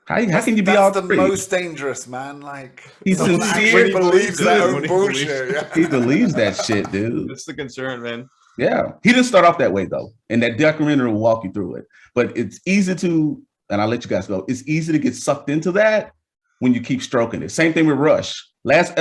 How can you be all the three? Most dangerous, man. Like he's sincere. He believes their own bullshit. He believes that shit, dude. That's the concern, man. Yeah, he didn't start off that way though, and that documentary will walk you through it. But it's easy to, and I'll let you guys go. It's easy to get sucked into that when you keep stroking it. Same thing with Rush. Last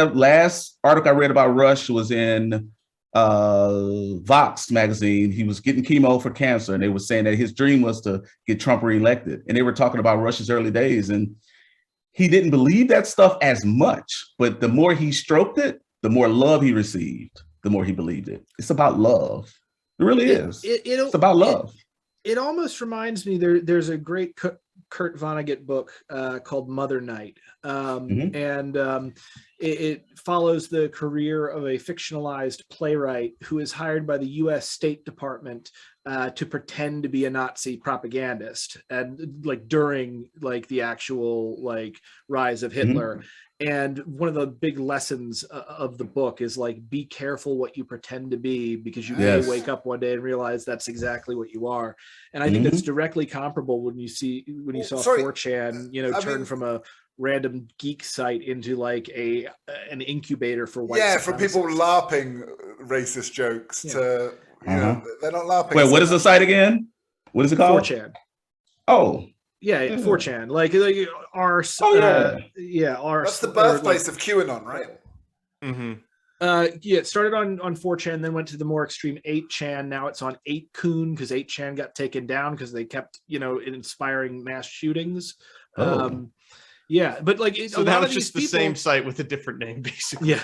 article I read about Rush was in Vox magazine. He was getting chemo for cancer, and they were saying that his dream was to get Trump reelected. And they were talking about Rush's early days, and he didn't believe that stuff as much. But the more he stroked it, the more love he received. The more he believed it. It's about love. It really is. It's about love. It almost reminds me, there's a great Kurt Vonnegut book called Mother Night. And it follows the career of a fictionalized playwright who is hired by the US State Department to pretend to be a Nazi propagandist, and like during like the actual like rise of Hitler. And one of the big lessons of the book is like, be careful what you pretend to be, because you may wake up one day and realize that's exactly what you are. And I think that's directly comparable when you saw 4chan, turn from a random geek site into like an incubator for white supremacists. For people LARPing racist jokes to they're not LARPing. Wait, what is the site again? What is it called? 4chan. Oh. Yeah, 4chan, like our our. That's the birthplace of QAnon, right? It started on 4chan, then went to the more extreme 8chan. Now it's on 8kun because 8chan got taken down because they kept inspiring mass shootings. But like so now it's just the same site with a different name, basically. Yeah,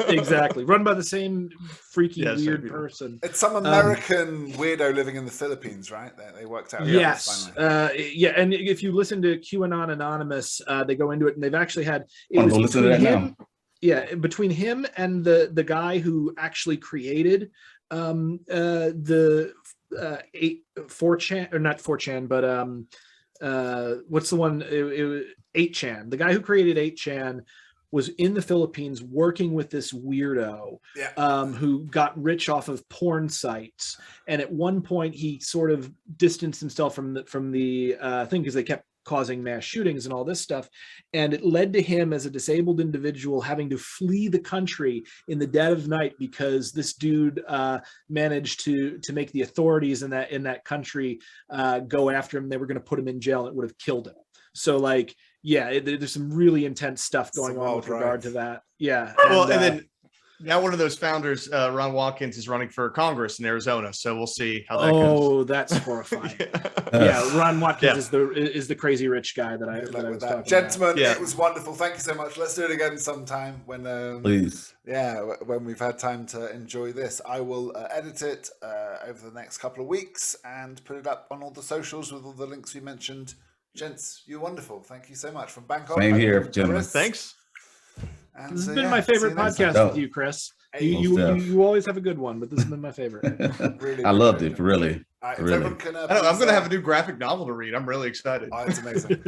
exactly. Run by the same freaky weird person. It's some American weirdo living in the Philippines, right? They worked out. Yes. And if you listen to QAnon Anonymous, they go into it, and they've actually had between him and the guy who actually created the 4chan, or not 4chan, but what's the one? It was 8chan. The guy who created 8chan was in the Philippines working with this weirdo who got rich off of porn sites. And at one point, he sort of distanced himself from the thing because they kept causing mass shootings and all this stuff. And it led to him as a disabled individual having to flee the country in the dead of night because this dude managed to make the authorities in that country go after him. They were going to put him in jail. And it would have killed him. So like, there's some really intense stuff going on with regard to that. Yeah. Well, and then now one of those founders, Ron Watkins, is running for Congress in Arizona. So we'll see how that goes. Oh, that's horrifying. Ron Watkins is the crazy rich guy that I was talking about. Gentlemen, it was wonderful. Thank you so much. Let's do it again sometime when please. Yeah, when we've had time to enjoy this. I will edit it over the next couple of weeks and put it up on all the socials with all the links we mentioned Gents, you're wonderful. Thank you so much. From Bangkok. Same here, Chris. gentlemen. Thanks. And This has so, been yeah, my see you favorite next podcast time. with you, Chris. Hey, You always have a good one, but this has been my favorite. Really I loved appreciate it, really. All right, if Really. everyone can, I'm going to please, have a new graphic novel to read. I'm really excited. Oh, it's amazing.